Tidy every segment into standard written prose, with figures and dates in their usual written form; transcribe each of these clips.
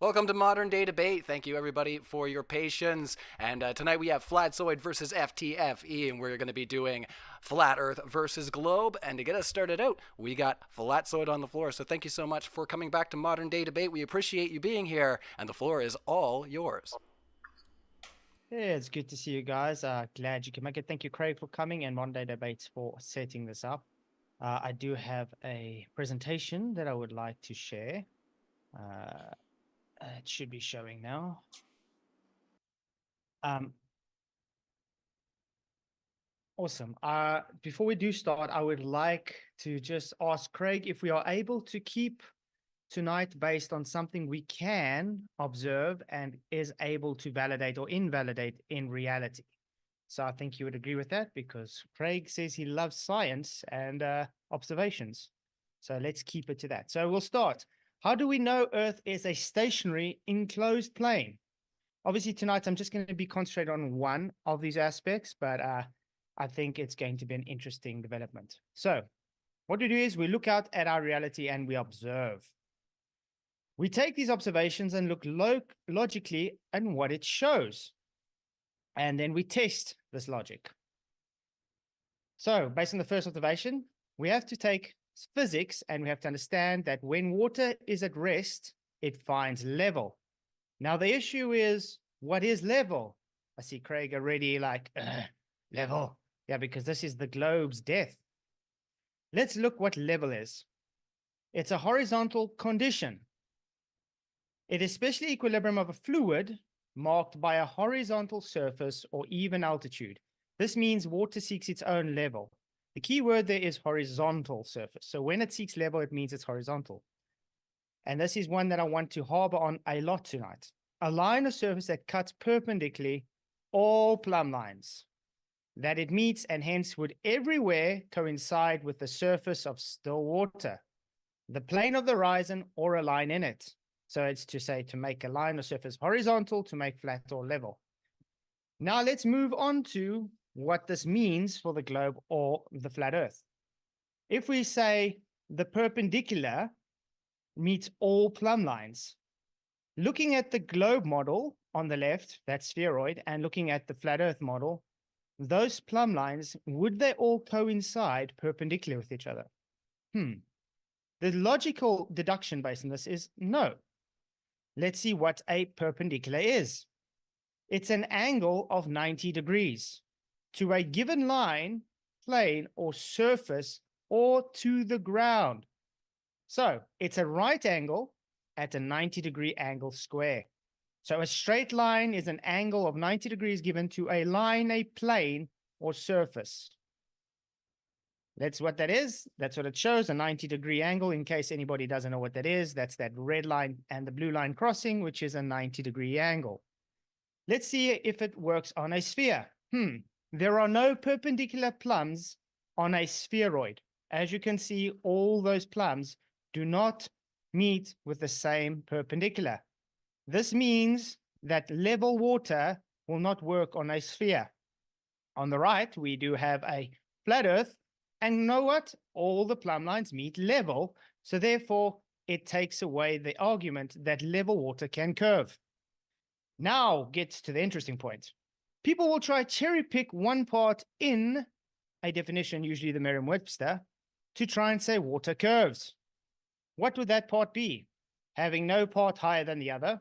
Welcome to Modern Day Debate. Thank you, everybody, for your patience. And tonight we have Flatzoid versus FTFE, and we're going to be doing Flat Earth versus Globe. And to get us started out, we got Flatzoid on the floor. So thank you so much for coming back to Modern Day Debate. We appreciate you being here, and the floor is all yours. Yeah, it's good to see you guys. Glad you can make it. Thank you, Craig, for coming and Monday Debates for setting this up. I do have a presentation that I would like to share. It should be showing now. Awesome. Before we do start, I would like to just ask Craig if we are able to keep tonight based on something we can observe and is able to validate or invalidate in reality. So I think you would agree with that because Craig says he loves science and observations. So let's keep it to that. So we'll start. How do we know Earth is a stationary enclosed plane? Obviously, tonight I'm just going to be concentrated on one of these aspects, but I think it's going to be an interesting development. So what we do is we look out at our reality and we observe. We take these observations and look logically at what it shows. And then we test this logic. So based on the first observation, we have to take physics and we have to understand that when water is at rest, it finds level. Now, the issue is, what is level? I see Craig already like, level. Yeah, because this is the globe's death. Let's look what level is. It's a horizontal condition. It is specially equilibrium of a fluid marked by a horizontal surface or even altitude. This means water seeks its own level. The key word there is horizontal surface. So when it seeks level, it means it's horizontal. And this is one that I want to harbor on a lot tonight. A line of surface that cuts perpendicularly all plumb lines that it meets and hence would everywhere coincide with the surface of still water, the plane of the horizon or a line in it. So it's to say to make a line or surface horizontal, to make flat or level. Now let's move on to what this means for the globe or the flat Earth. If we say the perpendicular meets all plumb lines, looking at the globe model on the left, that spheroid, and looking at the flat Earth model, those plumb lines, would they all coincide perpendicular with each other? The logical deduction based on this is no. Let's see what a perpendicular is. It's an angle of 90 degrees to a given line, plane, or surface, or to the ground. So it's a right angle at a 90-degree angle square. So a straight line is an angle of 90 degrees given to a line, a plane, or surface. That's what that is. That's what it shows, a 90-degree angle. In case anybody doesn't know what that is, that's that red line and the blue line crossing, which is a 90-degree angle. Let's see if it works on a sphere. There are no perpendicular plumbs on a spheroid. As you can see, all those plumbs do not meet with the same perpendicular. This means that level water will not work on a sphere. On the right, we do have a flat Earth, and you know what? All the plumb lines meet level, so therefore it takes away the argument that level water can curve. Now gets to the interesting point. People will try cherry pick one part in a definition, usually the Merriam-Webster, to try and say water curves. What would that part be? Having no part higher than the other,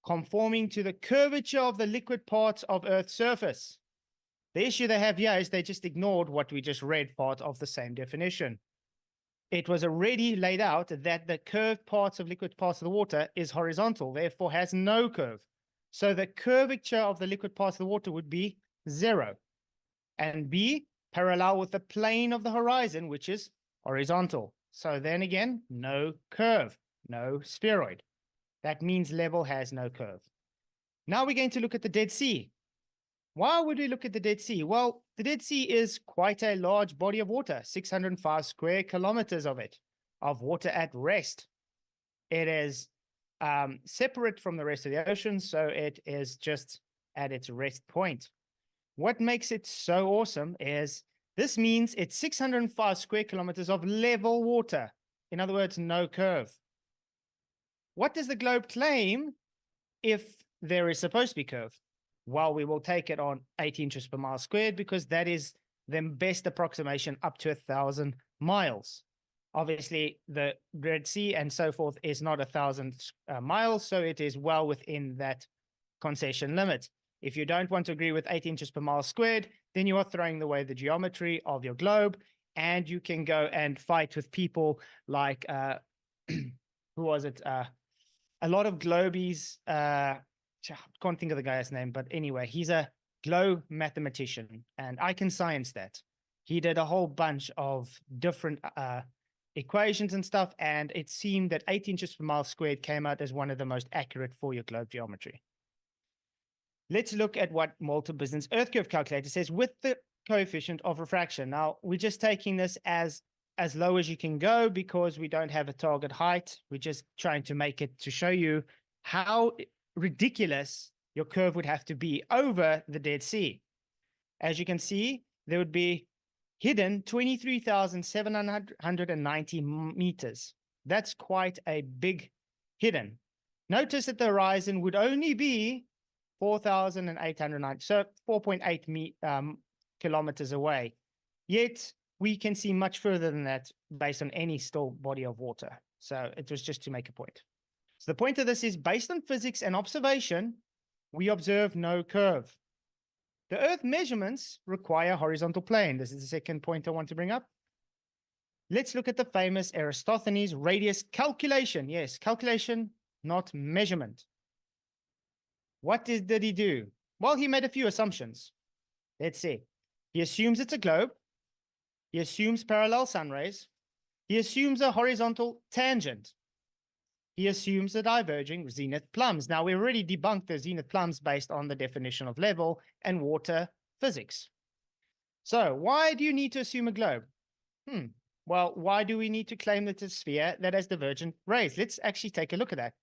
conforming to the curvature of the liquid parts of Earth's surface. The issue they have here is they just ignored what we just read, part of the same definition. It was already laid out that the curved parts of liquid parts of the water is horizontal, therefore has no curve. So the curvature of the liquid parts of the water would be 0. And B, parallel with the plane of the horizon, which is horizontal. So then again, no curve, no spheroid. That means level has no curve. Now we're going to look at the Dead Sea. Why would we look at the Dead Sea? Well, the Dead Sea is quite a large body of water, 605 square kilometers of it, of water at rest. It is separate from the rest of the ocean, so it is just at its rest point. What makes it so awesome is this means it's 605 square kilometers of level water. In other words, no curve. what does the globe claim if there is supposed to be curve? Well, we will take it on 8 inches per mile squared because that is the best approximation up to 1,000 miles. Obviously, the Red Sea and so forth is not 1,000 miles, so it is well within that concession limit. If you don't want to agree with 8 inches per mile squared, then you are throwing away the geometry of your globe, and you can go and fight with people like, who was it? A lot of globies, can't think of the guy's name, but anyway, he's a globe mathematician, and I can science that. He did a whole bunch of different equations and stuff, and it seemed that 8 inches per mile squared came out as one of the most accurate for your globe geometry. Let's look at what Malta Business Earth Curve Calculator says with the coefficient of refraction. Now, we're just taking this as low as you can go because we don't have a target height. We're just trying to make it to show you how ridiculous your curve would have to be over the Dead Sea. As you can see, there would be hidden 23,790 meters. That's quite a big hidden. Notice that the horizon would only be 4,890, so 4.8 kilometers away. Yet we can see much further than that based on any still body of water. So it was just to make a point. So the point of this is based on physics and observation, we observe no curve. The Earth measurements require a horizontal plane. This is the second point I want to bring up. Let's look at the famous Eratosthenes radius calculation. Yes, calculation, not measurement. What did he do? Well, he made a few assumptions. Let's see. He assumes it's a globe. He assumes parallel sun rays. He assumes a horizontal tangent. He assumes the diverging zenith plumbs. Now, we already debunked the zenith plumbs based on the definition of level and water physics. So why do you need to assume a globe? Well, why do we need to claim that it's a sphere that has divergent rays? Let's actually take a look at that.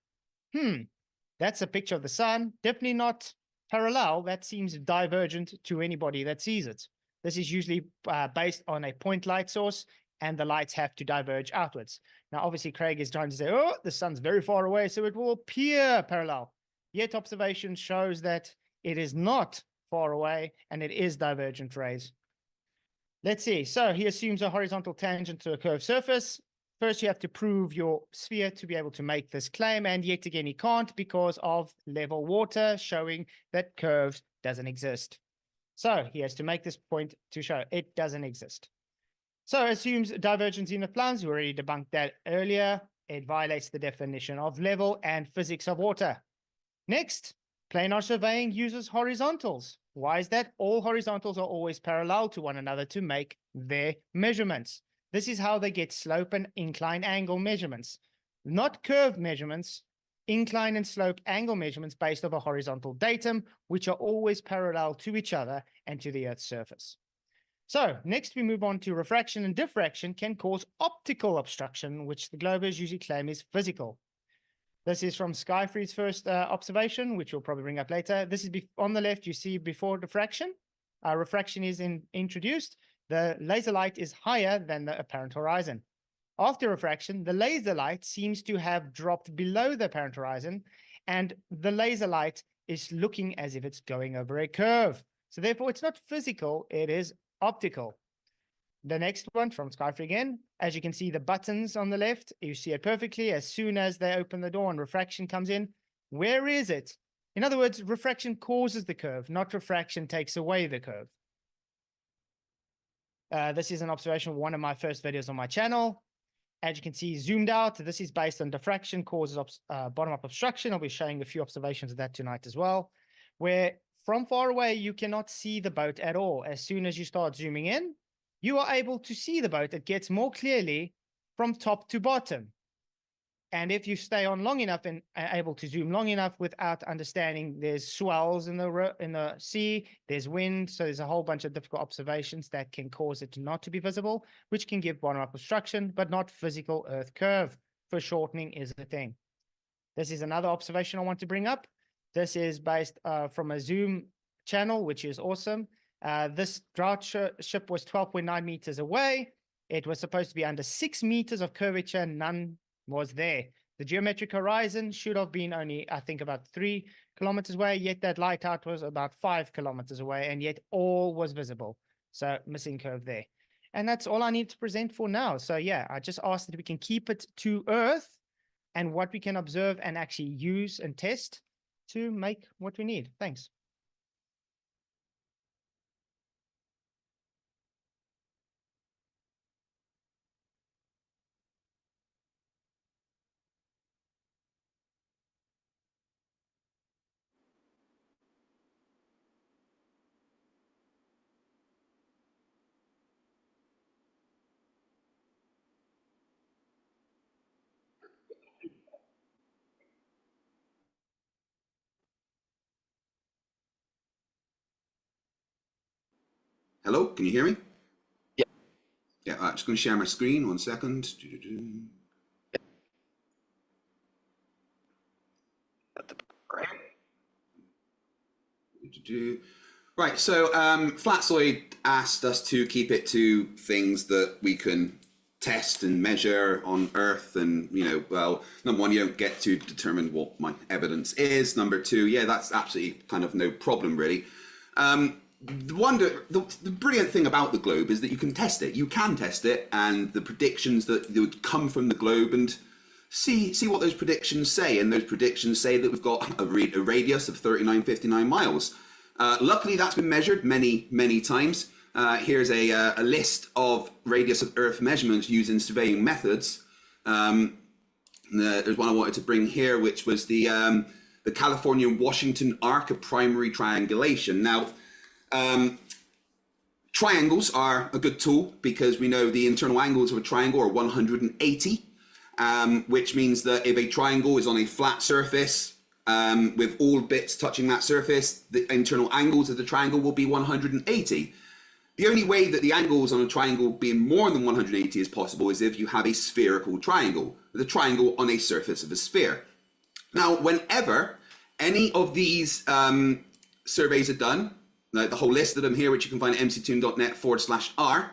That's a picture of the sun. Definitely not parallel. That seems divergent to anybody that sees it. This is usually based on a point light source, and the lights have to diverge outwards. Now, obviously, Craig is trying to say, oh, the sun's very far away, so it will appear parallel. Yet observation shows that it is not far away, and it is divergent rays. Let's see. So he assumes a horizontal tangent to a curved surface. First, you have to prove your sphere to be able to make this claim, and yet again, he can't because of level water showing that curves doesn't exist. So he has to make this point to show it doesn't exist. So assumes divergence in the plans. We already debunked that earlier. It violates the definition of level and physics of water. Next, planar surveying uses horizontals. Why is that? All horizontals are always parallel to one another to make their measurements. This is how they get slope and incline angle measurements, not curve measurements, incline and slope angle measurements based off a horizontal datum, which are always parallel to each other and to the Earth's surface. So next we move on to refraction and diffraction can cause optical obstruction, which the globers usually claim is physical. This is from Skyfree's first observation, which we'll probably bring up later. This is on the left, you see before diffraction. Refraction is introduced. The laser light is higher than the apparent horizon. After refraction, the laser light seems to have dropped below the apparent horizon, and the laser light is looking as if it's going over a curve. So therefore, it's not physical, it is optical. The next one from Skyfree again, as you can see the buttons on the left, you see it perfectly as soon as they open the door and refraction comes in. Where is it? In other words, refraction causes the curve, not refraction takes away the curve. This is an observation of one of my first videos on my channel. As you can see, zoomed out, this is based on diffraction causes bottom-up obstruction. I'll be showing a few observations of that tonight as well, where from far away, you cannot see the boat at all. As soon as you start zooming in, you are able to see the boat. It gets more clearly from top to bottom. And if you stay on long enough and are able to zoom long enough without understanding there's swells in the sea, there's wind, so there's a whole bunch of difficult observations that can cause it not to be visible, which can give bottom-up obstruction, but not physical Earth curve. Foreshortening is the thing. This is another observation I want to bring up. This is based from a Zoom channel, which is awesome. This drought ship was 12.9 meters away. It was supposed to be under 6 meters of curvature. None was there. The geometric horizon should have been only, I think, about 3 kilometers away, yet that light-out was about 5 kilometers away, and yet all was visible. So missing curve there. And that's all I need to present for now. So yeah, I just asked that we can keep it to Earth and what we can observe and actually use and test to make what we need. Thanks. Hello, can you hear me? Yeah. Yeah, I'm just going to share my screen. 1 second. Right, so Flatzoid asked us to keep it to things that we can test and measure on Earth, and well, number one, you don't get to determine what my evidence is. Number two, yeah, that's absolutely kind of no problem, really. The brilliant thing about the globe is that you can test it. You can test it, and the predictions that would come from the globe, and see what those predictions say. And those predictions say that we've got a radius of 3959 miles. Luckily, that's been measured many times. Here's a list of radius of Earth measurements using surveying methods. There's one I wanted to bring here, which was the California-Washington arc of primary triangulation. Now, triangles are a good tool because we know the internal angles of a triangle are 180, which means that if a triangle is on a flat surface with all bits touching that surface, the internal angles of the triangle will be 180. The only way that the angles on a triangle being more than 180 is possible is if you have a spherical triangle, the triangle on a surface of a sphere. Now, whenever any of these surveys are done, the whole list of them here, which you can find at mctoon.net/r,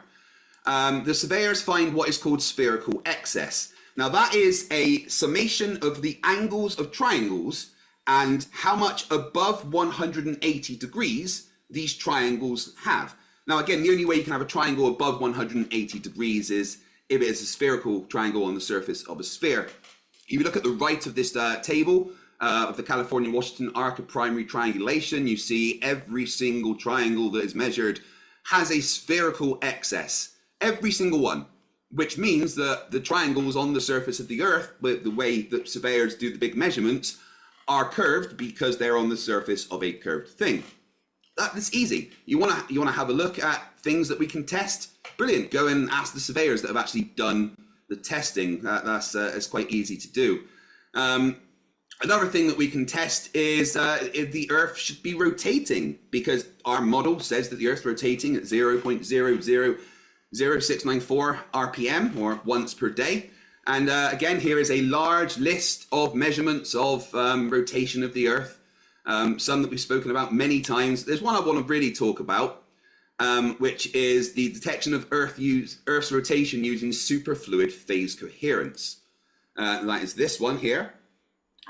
the surveyors find what is called spherical excess. Now, that is a summation of the angles of triangles and how much above 180 degrees these triangles have. Now, again, the only way you can have a triangle above 180 degrees is if it is a spherical triangle on the surface of a sphere. If you look at the right of this table of the California-Washington arc of primary triangulation, you see every single triangle that is measured has a spherical excess, every single one, which means that the triangles on the surface of the Earth, the way that surveyors do the big measurements, are curved because they're on the surface of a curved thing. That's easy. You want to have a look at things that we can test? Brilliant. Go and ask the surveyors that have actually done the testing. That's quite easy to do. Another thing that we can test is if the Earth should be rotating, because our model says that the Earth's rotating at 0.000694 RPM, or once per day. And again, here is a large list of measurements of rotation of the Earth. Some that we've spoken about many times. There's one I want to really talk about, which is the detection of Earth's rotation using superfluid phase coherence. That is this one here.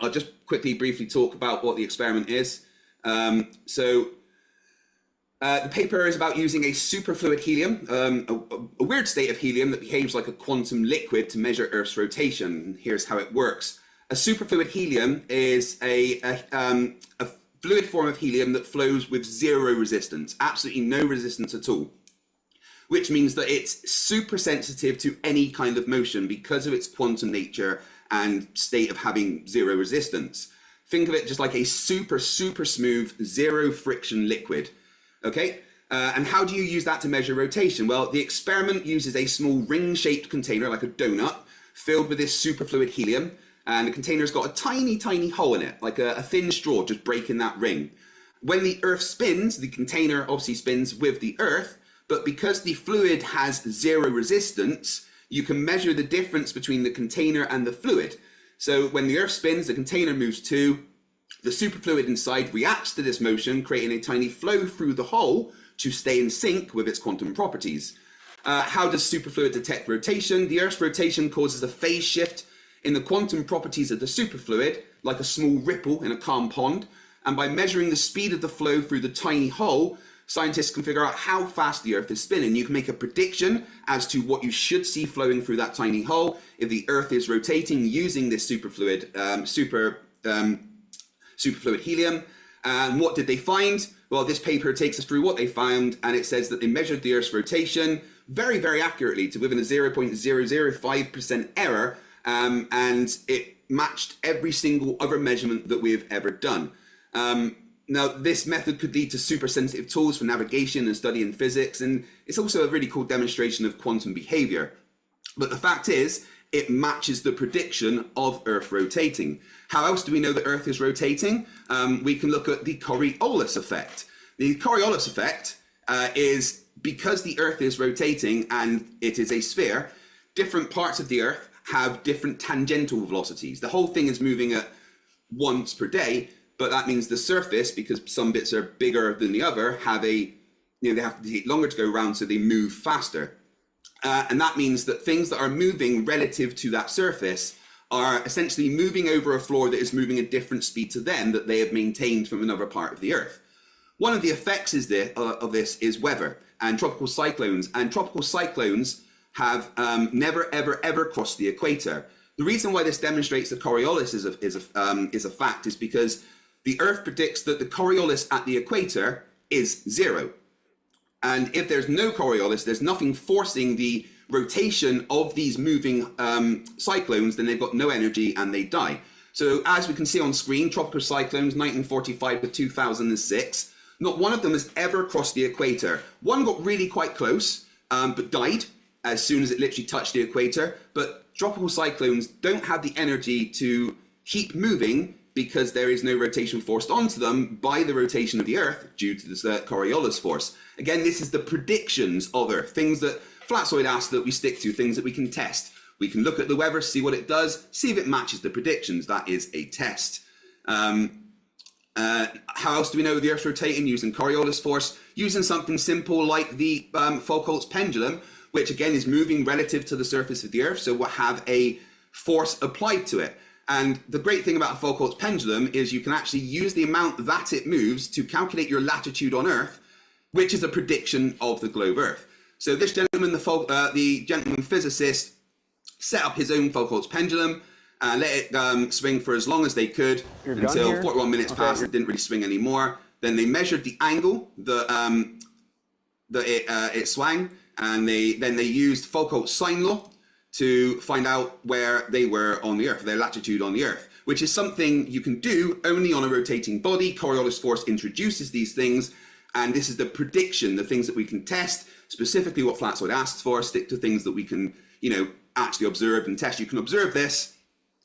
I'll just quickly briefly talk about what the experiment is. The paper is about using a superfluid helium, a weird state of helium that behaves like a quantum liquid to measure Earth's rotation. Here's how it works. A superfluid helium is a fluid form of helium that flows with zero resistance, absolutely no resistance at all, which means that it's super sensitive to any kind of motion because of its quantum nature and state of having zero resistance. Think of it just like a super smooth, zero friction liquid. Okay, and how do you use that to measure rotation? Well, the experiment uses a small ring-shaped container, like a donut, filled with this superfluid helium, and the container's got a tiny hole in it, like a thin straw just breaking that ring. When the Earth spins, the container obviously spins with the Earth, but because the fluid has zero resistance, you can measure the difference between the container and the fluid. So when the Earth spins, the container moves too. The superfluid inside reacts to this motion, creating a tiny flow through the hole to stay in sync with its quantum properties. How does superfluid detect rotation? The Earth's rotation causes a phase shift in the quantum properties of the superfluid, like a small ripple in a calm pond. And by measuring the speed of the flow through the tiny hole, scientists can figure out how fast the Earth is spinning. You can make a prediction as to what you should see flowing through that tiny hole if the Earth is rotating using this superfluid, superfluid helium. And what did they find? Well, this paper takes us through what they found, and it says that they measured the Earth's rotation very, very accurately to within a 0.005% error, and it matched every single other measurement that we've ever done. Now, this method could lead to super sensitive tools for navigation and studying physics, and it's also a really cool demonstration of quantum behavior. But the fact is, it matches the prediction of Earth rotating. How else do we know that Earth is rotating? We can look at the Coriolis effect. The Coriolis effect is because the Earth is rotating and it is a sphere, different parts of the Earth have different tangential velocities. The whole thing is moving at once per day, but that means the surface, because some bits are bigger than the other, they have to take longer to go around, so they move faster. And that means that things that are moving relative to that surface are essentially moving over a floor that is moving at different speed to them that they have maintained from another part of the Earth. One of the effects of this is weather and tropical cyclones. And tropical cyclones have never, ever, ever crossed the equator. The reason why this demonstrates that Coriolis is a fact is because the Earth predicts that the Coriolis at the equator is 0. And if there's no Coriolis, there's nothing forcing the rotation of these moving cyclones, then they've got no energy and they die. So as we can see on screen, tropical cyclones 1945 to 2006, not one of them has ever crossed the equator. One got really quite close, but died as soon as it literally touched the equator. But tropical cyclones don't have the energy to keep moving because there is no rotation forced onto them by the rotation of the Earth due to this Coriolis force. Again, this is the predictions of Earth, things that Flatzoid asked that we stick to, things that we can test. We can look at the weather, see what it does, see if it matches the predictions. That is a test. How else do we know the Earth's rotating? Using Coriolis force, using something simple like the Foucault's pendulum, which again is moving relative to the surface of the Earth, so we'll have a force applied to it. And the great thing about a Foucault's pendulum is you can actually use the amount that it moves to calculate your latitude on Earth, which is a prediction of the globe Earth. So this gentleman, the gentleman physicist, set up his own Foucault's pendulum, let it swing for as long as they could until 41 minutes passed. It didn't really swing anymore. Then they measured the angle that it swung, and then they used Foucault's sine law to find out where they were on the Earth, their latitude on the Earth, which is something you can do only on a rotating body. Coriolis force introduces these things, and this is the prediction, the things that we can test, specifically what Flatzoid asks for, stick to things that we can, actually observe and test. You can observe this,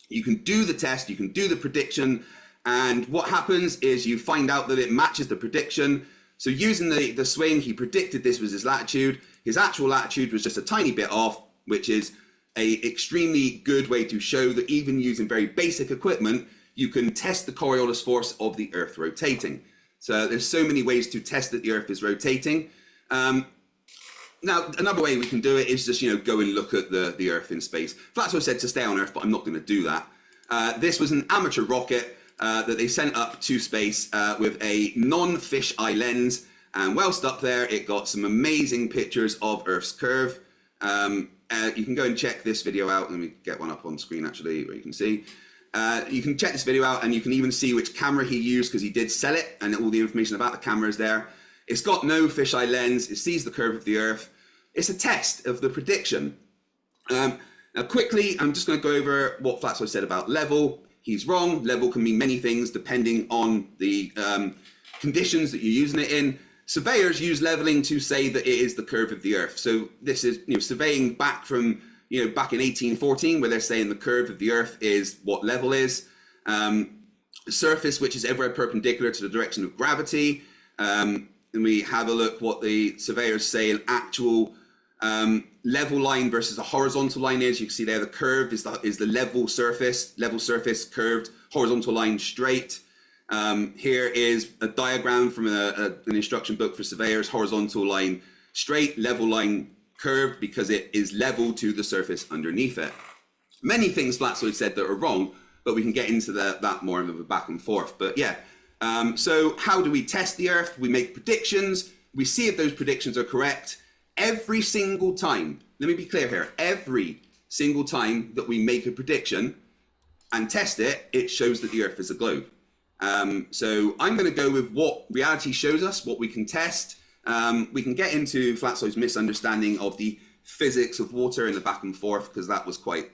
you can do the test, you can do the prediction, and what happens is you find out that it matches the prediction. So using the swing, he predicted this was his latitude. His actual latitude was just a tiny bit off, which is an extremely good way to show that even using very basic equipment, you can test the Coriolis force of the Earth rotating. So there's so many ways to test that the Earth is rotating. Now, another way we can do it is just, go and look at the Earth in space. Flatzoid said to stay on Earth, but I'm not going to do that. This was an amateur rocket that they sent up to space with a non-fisheye lens. And whilst up there, it got some amazing pictures of Earth's curve. You can go and check this video out. Let me get one up on screen, actually, where you can see. You can check this video out, and you can even see which camera he used, because he did sell it, and all the information about the camera is there. It's got no fisheye lens. It sees the curve of the Earth. It's a test of the prediction. Now, quickly, I'm just going to go over what Flatzoid said about level. He's wrong. Level can mean many things depending on the conditions that you're using it in. Surveyors use leveling to say that it is the curve of the Earth. So this is surveying back from back in 1814, where they're saying the curve of the Earth is what level is. The surface, which is ever perpendicular to the direction of gravity. And we have a look what the surveyors say an actual level line versus a horizontal line is. You can see there the curve is the level surface curved, horizontal line straight. Here is a diagram from an instruction book for surveyors: horizontal line straight, level line curved, because it is level to the surface underneath it. many things Flatzoid said that are wrong, but we can get into that more of a back and forth. But yeah, so how do we test the Earth? We make predictions. We see if those predictions are correct. Every single time, let me be clear here, every single time that we make a prediction and test it, it shows that the Earth is a globe. So I'm going to go with what reality shows us, what we can test. We can get into Flatzoid's misunderstanding of the physics of water in the back and forth, because that was quite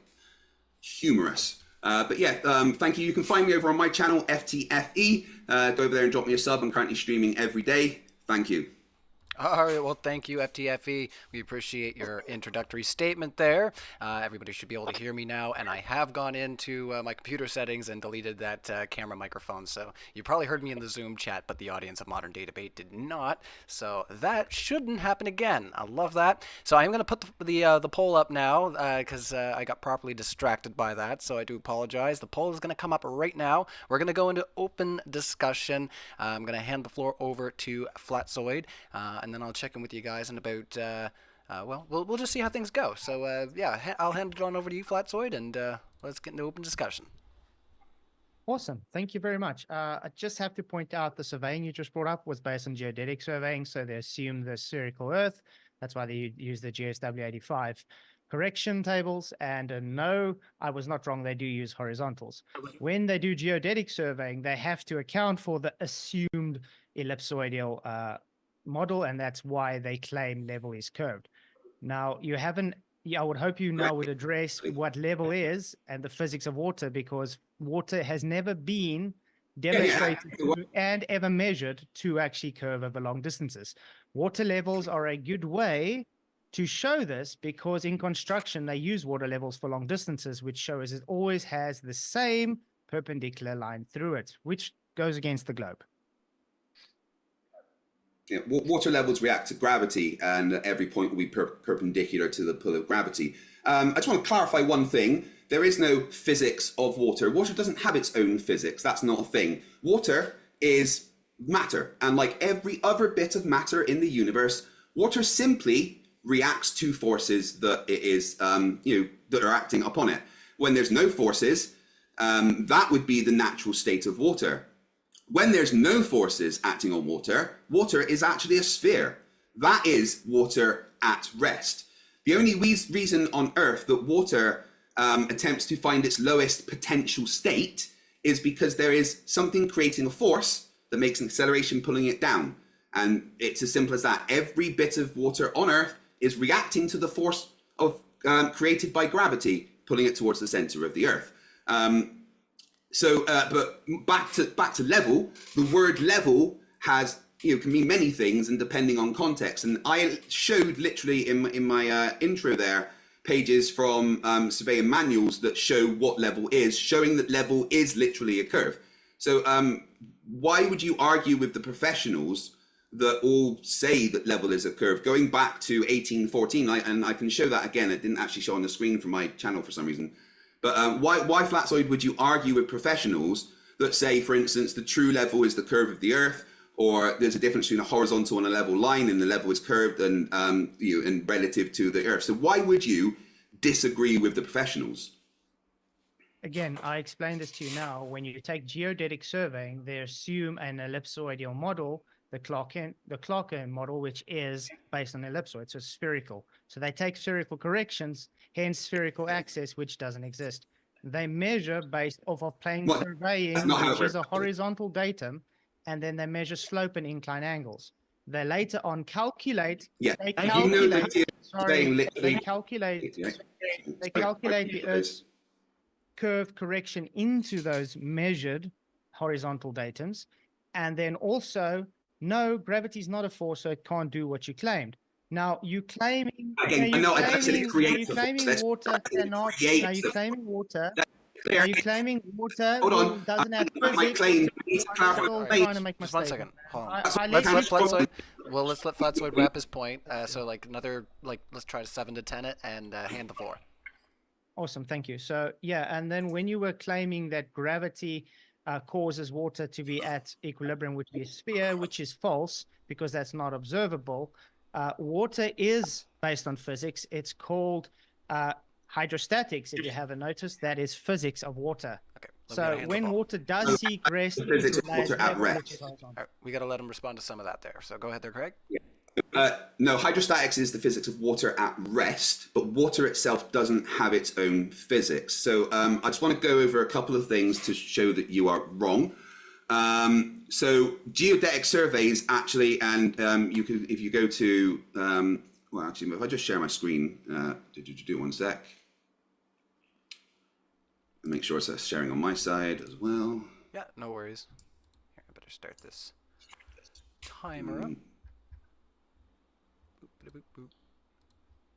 humorous. But yeah, thank you. You can find me over on my channel, FTFE. Go over there and drop me a sub. I'm currently streaming every day. Thank you. All right, well, thank you, FTFE. We appreciate your introductory statement there. Everybody should be able to hear me now, and I have gone into my computer settings and deleted that camera microphone, so you probably heard me in the Zoom chat, but the audience of Modern Day Debate did not, so that shouldn't happen again. I love that. So I'm going to put the poll up now, because I got properly distracted by that, so I do apologize. The poll is going to come up right now. We're going to go into open discussion. I'm going to hand the floor over to Flatzoid, and then I'll check in with you guys in about, well, we'll just see how things go. So, yeah, I'll hand it on over to you, Flatzoid, and let's get into open discussion. Awesome. Thank you very much. I just have to point out the surveying you just brought up was based on geodetic surveying, so they assume the spherical Earth. That's why they use the GSW-85 correction tables. And no, I was not wrong. They do use horizontals. When they do geodetic surveying, they have to account for the assumed ellipsoidal model, and that's why they claim level is curved. Now, you haven't, I would hope you now would address what level is and the physics of water, because water has never been demonstrated and ever measured to actually curve over long distances. Water levels are a good way to show this, because in construction, they use water levels for long distances, which shows it always has the same perpendicular line through it, which goes against the globe. Yeah, water levels react to gravity, and at every point will be perpendicular to the pull of gravity. I just want to clarify one thing. There is no physics of water. Water doesn't have its own physics. That's not a thing. Water is matter, and like every other bit of matter in the universe, water simply reacts to forces that it is, that are acting upon it. When there's no forces, that would be the natural state of water. When there's no forces acting on water, water is actually a sphere. That is water at rest. The only reason on Earth that water attempts to find its lowest potential state is because there is something creating a force that makes an acceleration pulling it down. And it's as simple as that. Every bit of water on Earth is reacting to the force of created by gravity, pulling it towards the center of the Earth. But back to level, the word level has, can mean many things, and depending on context. And I showed literally in my intro there pages from surveying manuals that show what level is, showing that level is literally a curve. So why would you argue with the professionals that all say that level is a curve? Going back to 1814, and I can show that again. It didn't actually show on the screen for my channel for some reason. But why Flatzoid would you argue with professionals that say, for instance, the true level is the curve of the Earth, or there's a difference between a horizontal and a level line, and the level is curved and and relative to the Earth? So why would you disagree with the professionals? Again, I explained this to you now. When you take geodetic surveying, they assume an ellipsoidal model, the Clarke model, which is based on ellipsoid, so spherical. So they take spherical corrections, hence spherical axis, which doesn't exist. They measure based off of plane surveying, which is a horizontal datum, and then they measure slope and incline angles. They later on calculate. Yeah, they calculate the Earth's curve correction into those measured horizontal datums, and then also, no, gravity is not a force, so it can't do what you claimed. Now, you claiming water cannot. Now, you claiming water. Are you claiming water doesn't have physics? Trying to make just 1 second. Hold on. Let's let Flatzoid wrap his point. So like another, let's try to 7 to 10 it and hand the floor. Awesome, thank you. So yeah, and then when you were claiming that gravity causes water to be at equilibrium, which is a sphere, which is false because that's not observable. Water is based on physics. It's called hydrostatics, if you haven't noticed, that is physics of water. Okay. let me So handle the when ball. water does seek rest, The physics it of water at level, rest. which is horizontal. All right, we got to let him respond to some of that there. So go ahead there, Craig. No, hydrostatics is the physics of water at rest, but water itself doesn't have its own physics. So I just want to go over a couple of things to show that you are wrong. So geodetic surveys actually, and you can, if you go to, well, actually, if I just share my screen, do one sec. Make sure it's sharing on my side as well. Yeah, no worries. Here, I better start this timer up. Boop, boop, boop.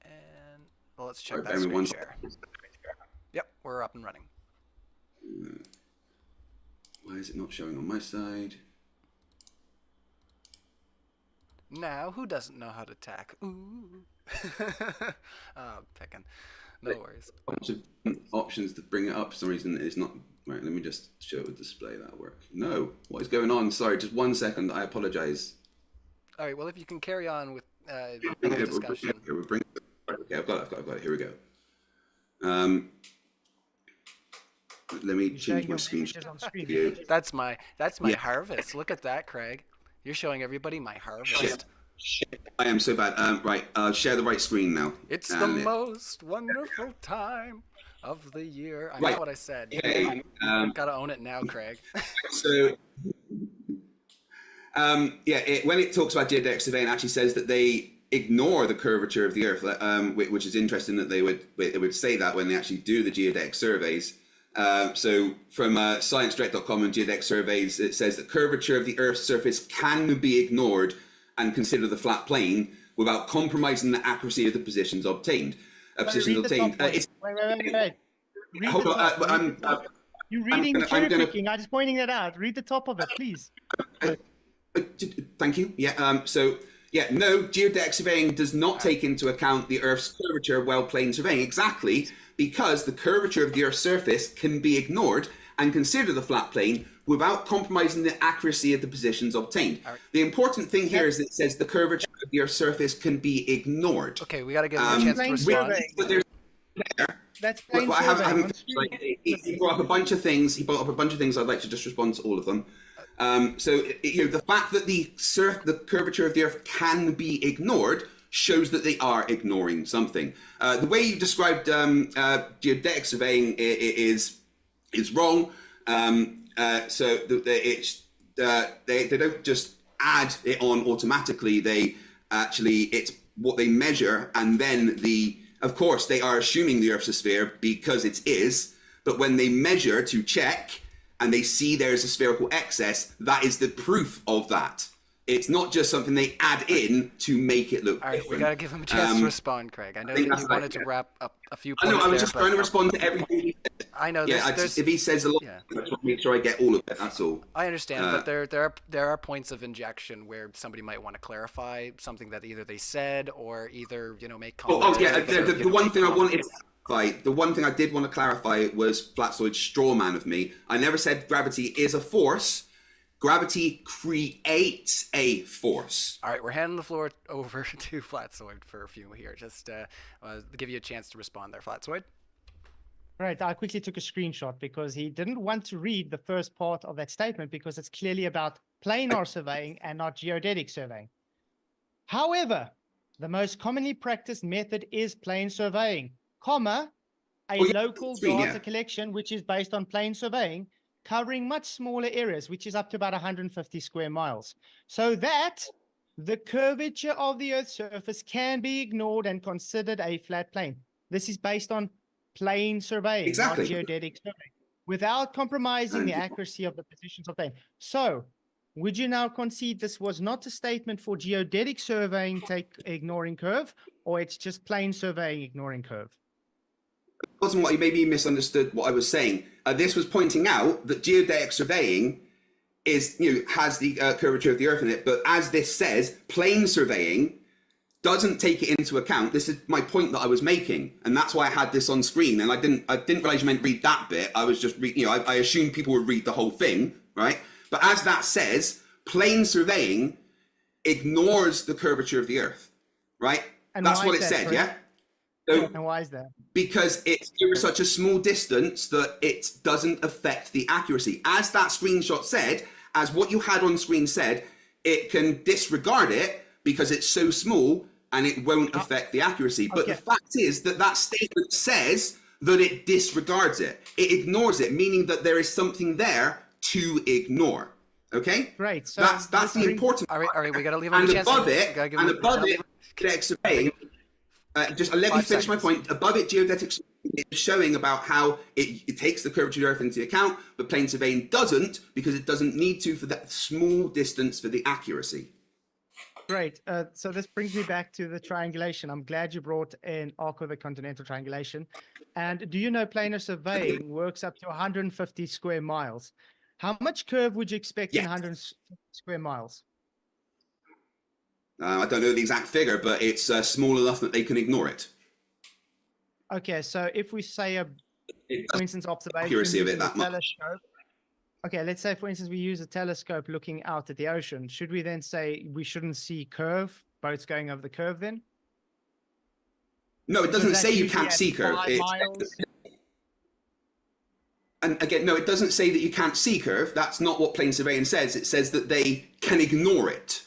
And well, let's check that screen share. Yep, we're up and running. Why is it not showing on my side? Now, who doesn't know how to tack? Ooh. Oh, pecking. No worries. A bunch of options to bring it up. For some reason, it's not. Right, let me just show it with display. That'll work. No, what is going on? Sorry, just 1 second. I apologize. All right, well, if you can carry on with the discussion. Okay, I've got it. Here we go. Let me change my screen. That's my harvest. Look at that, Craig. You're showing everybody my harvest. I am so bad. Right, share the right screen now. It's the most wonderful time of the year. I know Right. what I said. Okay, Gotta own it now, Craig. So, when it talks about geodetic surveying, it actually says that they ignore the curvature of the Earth, which is interesting that they would say that when they actually do the geodetic surveys. So from ScienceDirect.com and geodetic surveys, it says that curvature of the Earth's surface can be ignored and consider the flat plane without compromising the accuracy of the positions obtained. Wait. Hold on. You're reading I'm cherry gonna- picking. I'm just pointing that out. Read the top of it, please. Thank you. No, geodetic surveying does not take into account the Earth's curvature while plane surveying. Exactly, because the curvature of the Earth's surface can be ignored and consider the flat plane without compromising the accuracy of the positions obtained. Right. The important thing here is that it says the curvature of the Earth's surface can be ignored. Okay, we gotta give him a chance to Plane respond. survey. That's plain surveying on screen. He brought up a bunch of things. I'd like to just respond to all of them. The fact that the curvature of the Earth can be ignored shows that they are ignoring something. The way you described geodetic surveying is wrong. They don't just add it on automatically. It's what they measure, and then of course, they are assuming the Earth's a sphere because it is, but when they measure to check and they see there's a spherical excess, that is the proof of that. It's not just something they add in to make it look All right, different. we gotta give him a chance to respond, Craig. I know that you wanted to wrap up a few points. I know, I was there, just but trying to respond to everything he said. I know. If he says a lot, I just want to make sure I get all of it, that's all. I understand, but there are points of injection where somebody might want to clarify something that either they said or either make comments. The one thing I wanted to clarify, the one thing I did want to clarify was Flatzoid's straw man of me. I never said gravity is a force. Gravity creates a force. All right, we're handing the floor over to Flatzoid for a few here. Just give you a chance to respond there, Flatzoid. Right, I quickly took a screenshot because he didn't want to read the first part of that statement because it's clearly about planar surveying and not geodetic surveying. However, the most commonly practiced method is plane surveying, a local data collection which is based on plane surveying, covering much smaller areas, which is up to about 150 square miles, so that the curvature of the Earth's surface can be ignored and considered a flat plane. This is based on plane surveying, not geodetic surveying, without compromising the accuracy of the positions obtained. So, would you now concede this was not a statement for geodetic surveying ignoring curve, or it's just plane surveying ignoring curve? Wasn't what he maybe misunderstood what I was saying. This was pointing out that geodetic surveying has the curvature of the Earth in it, but as this says, plane surveying doesn't take it into account. This is my point that I was making, and that's why I had this on screen. And I didn't realize you meant read that bit. I was just I assumed people would read the whole thing, right? But as that says, plane surveying ignores the curvature of the Earth, right? And that's why what is it that, said, Craig? yeah. So, And why is that? because it's over such a small distance that it doesn't affect the accuracy. As that screenshot said, as what you had on screen said, it can disregard it because it's so small and it won't affect the accuracy. But the fact is that that statement says that it disregards it. It ignores it, meaning that there is something there to ignore. Okay? Great. So that's the important All part. right, we got to leave him And a chance. above it, geodetic surveying, just let me finish my point. Above it, geodetic surveying is showing about how it takes the curvature of the Earth into account, but plane surveying doesn't, because it doesn't need to for that small distance for the accuracy. Great. So this brings me back to the triangulation. I'm glad you brought in arc of the continental triangulation. And do you know planar surveying works up to 150 square miles? How much curve would you expect in 150 square miles? I don't know the exact figure, but it's small enough that they can ignore it. Okay, so if we say for instance, observation accuracy of it using a that much. telescope. Okay, let's say, for instance, we use a telescope looking out at the ocean. Should we then say we shouldn't see curve, boats going over the curve then? No, it doesn't Because say that's you can't see usually at curve. 5 miles. And again, no, it doesn't say that you can't see curve. That's not what plane surveying says. It says that they can ignore it.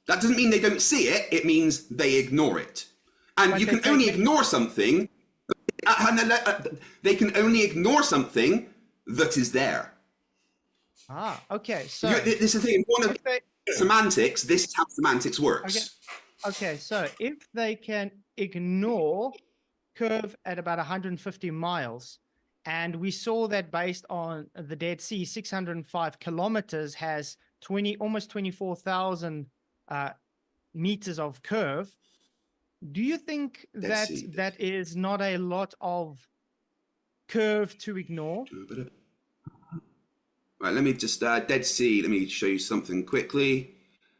That doesn't mean they don't see it. It means they ignore it. And But you can only ignore something. They can only ignore something that is there. Ah, okay. So This is the thing. One of semantics. This is how semantics works. Okay, so if they can ignore curve at about 150 miles, and we saw that based on the Dead Sea, 605 kilometers has almost 24,000 meters of curve. Do you think that is not a lot of curve to ignore? Right, let me just, Dead Sea, let me show you something quickly.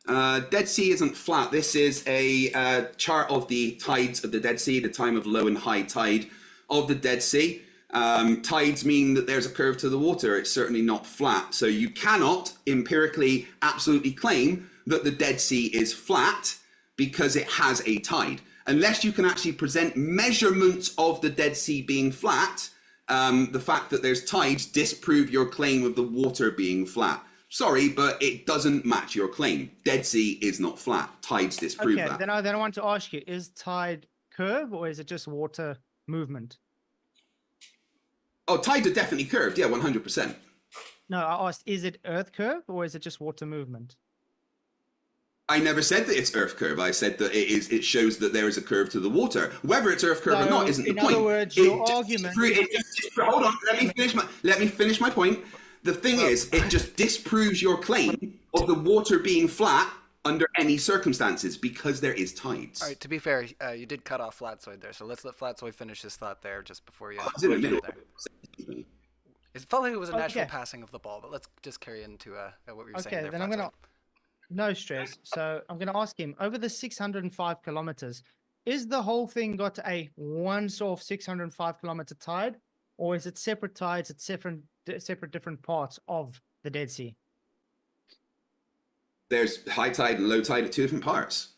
Dead Sea isn't flat. This is a chart of the tides of the Dead Sea, the time of low and high tide of the Dead Sea. Tides mean that there's a curve to the water. It's certainly not flat. So you cannot empirically absolutely claim that the Dead Sea is flat because it has a tide. Unless you can actually present measurements of the Dead Sea being flat, the fact that there's tides disprove your claim of the water being flat. Sorry, but it doesn't match your claim. Dead Sea is not flat. Tides disprove that. Okay, then I want to ask you, is tide curve or is it just water movement? Oh, tides are definitely curved. Yeah, 100%. No, I asked, is it earth curve or is it just water movement? I never said that it's earth curve. I said that it shows that there is a curve to the water. Whether it's earth curve or not isn't the point. In other words, your argument... Hold on, let me finish my point. The thing is, it just disproves your claim of the water being flat under any circumstances because there is tides. All right, to be fair, you did cut off Flatzoid there, so let's let Flatzoid finish his thought there just before you... It's in the middle. It felt like it was a natural passing of the ball, but let's just carry into what we were saying there. Okay, then I'm going to... No stress. So I'm going to ask him, over the 605 kilometers, is the whole thing got a once-off 605 kilometer tide, or is it separate tides at separate different parts of the Dead Sea? There's high tide and low tide at two different parts.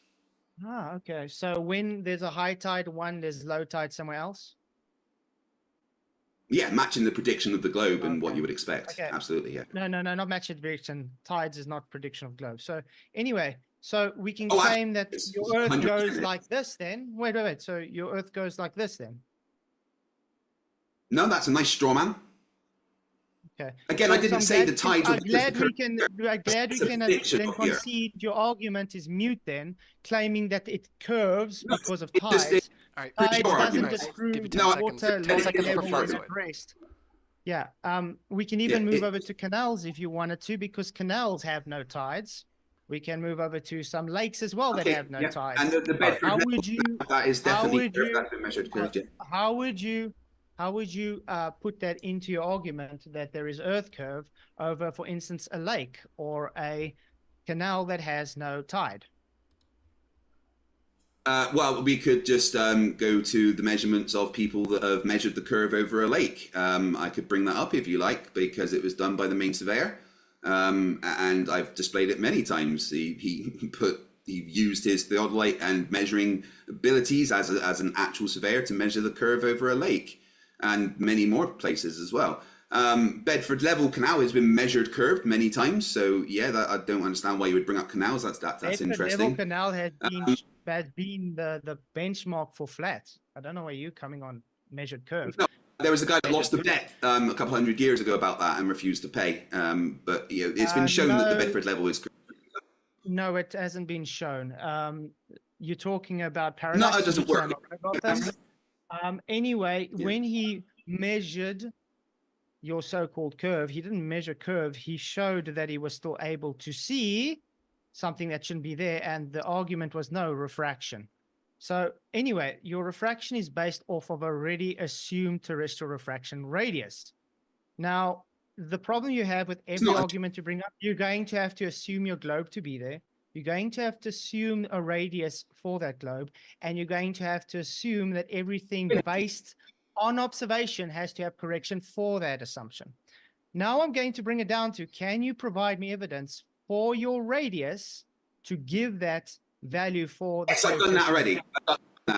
Ah, okay. So when there's a high tide one, there's low tide somewhere else? Yeah, matching the prediction of the globe and what you would expect. Okay. Absolutely, yeah. No, not matching the prediction. Tides is not prediction of globe. So anyway, so we can claim that your Earth goes like this then. Wait. So your Earth goes like this then? No, that's a nice straw man. Okay. Again, so I didn't say the tides. I'm glad we can then concede your argument is mute then, claiming that it curves because of tides. All right, tides doesn't disprove water level at rest. Yeah. We can even move over to canals if you wanted to, because canals have no tides. We can move over to some lakes as well that have no tides. And the Bedford how would you? That is definitely measured curve. How would you put that into your argument that there is earth curve over, for instance, a lake or a canal that has no tide? Well, we could just go to the measurements of people that have measured the curve over a lake. I could bring that up if you like, because it was done by the main surveyor. And I've displayed it many times. He put he used his theodolite and measuring abilities as an actual surveyor to measure the curve over a lake and many more places as well. Bedford Level Canal has been measured curved many times, so yeah, I don't understand why you would bring up canals. That's Bedford interesting. Level Canal has been the benchmark for flats. I don't know where you're coming on measured curve. No, there was a guy that lost a bet a couple hundred years ago about that and refused to pay. But you know, it's been shown that the Bedford level is. No, it hasn't been shown. You're talking about parallax. No, it doesn't work. Anyway, when he measured your so-called curve, he didn't measure curve. He showed that he was still able to see something that shouldn't be there, and the argument was no refraction. So anyway, your refraction is based off of already assumed terrestrial refraction radius. Now, the problem you have with every argument you bring up, you're going to have to assume your globe to be there. You're going to have to assume a radius for that globe, and you're going to have to assume that everything based on observation has to have correction for that assumption. Now I'm going to bring it down to, can you provide me evidence for your radius to give that value for the... Yes, I've done that already.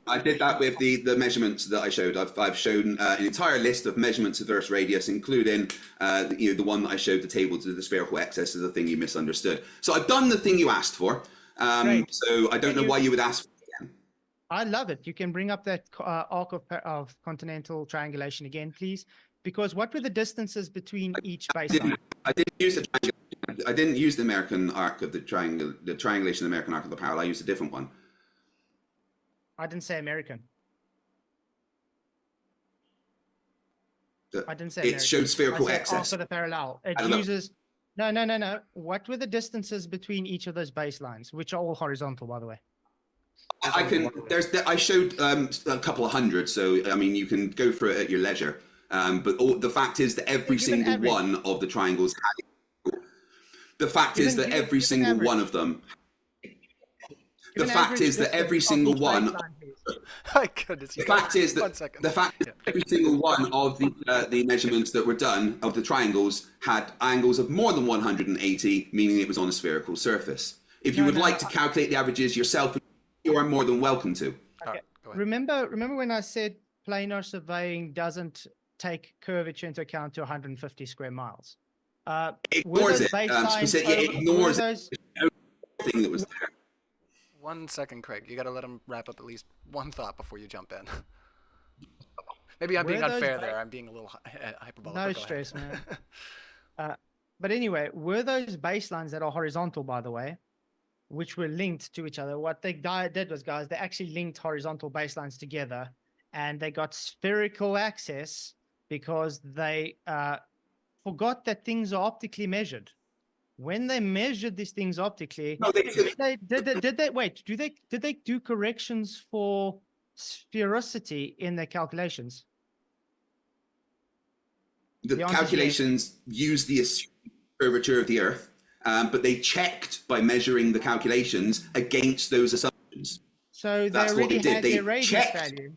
I did that with the measurements that I showed. I've shown an entire list of measurements of Earth's radius, including the one that I showed, the table to the spherical excess, is the thing you misunderstood. So I've done the thing you asked for. So I don't know why you would ask for it again. I love it. You can bring up that arc of continental triangulation again, please. Because what were the distances between each baseline? I didn't use the triangulation. I didn't use the American arc of the triangulation of the American arc of the parallel. I used a different one. I didn't say American. I didn't say American. It showed spherical excess. Arc of the parallel. It uses... No. What were the distances between each of those baselines, which are all horizontal, by the way? I showed a couple of hundred, so I mean you can go through it at your leisure. But the fact is that every single one of the triangles had, the fact is that every single one of them, the fact is that every single one, my goodness, the fact is that every single one of the measurements that were done of the triangles had angles of more than 180, meaning it was on a spherical surface. If you would like to calculate the averages yourself, you are more than welcome to. Okay. Remember when I said planar surveying doesn't take curvature into account to 150 square miles? Ignores it. It ignores everything that was there. 1 second, Craig. You got to let him wrap up at least one thought before you jump in. Maybe I'm being unfair there. I'm being a little hyperbolic. No stress, man. But anyway, were those baselines that are horizontal, by the way, which were linked to each other, what the guy did was, guys, they actually linked horizontal baselines together, and they got spherical access because they forgot that things are optically measured. When they measured these things optically, did they do corrections for sphericity in their calculations? The calculations used the assumed curvature of the Earth, but they checked by measuring the calculations against those assumptions. So that's what they did. They checked. Value.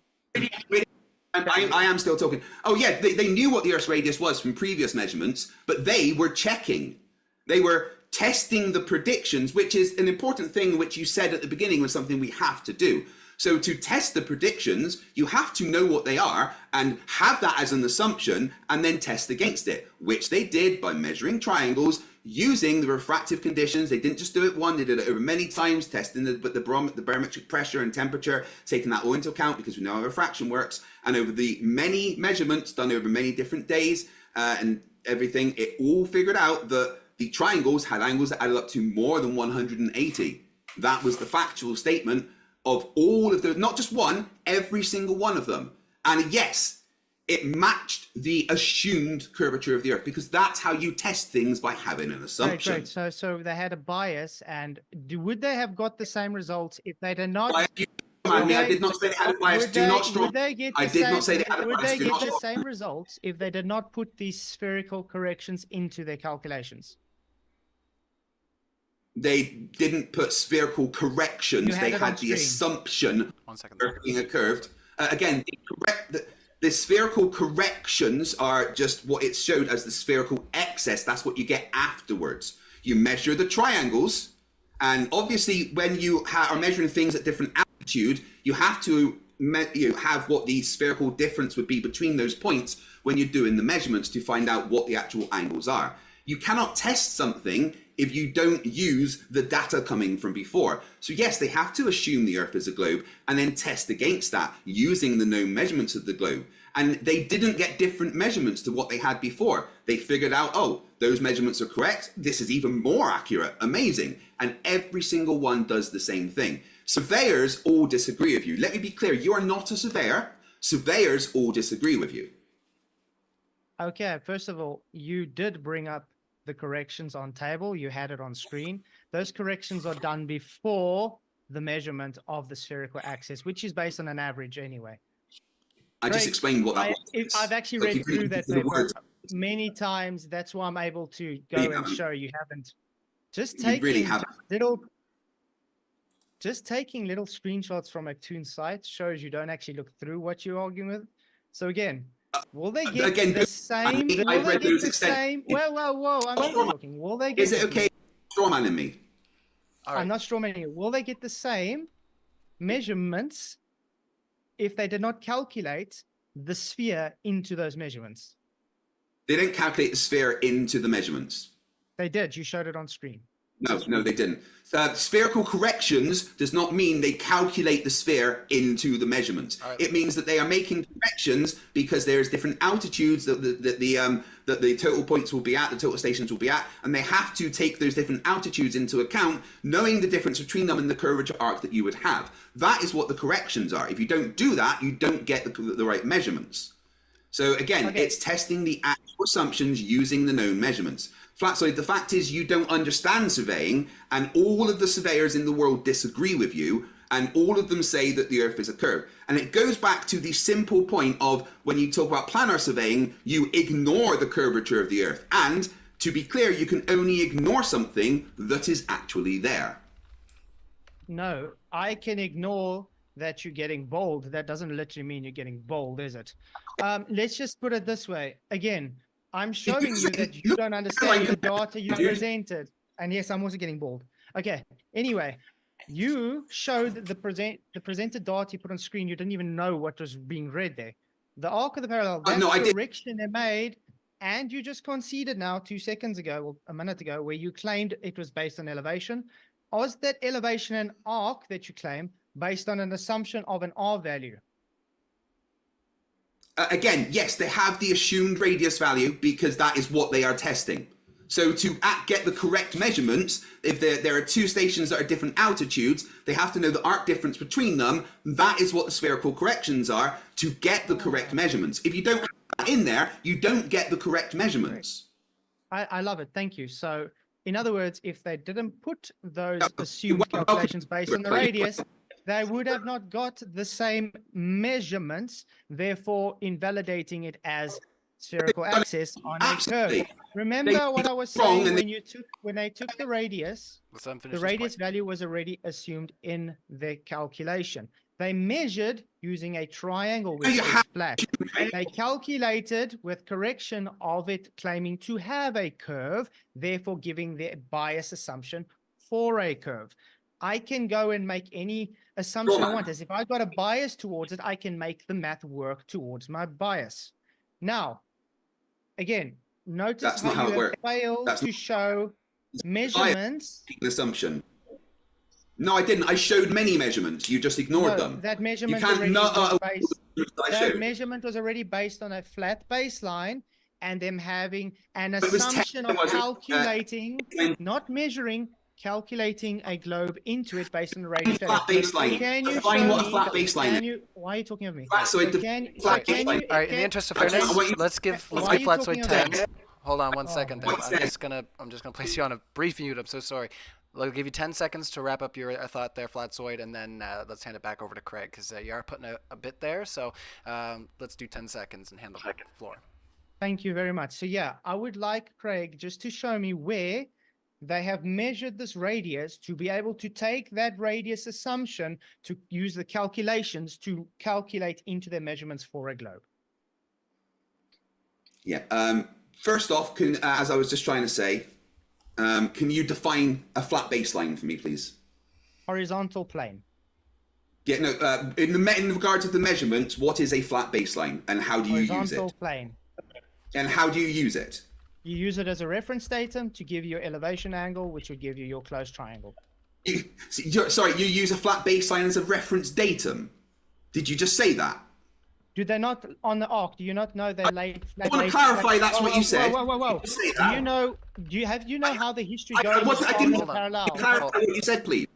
I am still talking. Oh yeah, they knew what the Earth's radius was from previous measurements, but they were checking. They were testing the predictions, which is an important thing, which you said at the beginning was something we have to do. So to test the predictions, you have to know what they are and have that as an assumption and then test against it, which they did by measuring triangles using the refractive conditions. They didn't just do it one, they did it over many times, testing the barometric pressure and temperature, taking that all into account because we know how refraction works. And over the many measurements done over many different days and everything, it all figured out that the triangles had angles that added up to more than 180. That was the factual statement of all of those, not just one, every single one of them. And yes, it matched the assumed curvature of the Earth because that's how you test things, by having an assumption. Right. So they had a bias, and would they have got the same results if they did not? I did not say they had a bias. Do not strong. I did not say they had a bias. Would they get the same results if they did not put these spherical corrections into their calculations? They didn't put spherical corrections. They had the assumption of being curved. Again, the spherical corrections are just what it showed as the spherical excess. That's what you get afterwards. You measure the triangles, And obviously, when you are measuring things at different altitude, you have to have what the spherical difference would be between those points when you're doing the measurements to find out what the actual angles are. You cannot test something if you don't use the data coming from before. So yes, they have to assume the Earth is a globe and then test against that using the known measurements of the globe. And they didn't get different measurements to what they had before. They figured out, oh, those measurements are correct. This is even more accurate. Amazing. And every single one does the same thing. Surveyors all disagree with you. Let me be clear. You are not a surveyor. Surveyors all disagree with you. Okay, first of all, you did bring up the corrections on table. You had it on screen. Those corrections are done before the measurement of the spherical axis, which is based on an average anyway. I just explained what that was. I've actually read through that paper many times. That's why I'm able to go and show you haven't. Just taking little screenshots from a Toon site shows you don't actually look through what you're arguing with. So again, will they get the same? Will they get the same? Whoa! I'm not talking. Will they get? Is it okay? Strawmanning me. I'm not strawmanning you. Will they get the same measurements if they did not calculate the sphere into those measurements? They didn't calculate the sphere into the measurements. They did. You showed it on screen. No, they didn't. Spherical corrections does not mean they calculate the sphere into the measurements. Right. It means that they are making corrections because there's different altitudes that the total points will be at, the total stations will be at, and they have to take those different altitudes into account, knowing the difference between them and the curvature arc that you would have. That is what the corrections are. If you don't do that, you don't get the right measurements. So again, it's testing the actual assumptions using the known measurements. Flatzoid, the fact is you don't understand surveying, and all of the surveyors in the world disagree with you, and all of them say that the Earth is a curve. And it goes back to the simple point of when you talk about planar surveying, you ignore the curvature of the Earth. And to be clear, you can only ignore something that is actually there. No, I can ignore that you're getting bold. That doesn't literally mean you're getting bold, is it? Let's just put it this way. Again, I'm showing you that you don't understand the data you presented. And yes, I'm also getting bold. Okay, anyway, you showed the presented data you put on screen. You didn't even know what was being read there. The arc of the parallel, that's the correction they made. And you just conceded now 2 seconds ago, well, a minute ago, where you claimed it was based on elevation. Was that elevation and arc that you claim based on an assumption of an R value? Again, yes, they have the assumed radius value because that is what they are testing. So to get the correct measurements, if there are two stations that are different altitudes, they have to know the arc difference between them. That is what the spherical corrections are to get the correct measurements. If you don't have that in there, you don't get the correct measurements. I love it. Thank you. So in other words, if they didn't put those assumed calculations based on the radius, they would have not got the same measurements, therefore invalidating it as spherical axis on a curve. Remember what I was saying when they took the radius value was already assumed in the calculation. They measured using a triangle which is flat. They calculated with correction of it claiming to have a curve, therefore giving the bias assumption for a curve. I can go and make any assumption I want. As if I've got a bias towards it, I can make the math work towards my bias. Now, again, notice how you have failed to show measurements. An assumption. No, I didn't. I showed many measurements. You just ignored them. That measurement measurement was already based on a flat baseline and them having an assumption of calculating, not measuring, calculating a globe into it based on the radius. Flat baseline. Can you define what a flat baseline is? Why are you talking of me? Flatzoid, All right, in the interest of fairness, let's give Flatzoid 10. Hold on 1 second. I'm just gonna place you on a brief mute. I'm so sorry. I'll give you 10 seconds to wrap up your thought there, Flatzoid, and then let's hand it back over to Craig because you are putting a bit there. So let's do 10 seconds and hand the floor. Thank you very much. So yeah, I would like Craig just to show me where they have measured this radius to be able to take that radius assumption to use the calculations to calculate into their measurements for a globe. Yeah. First off, as I was just trying to say, can you define a flat baseline for me, please? Horizontal plane. Yeah, no. In regard to the measurements, what is a flat baseline, and how do you use Horizontal it? plane. And how do you use it? You use it as a reference datum to give you your elevation angle, which would give you your closed triangle. Sorry, you use a flat baseline as a reference datum. Did you just say that? Do they not on the arc? Do you not know they laid? I want to clarify. That's what you said. Whoa. Say Do that. you know? Do you have? You know how the history I goes? didn't on the parallel. clarify what you said, please.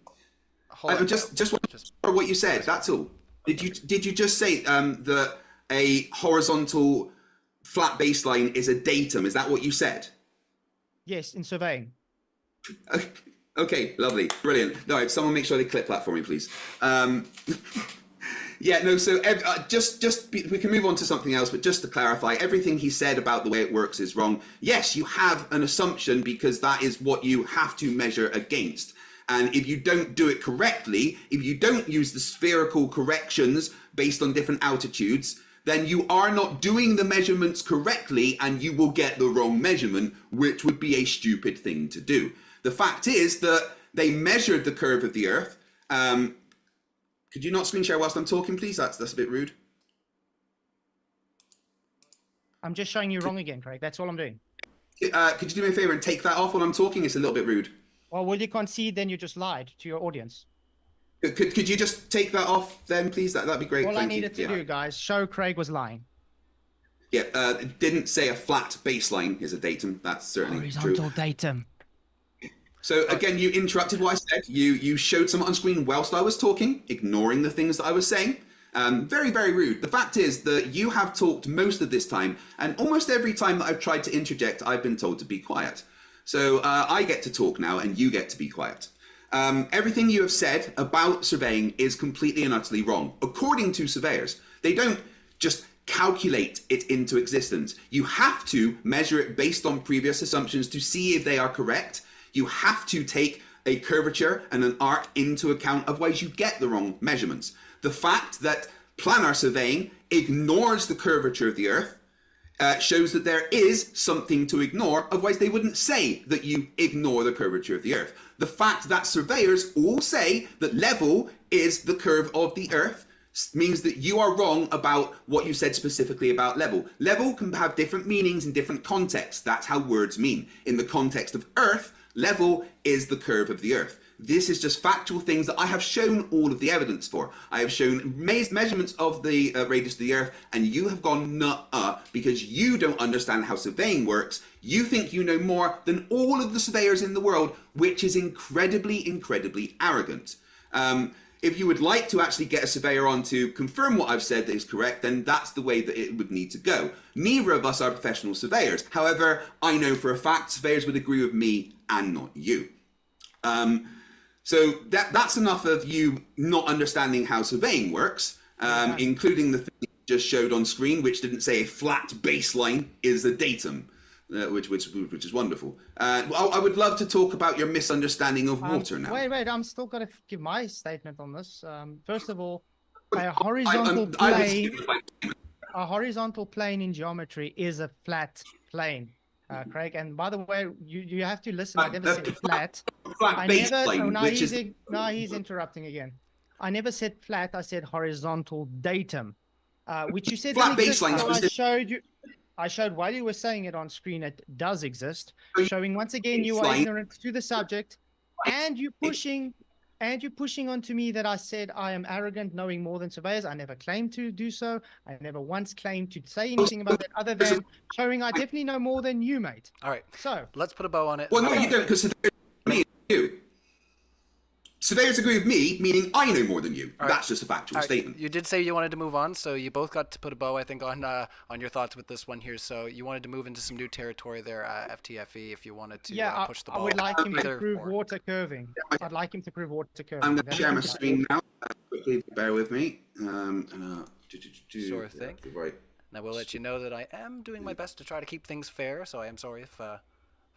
Hold I on, just want to clarify what you said. That's all. Did you just say that a horizontal flat baseline is a datum? Is that what you said? Yes, in surveying. Okay, lovely, brilliant. No, someone make sure they clip that for me, please. Yeah, no. So we can move on to something else, but just to clarify, everything he said about the way it works is wrong. Yes, you have an assumption because that is what you have to measure against. And if you don't do it correctly, if you don't use the spherical corrections based on different altitudes, then you are not doing the measurements correctly and you will get the wrong measurement, which would be a stupid thing to do. The fact is that they measured the curve of the Earth. Could you not screen share whilst I'm talking, please? That's a bit rude. I'm just showing you wrong again, Craig. That's all I'm doing. Could you do me a favor and take that off while I'm talking? It's a little bit rude. Well, you concede, then you just lied to your audience. Could you just take that off then, please? That'd be great. All I Thank you. needed to do, guys, show Craig was lying. Yeah, it didn't say a flat baseline is a datum. That's certainly Horizontal true. datum. So again, you interrupted what I said. You showed someone on screen whilst I was talking, ignoring the things that I was saying. Very, very rude. The fact is that you have talked most of this time, and almost every time that I've tried to interject, I've been told to be quiet. So I get to talk now, and you get to be quiet. Everything you have said about surveying is completely and utterly wrong. According to surveyors, they don't just calculate it into existence. You have to measure it based on previous assumptions to see if they are correct. You have to take a curvature and an arc into account, otherwise you get the wrong measurements. The fact that planar surveying ignores the curvature of the Earth shows that there is something to ignore, otherwise they wouldn't say that you ignore the curvature of the Earth. The fact that surveyors all say that level is the curve of the Earth means that you are wrong about what you said specifically about level. Level can have different meanings in different contexts. That's how words mean. In the context of Earth, level is the curve of the Earth. This is just factual things that I have shown all of the evidence for. I have shown measurements of the radius of the Earth, and you have gone nuh-uh because you don't understand how surveying works. You think you know more than all of the surveyors in the world, which is incredibly, incredibly arrogant. If you would like to actually get a surveyor on to confirm what I've said that is correct, then that's the way that it would need to go. Neither of us are professional surveyors. However, I know for a fact surveyors would agree with me and not you. So that's enough of you not understanding how surveying works, including the thing you just showed on screen, which didn't say a flat baseline is a datum, which is wonderful. I would love to talk about your misunderstanding of water now. Wait, I'm still going to give my statement on this. First of all, a horizontal plane in geometry is a flat plane. Craig, and by the way, you have to listen. I never said flat. He's interrupting again. I never said flat. I said horizontal datum, which you said flat baseline. I showed while you were saying it on screen. It does exist, showing once again you are ignorant to the subject, and you're pushing onto me that I said I am arrogant, knowing more than surveyors. I never claimed to do so. I never once claimed to say anything about that, other than showing I definitely know more than you, mate. All right. So let's put a bow on it. Well, no, you don't, because surveyors agree with you. Surveyors agree with me, meaning I know more than you. All That's just a factual statement. You did say you wanted to move on, so you both got to put a bow, I think, on your thoughts with this one here. So you wanted to move into some new territory there, FTFE, if you wanted to push the ball. I would like him to prove water curving. I'd like him to prove water curving. I'm going to share my screen now. Quickly, bear with me. Sure thing. Right. And I will let you know that I am doing my best to try to keep things fair, so I am sorry if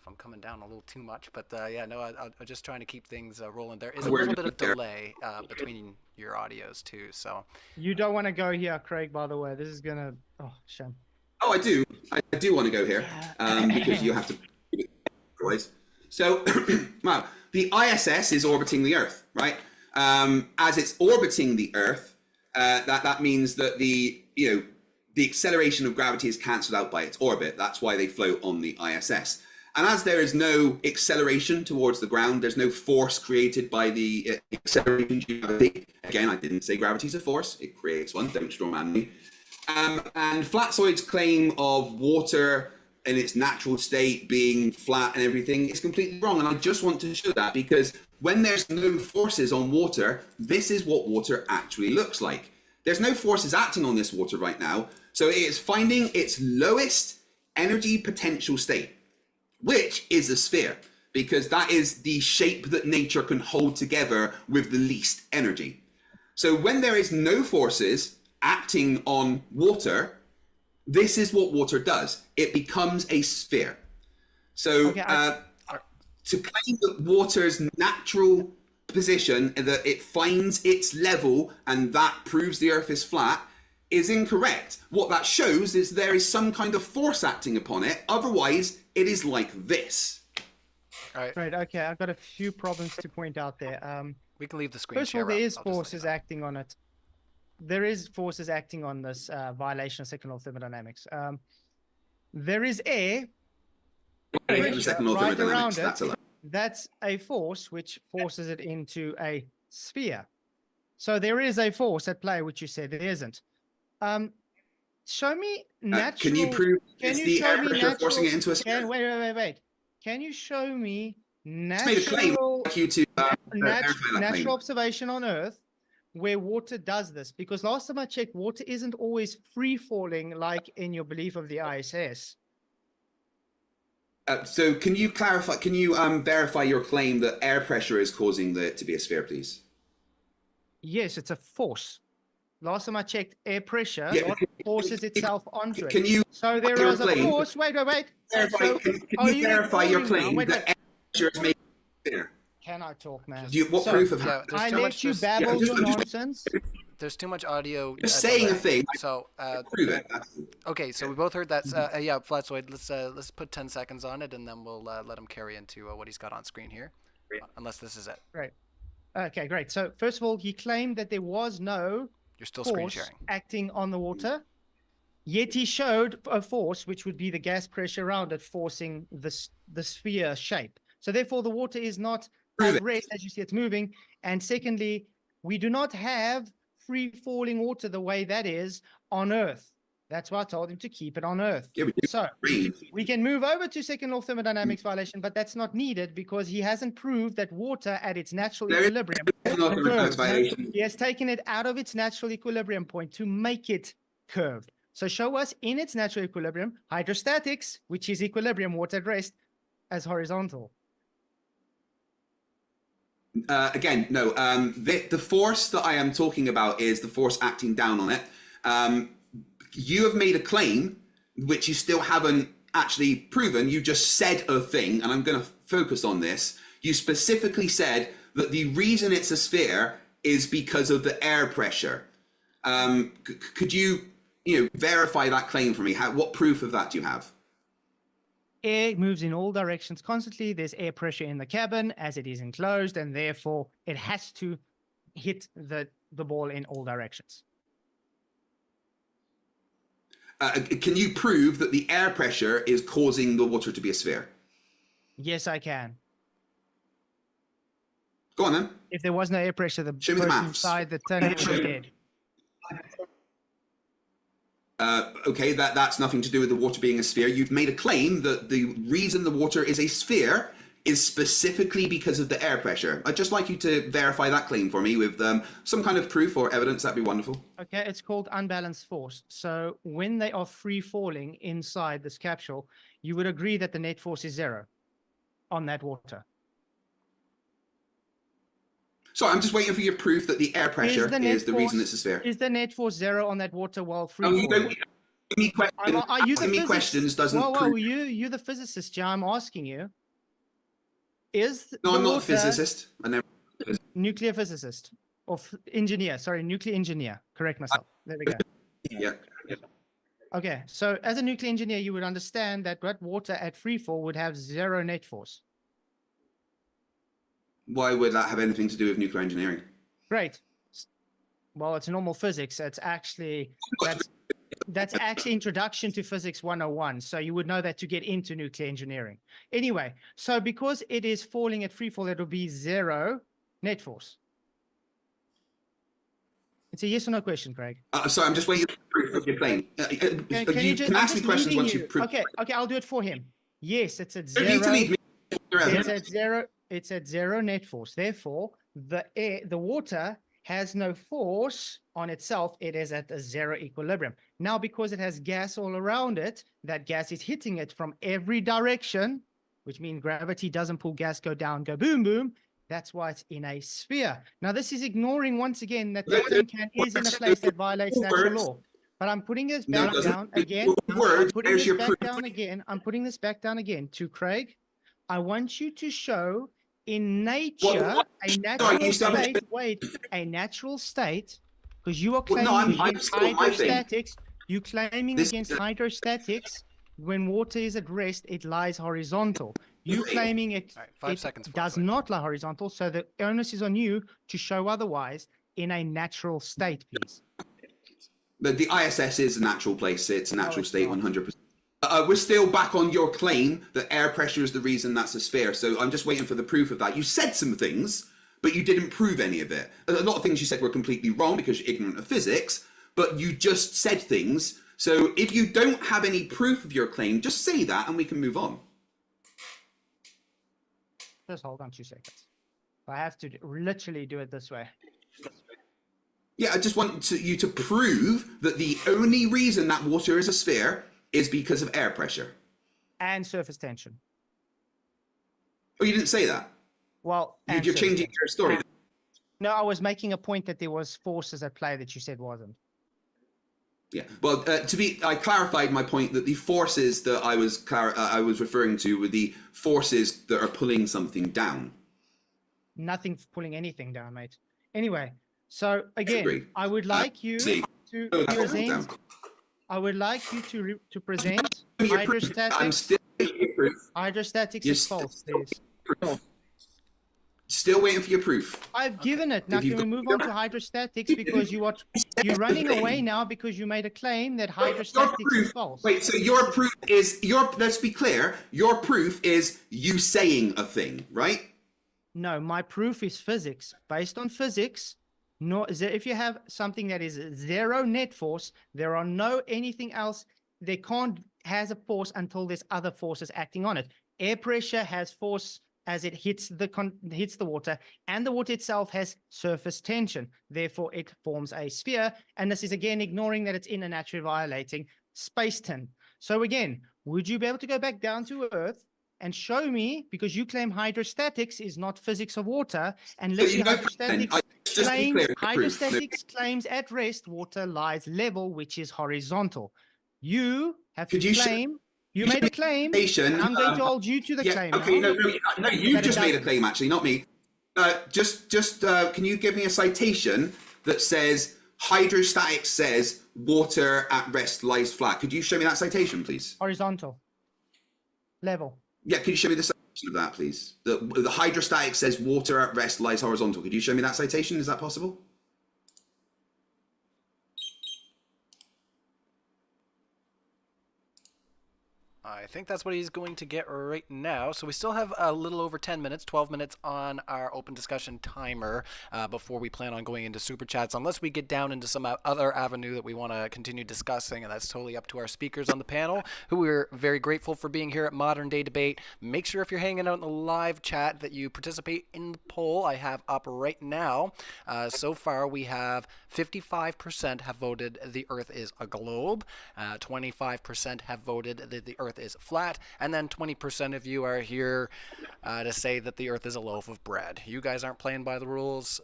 I'm coming down a little too much, but I'm just trying to keep things rolling. There is a little bit of delay between your audios too, so. You don't want to go here, Craig, by the way. This is gonna, shame. Oh, I do want to go here because you have to. So, well, the ISS is orbiting the Earth, right? As it's orbiting the Earth, that means that the acceleration of gravity is cancelled out by its orbit. That's why they float on the ISS. And as there is no acceleration towards the ground, there's no force created by the acceleration due to gravity. Again, I didn't say gravity is a force; it creates one. Don't straw man me. And Flatzoid's claim of water in its natural state being flat and everything is completely wrong. And I just want to show that because when there's no forces on water, this is what water actually looks like. There's no forces acting on this water right now. So it is finding its lowest energy potential state, which is a sphere, because that is the shape that nature can hold together with the least energy. So when there is no forces acting on water, this is what water does. It becomes a sphere. So to claim that water's natural position, that it finds its level and that proves the Earth is flat, is incorrect. What that shows is there is some kind of force acting upon it. Otherwise, it is like this. Right. Okay. I've got a few problems to point out there. We can leave the screen First of share all, there up. is I'll just forces acting on it. There is forces acting on this violation of second law of thermodynamics. There is air The second law of right thermodynamics, around that's a it. That's a force which forces it into a sphere. So there is a force at play, which you said there isn't. Show me natural. Can you prove Can it's you the show air me pressure natural? forcing it into a sphere? Wait. Can you show me Just made a claim. natural, I'd like you to verify that claim. natural observation on Earth where water does this? Because last time I checked, water isn't always free falling like in your belief of the ISS. So can you clarify, can you verify your claim that air pressure is causing it to be a sphere, please? Yes, it's a force. Last time I checked, air pressure forces itself onto it. Can you So there your is a claim? force. Wait. Verify, So can are you verify your ignoring claim me now? that air pressure is making a sphere? Can I talk, man? What So, proof of Yeah, that? there's I too let much. you babble your nonsense. There's too much audio. Just saying a delay. thing. So, Prove it. okay, so we both heard that. Yeah, Flatzoid. Let's put 10 seconds on it, and then we'll let him carry into what he's got on screen here. Unless this is it. Right. Okay, great. So first of all, he claimed that there was no You're still screen force sharing. acting on the water, yet he showed a force, which would be the gas pressure around it, forcing the sphere shape. So therefore, the water is not Prove at it. rest, as you see it's moving. And secondly, we do not have free-falling water the way that is on Earth. That's why I told him to keep it on Earth. Yeah, we do. So Breathe. we can move over to second law of thermodynamics violation, but that's not needed because he hasn't proved that water at its natural There is equilibrium no thermodynamics curves. violation. He has taken it out of its natural equilibrium point to make it curved. So show us in its natural equilibrium, hydrostatics, which is equilibrium, water at rest, as horizontal. Again, no. The force that I am talking about is the force acting down on it. You have made a claim which you still haven't actually proven. You just said a thing, and I'm going to focus on this. You specifically said that the reason it's a sphere is because of the air pressure. Could you verify that claim for me? What proof of that do you have? Air moves in all directions constantly. There's air pressure in the cabin as it is enclosed, and therefore it has to hit the ball in all directions. Can you prove that the air pressure is causing the water to be a sphere? Yes, I can. Go on then. If there was no air pressure, the Show me the person maths. inside the tunnel would be dead. Okay, that's nothing to do with the water being a sphere. You've made a claim that the reason the water is a sphere is specifically because of the air pressure. I'd just like you to verify that claim for me with some kind of proof or evidence. That'd be wonderful. Okay, it's called unbalanced force. So when they are free falling inside this capsule, you would agree that the net force is zero on that water. So I'm just waiting for your proof that the air pressure is the reason it's a sphere. Is the net force zero on that water while free You falling? don't give me questions. Are you the Asking me physicist? questions doesn't Whoa, prove. you're the physicist, yeah, I'm asking you. Is No, the I'm not a water physicist. I never. nuclear physicist or engineer? Sorry, nuclear engineer. Correct myself. There we go. Yeah. Okay, so as a nuclear engineer, you would understand that water at free fall would have zero net force. Why would that have anything to do with nuclear engineering? Great. Well, it's normal physics. It's actually that's actually introduction to physics 101. So you would know that to get into nuclear engineering. Anyway, so because it is falling at free fall, it'll be 0 net force. It's a yes or no question, Craig. Sorry, I'm just waiting for proof of your claim. Can You can ask me questions once you've proved. Okay, I'll do it for him. Yes, it's at You don't need to 0. lead me. It's at 0. It's at 0 net force. Therefore, the water has no force on itself. It is at a 0 equilibrium. Now, because it has gas all around it, that gas is hitting it from every direction, which means gravity doesn't pull gas, go down, go boom, boom. That's why it's in a sphere. Now, this is ignoring once again that the tin can is in a place that violates natural law. But I'm putting this back down again. I'm putting this back down again. I'm putting this back down again to Craig. I want you to show in nature a natural state. Wait, a natural state, because you are claiming against hydrostatics. You claiming against hydrostatics. When water is at rest, it lies horizontal. You claiming it, right, 5 seconds does not lie horizontal. So the onus is on you to show otherwise in a natural state, please. But the ISS is a natural place. It's a natural state, 100%. We're still back on your claim that air pressure is the reason that's a sphere. So I'm just waiting for the proof of that. You said some things, but you didn't prove any of it. A lot of things you said were completely wrong because you're ignorant of physics, but you just said things. So if you don't have any proof of your claim, just say that and we can move on. Just hold on 2 seconds. I have to literally do it this way. Yeah, I just want you to prove that the only reason that water is a sphere is because of air pressure. And surface tension. Oh, you didn't say that? Well, You're changing your story. No, I was making a point that there was forces at play that you said wasn't. Yeah, well, I clarified my point that the forces that I was referring to were the forces that are pulling something down. Nothing pulling anything down, mate. Anyway, so again, I would like you to present. I would like you to present hydrostatics. I'm still waiting for your proof. Hydrostatics is false, please. Still waiting for your proof. I've given it. Now can we move on to hydrostatics because you're running away now because you made a claim that hydrostatics is false. Wait, so your proof is let's be clear, your proof is you saying a thing, right? No, my proof is physics. Based on physics, if you have something that is 0 net force, there are no anything else. They can't has a force until there's other forces acting on it. Air pressure has force as it hits the water, and the water itself has surface tension. Therefore, it forms a sphere. And this is again ignoring that it's in a naturally violating space-time. So again, would you be able to go back down to Earth and show me, because you claim hydrostatics is not physics of water, and let's hydrostatics claims at rest water lies level, which is horizontal. You have to claim. You made a claim. I'm going to hold you to the claim. Okay, no, you just made a claim, actually, not me. Can you give me a citation that says hydrostatics says water at rest lies flat? Could you show me that citation, please? Horizontal. Level. Yeah, could you show me the citation of that, please? The hydrostatics says water at rest lies horizontal. Could you show me that citation? Is that possible? I think that's what he's going to get right now. So we still have a little over 10 minutes, 12 minutes on our open discussion timer before we plan on going into super chats, unless we get down into some other avenue that we want to continue discussing, and that's totally up to our speakers on the panel, who we're very grateful for being here at Modern Day Debate. Make sure if you're hanging out in the live chat that you participate in the poll I have up right now. So far we have 55% have voted the Earth is a globe, 25% have voted that the Earth is flat, and then 20% of you are here to say that the Earth is a loaf of bread. You guys aren't playing by the rules,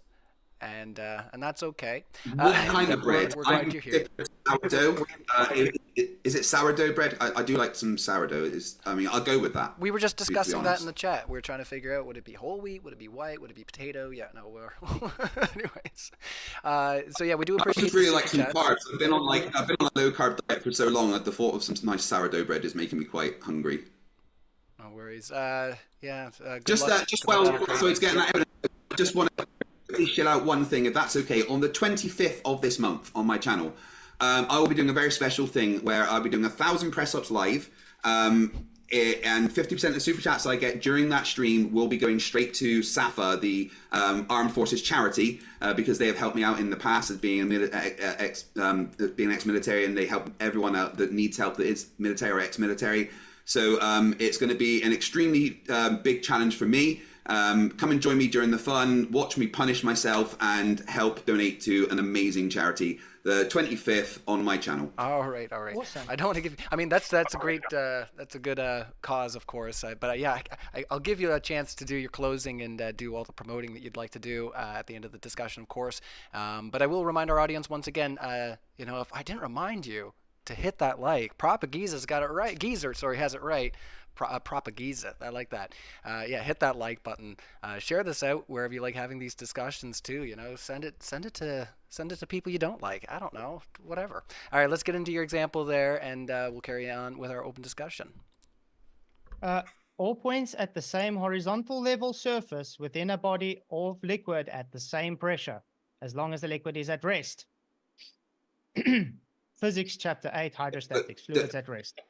and that's okay. What kind of bread? We're glad you're here. Sourdough. Is it sourdough bread? I do like some sourdough. I'll go with that. We were just discussing that in the chat. We were trying to figure out, would it be whole wheat? Would it be white? Would it be potato? Yeah, no, we're anyways. So yeah, we do appreciate. I really like some carbs. I've been on a low carb diet for so long. The thought of some nice sourdough bread is making me quite hungry. No worries. Yeah. Good Just luck. just Good luck while to you, Craig. Flatzoid's getting that evidence, I just want to quickly shell out one thing, if that's okay. On the 25th of this month on my channel, I will be doing a very special thing where I'll be doing 1,000 press-ups live. And 50% of the super chats I get during that stream will be going straight to SAFA, the Armed Forces charity, because they have helped me out in the past as being being ex-military, and they help everyone out that needs help that is military or ex-military. So it's going to be an extremely big challenge for me. Come and join me during the fun, watch me punish myself, and help donate to an amazing charity. The 25th on my channel. All right, all right. Awesome. I don't want to give. I mean, that's a great, that's a good cause, of course. But yeah, I'll give you a chance to do your closing and do all the promoting that you'd like to do at the end of the discussion, of course. But I will remind our audience once again. You know, if I didn't remind you to hit that like, Propagiza's got it right. Geezer, sorry, has it right. Propagiza, I like that. Yeah, hit that like button. Share this out wherever you like having these discussions too. You know, send it to people you don't like. I don't know, whatever. All right, let's get into your example there, and we'll carry on with our open discussion. All points at the same horizontal level surface within a body of liquid at the same pressure, as long as the liquid is at rest. Physics, Chapter 8, Hydrostatics, fluids at rest.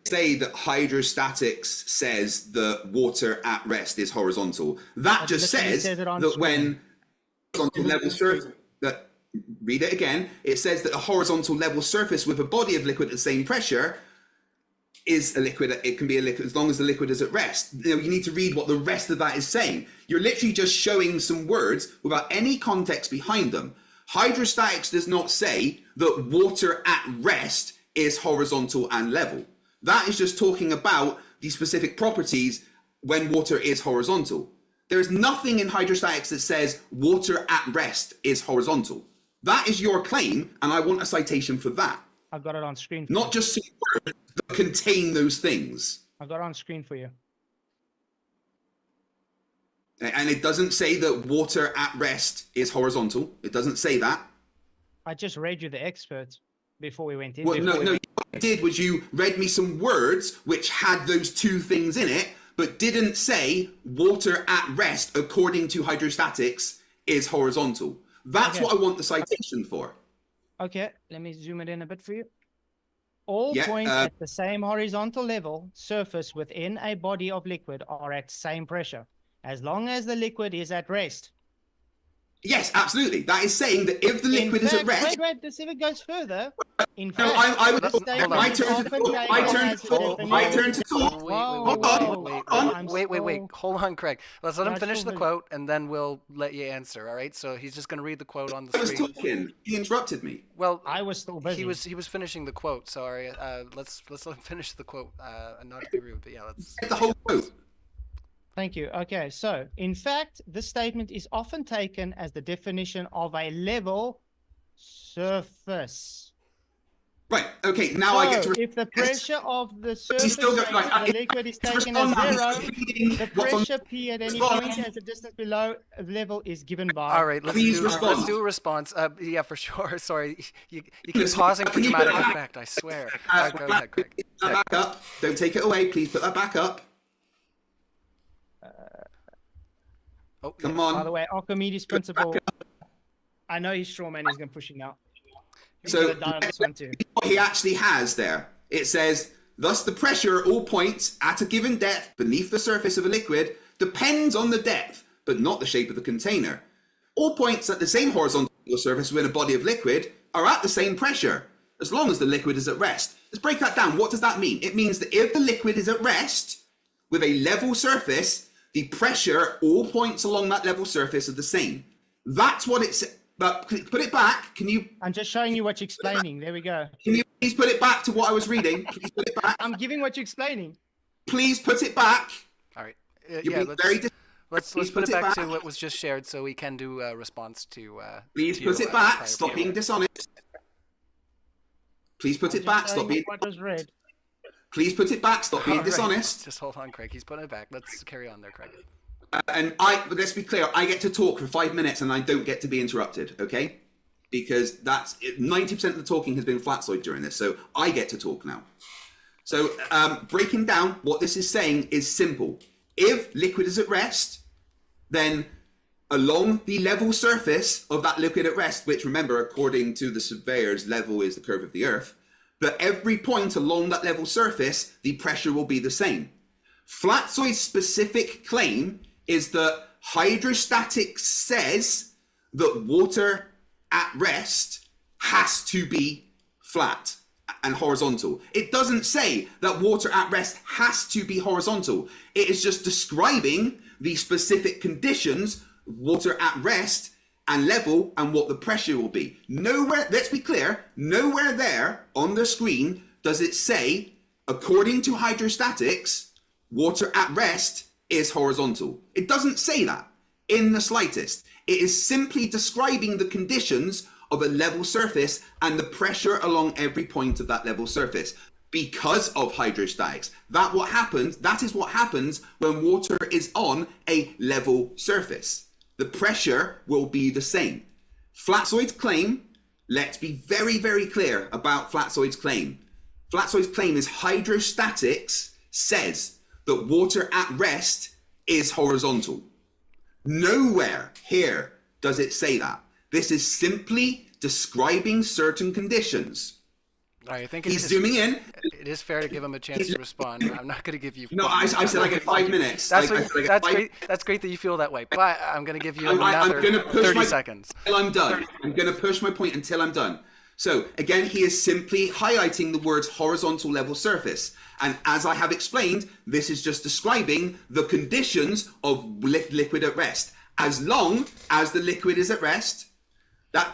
Say that hydrostatics says that water at rest is horizontal. That just says that when horizontal level surface, that read it again. It says that a horizontal level surface with a body of liquid at the same pressure is a liquid. It can be a liquid as long as the liquid is at rest. You know, you need to read what the rest of that is saying. You're literally just showing some words without any context behind them. Hydrostatics does not say that water at rest is horizontal and level. That is just talking about the specific properties when water is horizontal. There is nothing in hydrostatics that says water at rest is horizontal. That is your claim, and I want a citation for that. I've got it on screen. Not just some words that contain those things. I've got it on screen for you. And it doesn't say that water at rest is horizontal. It doesn't say that. I just read you the experts before we went in. Well, no, what you did was you read me some words which had those two things in it, but didn't say water at rest, according to hydrostatics, is horizontal. That's what I want the citation for. Okay, let me zoom it in a bit for you. All points at the same horizontal level surface within a body of liquid are at same pressure, as long as the liquid is at rest. Yes, absolutely. That is saying that if the liquid is at rest... Wait, let's see if it goes further. In No, fact, I would... My turn to talk. Wait. Hold on, Craig. Let's let him finish the quote, and then we'll let you answer, all right? So he's just going to read the quote on the screen. I was talking. He interrupted me. Well, I was still busy. He was finishing the quote, sorry. Let's let him finish the quote, and not to be rude, but yeah, let's... Get the whole quote. Thank you. Okay, so in fact, this statement is often taken as the definition of a level surface. Right. Okay. Now I get to. If the pressure of the surface still of the liquid is taken as zero, the pressure P at any point as the distance below level is given by. All right. Let's do a response. Yeah, for sure. Sorry, you keep pausing for dramatic effect. I swear. Go ahead, Craig. Put that back up. Don't take it away, please. Put that back up. Come on. By the way, Archimedes principle. I know he's strawman. He's going to push him out. So this one too. What he actually has there, it says, thus the pressure at all points at a given depth beneath the surface of a liquid depends on the depth, but not the shape of the container. All points at the same horizontal surface within a body of liquid are at the same pressure, as long as the liquid is at rest. Let's break that down. What does that mean? It means that if the liquid is at rest with a level surface, the pressure, all points along that level surface are the same. That's what it's... But put it back. Can you... I'm just showing you what you're explaining. There we go. Can you please put it back to what I was reading? Please put it back. I'm giving what you're explaining. Please put it back. All right. Yeah, let's put it back to what was just shared so we can do a response to... Please put it back. Stop being dishonest. Please put it back. Stop being... What was read. Please put it back. Stop being dishonest. Just hold on, Craig. He's putting it back. Let's carry on there, Craig. And let's be clear, I get to talk for 5 minutes and I don't get to be interrupted, okay? Because that's 90% of the talking has been Flatzoid during this, so I get to talk now. So breaking down what this is saying is simple. If liquid is at rest, then along the level surface of that liquid at rest, which remember, according to the surveyors, level is the curve of the earth, but every point along that level surface, the pressure will be the same. Flatzoid's specific claim is that hydrostatics says that water at rest has to be flat and horizontal. It doesn't say that water at rest has to be horizontal. It is just describing the specific conditions of water at rest and level and what the pressure will be. Nowhere, let's be clear, nowhere there on the screen does it say, according to hydrostatics, water at rest is horizontal. It doesn't say that in the slightest. It is simply describing the conditions of a level surface and the pressure along every point of that level surface because of hydrostatics. That is what happens when water is on a level surface. The pressure will be the same. Flatzoid's claim, let's be very, very clear about Flatzoid's claim. Flatzoid's claim is hydrostatics says that water at rest is horizontal. Nowhere here does it say that. This is simply describing certain conditions. I think He's zooming in. It is fair to give him a chance to respond. I'm not going to give you. No, I said I get 5 minutes. That's great. That's great that you feel that way. But I'm going to give you another 30 seconds. Until I'm done. I'm going to push my point until I'm done. So again, he is simply highlighting the words horizontal level surface. And as I have explained, this is just describing the conditions of liquid at rest. As long as the liquid is at rest,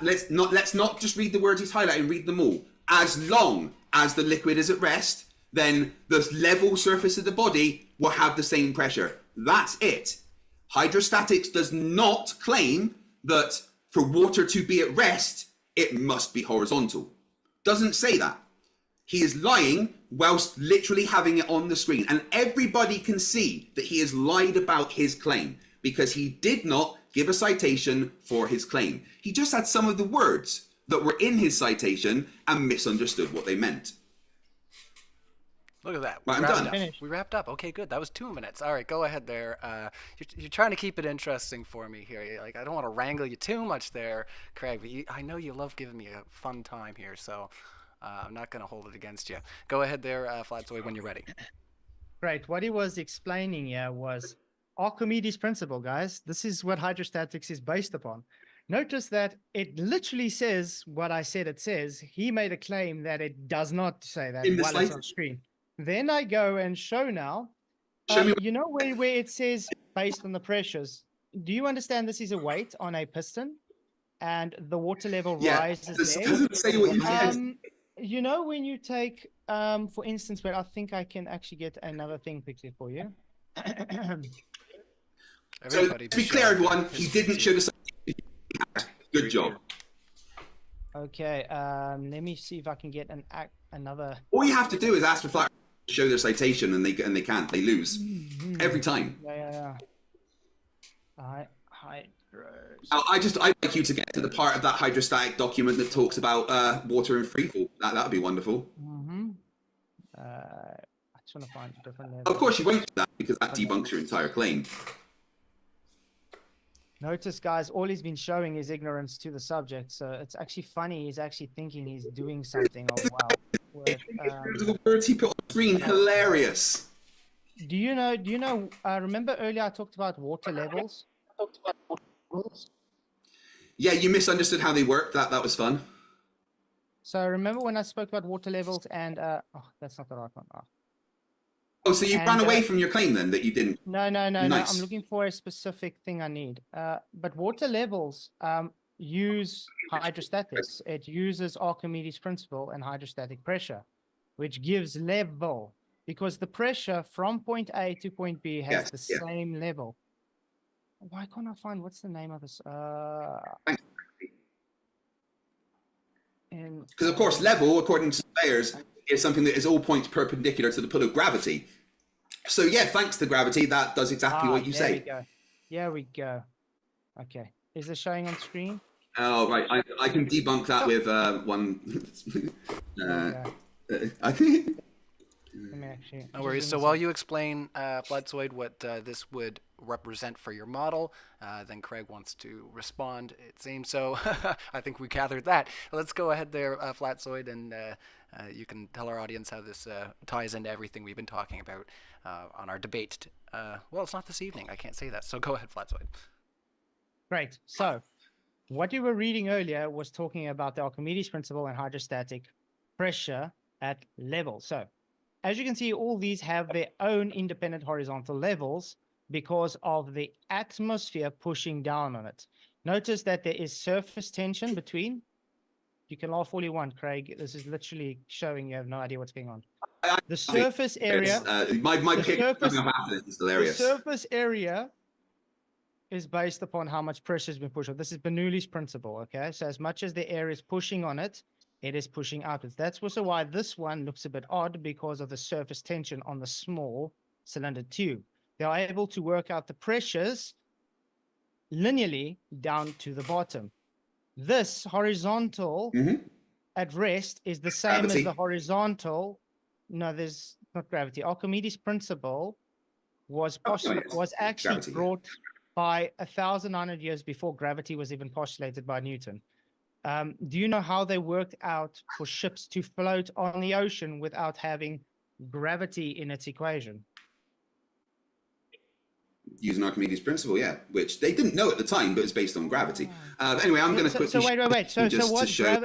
let's not just read the words he's highlighting, read them all. As long as the liquid is at rest, then the level surface of the body will have the same pressure. That's it. Hydrostatics does not claim that for water to be at rest, it must be horizontal. Doesn't say that. He is lying whilst literally having it on the screen. And everybody can see that he has lied about his claim because he did not give a citation for his claim. He just had some of the words that were in his citation and misunderstood what they meant. Look at that. Right, I'm done. We wrapped up. Okay, good. That was 2 minutes. All right, go ahead there. You're trying to keep it interesting for me here. Like, I don't want to wrangle you too much there, Craig, but I know you love giving me a fun time here, so I'm not going to hold it against you. Go ahead there, Flatzoid, when you're ready. Great. What he was explaining here was Archimedes' principle, guys. This is what hydrostatics is based upon. Notice that it literally says what I said it says. He made a claim that it does not say that while it's on screen. Then I go and show now. You know where it says based on the pressures. Do you understand this is a weight on a piston and the water level rises this there? doesn't say what you said. You know when you take, for instance, where I think I can actually get another thing quickly for you. So to be clear, everyone, he didn't show the. Good job. Okay, let me see if I can get another. All you have to do is ask for Flat to show their citation, and they can't. They lose every time. Yeah. I'd like you to get to the part of that hydrostatic document that talks about water and freefall. That'd be wonderful. I just want to find a different level. Of course, you won't do that because that debunks your entire claim. Notice, guys, all he's been showing is ignorance to the subject. So it's actually funny. He's actually thinking he's doing something. Oh, wow. The words he put on the screen, hilarious. Do you know, remember earlier I talked about water levels? Yeah, you misunderstood how they work. That was fun. So remember when I spoke about water levels and, oh, that's not the right one. Oh, so you ran away from your claim then that you didn't? No. Nice. I'm looking for a specific thing I need. But water levels use hydrostatics. It uses Archimedes' principle and hydrostatic pressure, which gives level because the pressure from point A to point B has the same level. Why can't I find what's the name of this? Because of course, level, according to surveyors, is something that is all points perpendicular to the pull of gravity. So yeah, thanks to gravity, that does exactly what you say. There we go. Okay. Is this showing on screen? Oh, right. I can debunk that with one. I think. Let me actually. No worries. So while you explain, Flatzoid, what this would represent for your model, then Craig wants to respond, it seems. So I think we gathered that. Let's go ahead there, Flatzoid, and you can tell our audience how this ties into everything we've been talking about on our debate. Well, it's not this evening. I can't say that. So go ahead, Flatzoid. Great. So what you were reading earlier was talking about the Archimedes principle and hydrostatic pressure at level. So as you can see, all these have their own independent horizontal levels because of the atmosphere pushing down on it. Notice that there is surface tension between. You can laugh all you want, Craig. This is literally showing you have no idea what's going on. The surface area. My pick coming up after this is hilarious. The surface area is based upon how much pressure has been pushed on. This is Bernoulli's principle, okay? So as much as the air is pushing on it, it is pushing outwards. That's also why this one looks a bit odd because of the surface tension on the small cylinder tube. They are able to work out the pressures linearly down to the bottom. This horizontal at rest is the same as the horizontal. No, there's not gravity. Archimedes' principle was actually brought by 1,900 years before gravity was even postulated by Newton. Do you know how they worked out for ships to float on the ocean without having gravity in its equation? Using Archimedes' principle, yeah, which they didn't know at the time, but it's based on gravity. Anyway, I'm going to quickly. So wait.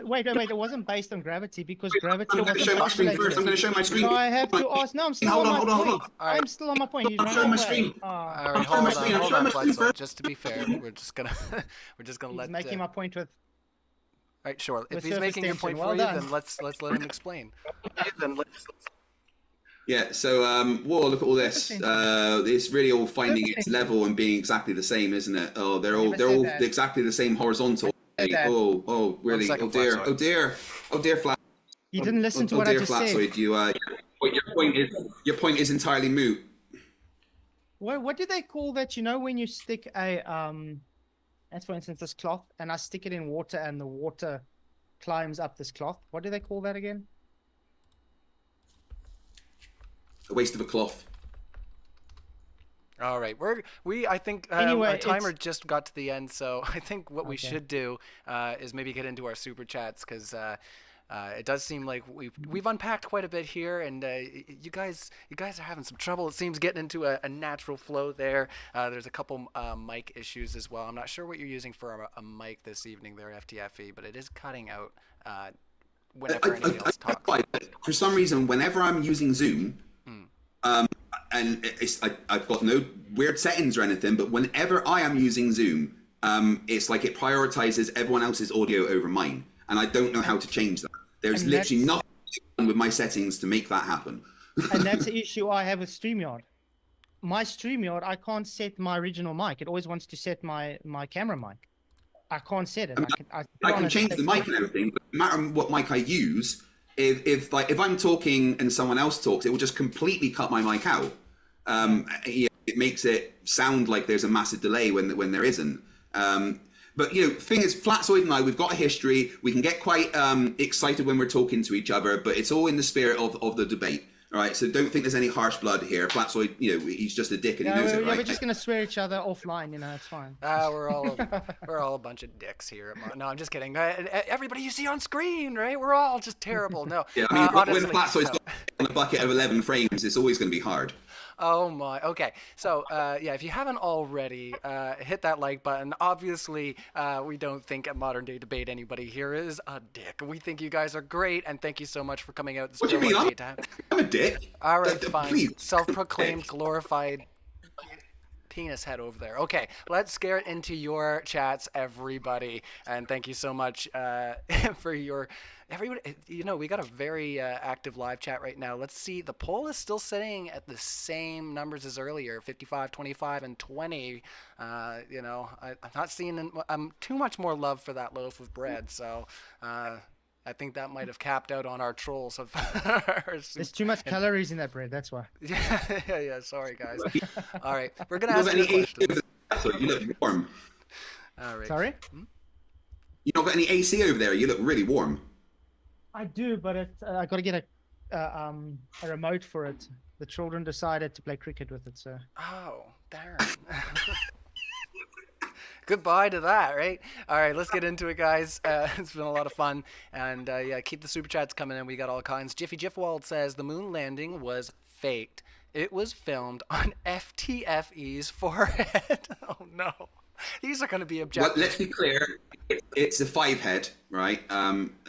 Wait. It wasn't based on gravity because gravity. I'm going to show my screen first. I'm going to show my screen. No, I have to ask. No, I'm still on my point. I'm still on my point. I'm showing my screen. All right, hold on, Flatzoid. Just to be fair, we're just gonna let. He's making my point with. All right, sure. If he's making your point for you, then let's let him explain. Yeah, so whoa, look at all this. It's really all finding its level and being exactly the same, isn't it? Oh, they're all exactly the same horizontal. Oh, really? Oh dear, Flat. You didn't listen to what I just said. Flatzoid, your point is entirely moot. What do they call that? You know, when you stick a as for instance this cloth, and I stick it in water, and the water climbs up this cloth. What do they call that again? A waste of a cloth. All right, I think anyway, our timer just got to the end, so I think what we should do is maybe get into our super chats because it does seem like we've unpacked quite a bit here, and you guys are having some trouble. It seems getting into a natural flow there. There's a couple mic issues as well. I'm not sure what you're using for a mic this evening there, FTFE, but it is cutting out whenever anybody else talks. For some reason, whenever I'm using Zoom. And I've got no weird settings or anything, but whenever I am using Zoom, it's like it prioritizes everyone else's audio over mine, and I don't know how to change that. There's literally nothing with my settings to make that happen. And that's the issue I have with StreamYard. My StreamYard, I can't set my original mic. It always wants to set my camera mic. I can't set it. I can change the mic and everything, but no matter what mic I use, if I'm talking and someone else talks, it will just completely cut my mic out. It makes it sound like there's a massive delay when there isn't. But thing is, Flatzoid and I, we've got a history. We can get quite excited when we're talking to each other, but it's all in the spirit of the debate. All right, so don't think there's any harsh blood here. Flatzoid, he's just a dick and he knows it, right? We're just gonna swear each other offline, it's fine. We're all a bunch of dicks here. No, I'm just kidding. Everybody you see on screen, right? We're all just terrible. No. Yeah, I mean, honestly, when Flatzoid's got on a bucket of 11 frames, it's always going to be hard. Oh my. Okay. So if you haven't already, hit that like button. Obviously, we don't think at Modern Day Debate anybody here is a dick. We think you guys are great, and thank you so much for coming out. What do you mean? I'm a dick. All right, fine. Please. Self-proclaimed glorified penis head over there. Okay, let's get into your chats, everybody, and thank you so much for your. Everybody, we got a very active live chat right now. Let's see. The poll is still sitting at the same numbers as earlier, 55, 25, and 20. I'm not seeing too much more love for that loaf of bread. So I think that might have capped out on our trolls. There's too much calories in that bread. That's why. Yeah. Sorry, guys. All right, we're gonna ask you a question. So you look warm. All right. Sorry. You don't got any AC over there. You look really warm. I do, but I got to get a remote for it. The children decided to play cricket with it, so. Oh, darn. Goodbye to that, right? All right, let's get into it, guys. It's been a lot of fun. And yeah, keep the super chats coming in. We got all kinds. Jiffy Jiffwald says the moon landing was faked. It was filmed on FTFE's forehead. Oh, no. These are going to be Well, objective. let's be clear. It's a 5 head, right?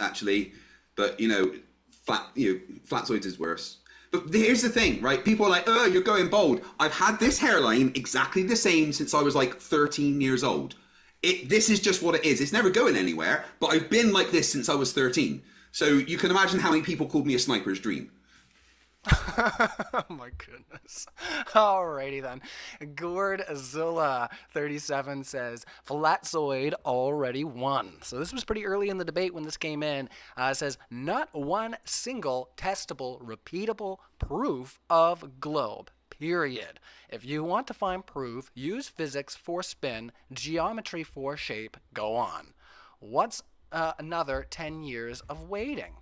Actually, but Flatzoid is worse. But here's the thing, right? People are like, oh, you're going bold. I've had this hairline exactly the same since I was like 13 years old. This is just what it is. It's never going anywhere, but I've been like this since I was 13. So you can imagine how many people called me a sniper's dream. Oh my goodness. Alrighty then. Gourdzilla37 says Flatzoid already won. So this was pretty early in the debate when this came in. It says not one single testable, repeatable proof of globe. Period. If you want to find proof, use physics for spin, geometry for shape. Go on. What's another 10 years of waiting?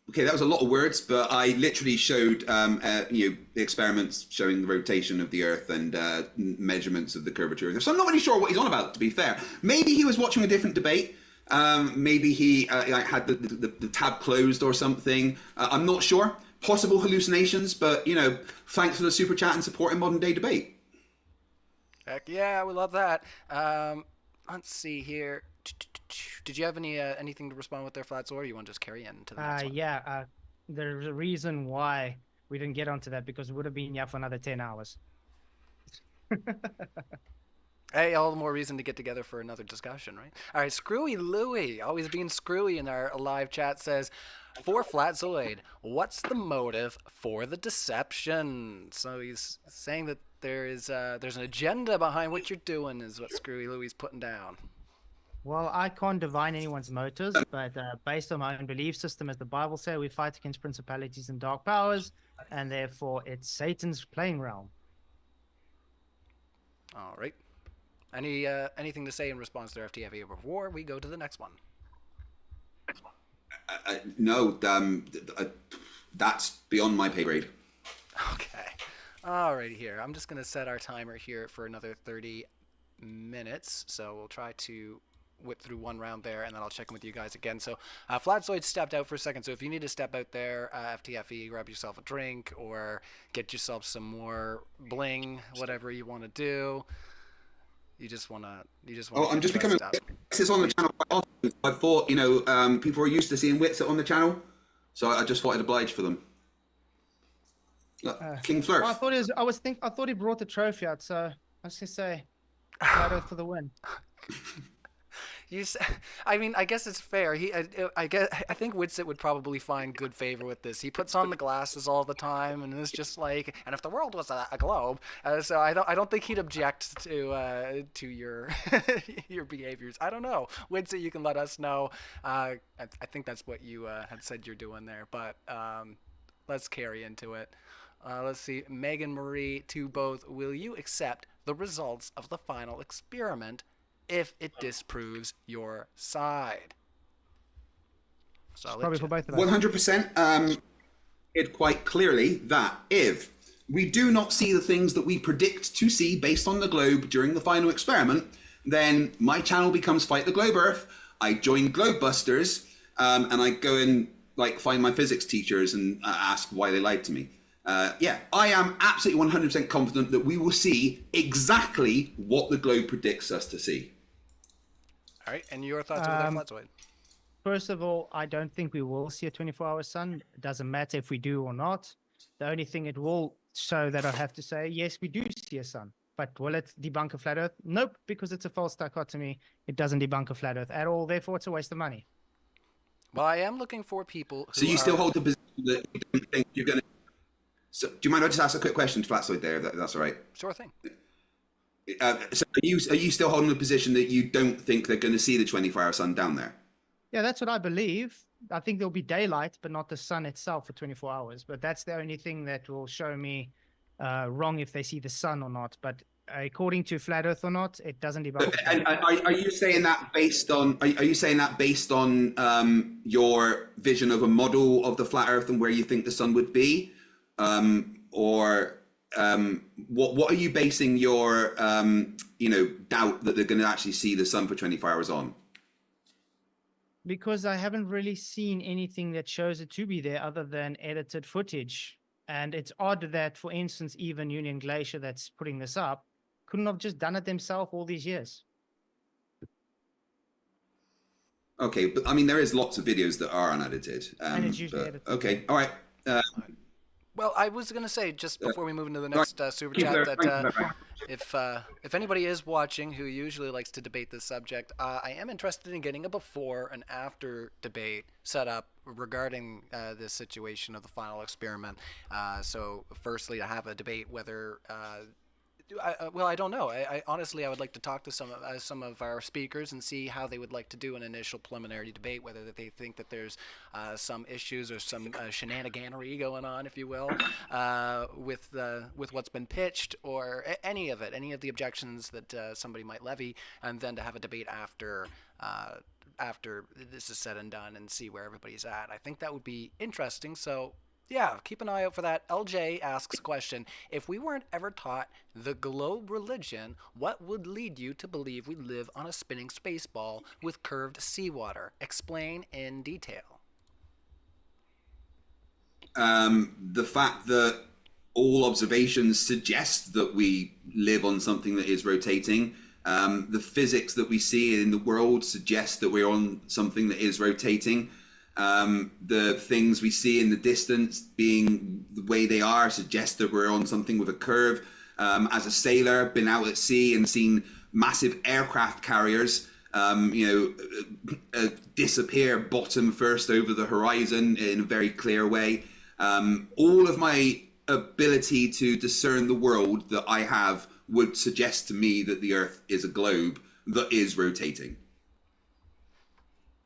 Okay, that was a lot of words, but I literally showed the experiments showing the rotation of the Earth and measurements of the curvature of the Earth. So I'm not really sure what he's on about, to be fair. Maybe he was watching a different debate. Maybe he had the tab closed or something. I'm not sure. Possible hallucinations, but thanks for the super chat and supporting modern day debate. Heck yeah, we love that. Let's see here. Did you have anything to respond with there, Flats, or you want to just carry in to the next one? Yeah, there's a reason why we didn't get onto that, because it would have been for another 10 hours. Hey, all the more reason to get together for another discussion, right? All right, Screwy Louie, always being screwy in our live chat, says, for Flatzoid, what's the motive for the deception? So he's saying that there's an agenda behind what you're doing, is what Screwy Louie's putting down. Well, I can't divine anyone's motives, but based on my own belief system, as the Bible says, we fight against principalities and dark powers, and therefore it's Satan's playing realm. All right. Anything to say in response to FTFE before we go to the next one? No, that's beyond my pay grade. Okay. All right, here. I'm just going to set our timer here for another 30 minutes, so we'll try to whip through one round there, and then I'll check in with you guys again. So Flatzoid stepped out for a second, so if you need to step out there, FTFE, grab yourself a drink or get yourself some more bling, whatever you want to do. You just want to Oh, I'm just becoming Wits on the channel quite often. I thought people are used to seeing Wits on the channel, so I just thought I'd oblige for them. Look, King Flurf. Well, I thought he brought the trophy out, so I was gonna say, for the win. I mean, I guess it's fair. I think Witsit would probably find good favor with this. He puts on the glasses all the time, and it's just like, and if the world was a globe, so I don't think he'd object to your your behaviors. I don't know, Witsit. You can let us know. I think that's what you had said you're doing there, but let's carry into it. Let's see, Megan Marie to both. Will you accept the results of the final experiment if it disproves your side? Probably for both of us. 100%. It quite clearly that if we do not see the things that we predict to see based on the globe during the final experiment, then my channel becomes Fight the Globe Earth. I join Globebusters, and I go and find my physics teachers and ask why they lied to me. Yeah, I am absolutely 100% confident that we will see exactly what the globe predicts us to see. All right, and your thoughts over there, Flatzoid? First of all, I don't think we will see a 24-hour sun. It doesn't matter if we do or not. The only thing it will show that I have to say, yes, we do see a sun. But will it debunk a flat Earth? Nope, because it's a false dichotomy. It doesn't debunk a flat Earth at all. Therefore, it's a waste of money. Well, I am looking for people who So you still hold the position that you don't think you're going to... So, do you mind if I just ask a quick question to Flatzoid there, if that's all right? Sure thing. So are you still holding the position that you don't think they're going to see the 24-hour sun down there? Yeah, that's what I believe. I think there'll be daylight, but not the sun itself for 24 hours. But that's the only thing that will show me wrong if they see the sun or not. But according to Flat Earth or not, it doesn't debunk. And are you saying that based on? Are you saying that based on your vision of a model of the flat Earth and where you think the sun would be, or what are you basing your doubt that they're going to actually see the sun for 24 hours on? Because I haven't really seen anything that shows it to be there other than edited footage. And it's odd that, for instance, even Union Glacier that's putting this up couldn't have just done it themselves all these years. Okay, but I mean, there is lots of videos that are unedited. And it's usually edited. Okay, all right. Well, I was going to say, just before we move into the next super chat, that if anybody is watching who usually likes to debate this subject, I am interested in getting a before and after debate set up regarding this situation of the final experiment. So firstly, to have a debate whether... well, I don't know. I honestly, I would like to talk to some of our speakers and see how they would like to do an initial preliminary debate, whether that they think that there's some issues or some shenaniganery going on, if you will, with what's been pitched, or any of it, any of the objections that somebody might levy, and then to have a debate after this is said and done and see where everybody's at. I think that would be interesting. So yeah, keep an eye out for that. LJ asks a question. If we weren't ever taught the globe religion, what would lead you to believe we live on a spinning space ball with curved seawater? Explain in detail. The fact that all observations suggest that we live on something that is rotating. The physics that we see in the world suggest that we're on something that is rotating. The things we see in the distance being the way they are suggest that we're on something with a curve. As a sailor, been out at sea and seen massive aircraft carriers, disappear bottom first over the horizon in a very clear way. All of my ability to discern the world that I have would suggest to me that the Earth is a globe that is rotating.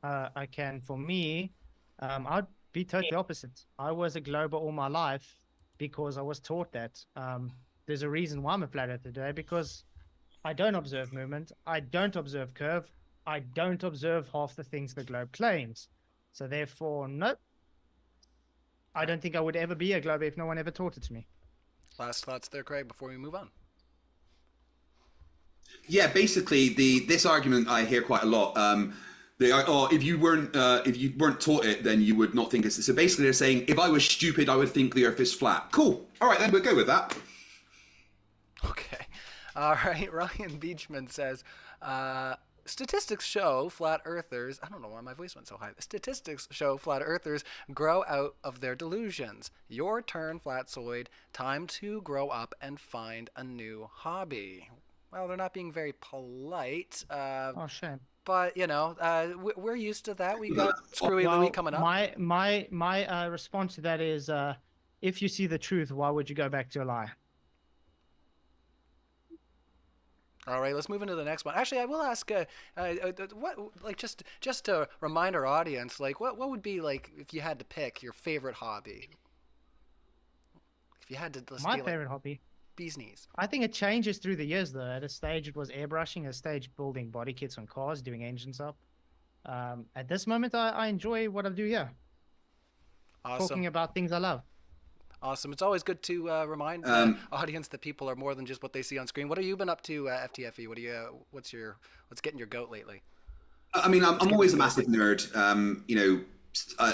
I can, for me, I'd be totally opposite. I was a glober all my life because I was taught that. There's a reason why I'm a flat earther today, because I don't observe movement, I don't observe curve, I don't observe half the things the globe claims. So therefore, nope. I don't think I would ever be a glober if no one ever taught it to me. Last thoughts there, Craig, before we move on. Yeah, basically this argument I hear quite a lot. They are, oh, if you weren't taught it, then you would not think it's. So basically, they're saying, if I was stupid, I would think the Earth is flat. Cool. All right, then we'll go with that. Okay. All right. Ryan Beachman says, statistics show flat earthers. I don't know why my voice went so high. Statistics show flat earthers grow out of their delusions. Your turn, Flatzoid. Time to grow up and find a new hobby. Well, they're not being very polite. Oh, shame. But, we're used to that. We got Screwy Louie coming up. My response to that is, if you see the truth, why would you go back to a lie? All right, let's move into the next one. Actually, I will ask, what, like, just to remind our audience, like, what would be, like, if you had to pick your favorite hobby? If you had to, my favorite hobby. Bee's knees. I think it changes through the years, though. At a stage, it was airbrushing. At a stage, building body kits on cars, doing engines up. At this moment, I enjoy what I do here. Awesome. Talking about things I love. Awesome. It's always good to remind the audience that people are more than just what they see on screen. What have you been up to, FTFE? What's getting your goat lately? I mean, I'm always a massive nerd.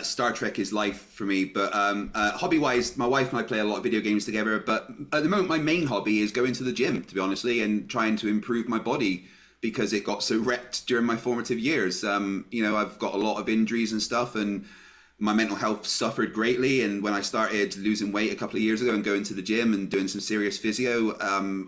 Star Trek is life for me, but hobby-wise, my wife and I play a lot of video games together, but at the moment my main hobby is going to the gym, to be honestly, and trying to improve my body because it got so wrecked during my formative years. I've got a lot of injuries and stuff, and my mental health suffered greatly, and when I started losing weight a couple of years ago and going to the gym and doing some serious physio,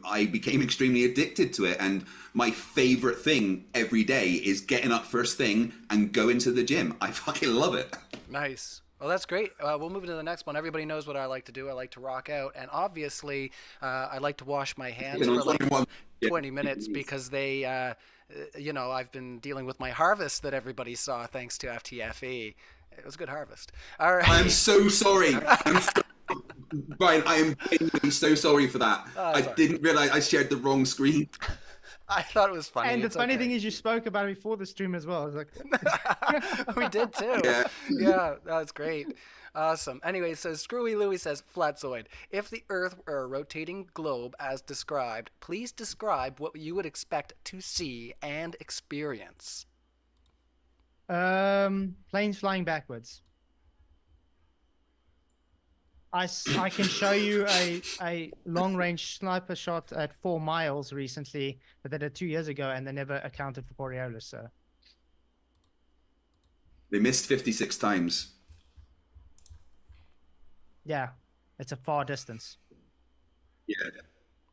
I became extremely addicted to it. And my favorite thing every day is getting up first thing and going to the gym. I fucking love it. Nice. Well, that's great. We'll move into the next one. Everybody knows what I like to do. I like to rock out, and obviously I like to wash my hands for like 20 minutes because they I've been dealing with my harvest that everybody saw thanks to FTFE. It was a good harvest. All right. I'm so sorry. Brian, I am genuinely so sorry for that. I Sorry. didn't realize I shared the wrong screen. I thought it was funny. And the It's funny okay. thing is, you spoke about it before the stream as well. I was like, We did too. Yeah. Yeah, that's great. Awesome. Anyway, so Screwy Louie says, Flatzoid, if the Earth were a rotating globe as described, please describe what you would expect to see and experience. planes flying backwards. I can show you a long range sniper shot at 4 miles recently that they did 2 years ago, and they never accounted for Coriolis. So They missed 56 times. yeah, it's a far distance. Yeah.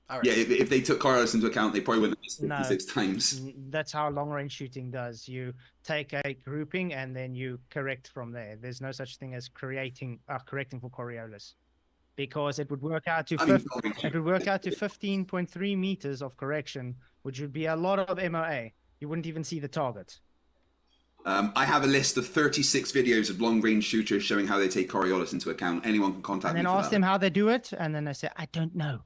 All right. Yeah, if they took Carlos into account, they probably wouldn't have missed No. 56 times. That's how long range shooting does. You take a grouping and then you correct from there. There's no such thing as correcting for Coriolis, because it would work out to I mean, it would work out to 15.3 meters of correction, which would be a lot of MOA. You wouldn't even see the target. I have a list of 36 videos of long-range shooters showing how they take Coriolis into account. Anyone can contact And me then for ask that. them how they do it, and then they say, I don't know.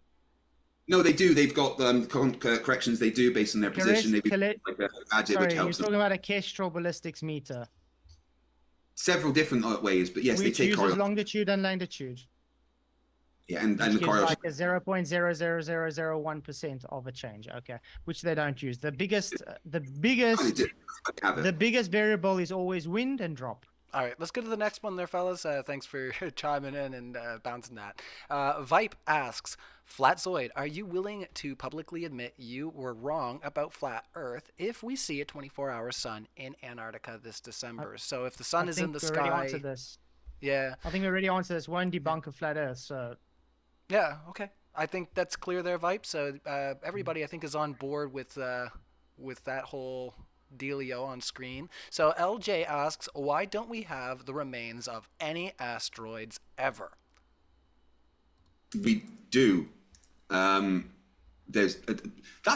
No, they do. They've got corrections they do based on their position. They do Correct- like a gadget Sorry, which you're helps them. talking about a Kestrel ballistics meter, Several different ways, but yes, which they take uses Coriolis. longitude and latitude. Yeah, and Which the gives Coriolis. like a 0.00001% of a change. Okay, which they don't use. The biggest variable is always wind and drop. All right, let's go to the next one there, fellas. Thanks for chiming in and bouncing that. Vipe asks, Flatzoid, are you willing to publicly admit you were wrong about flat Earth if we see a 24-hour sun in Antarctica this December? So if the sun is in the we already sky, answered this. yeah, I think we already answered this. Won't debunk a flat Earth. So yeah, okay. I think that's clear there, Vipe. So everybody, I think, is on board with that whole dealio on screen. So LJ asks, why don't we have the remains of any asteroids ever? We do. That's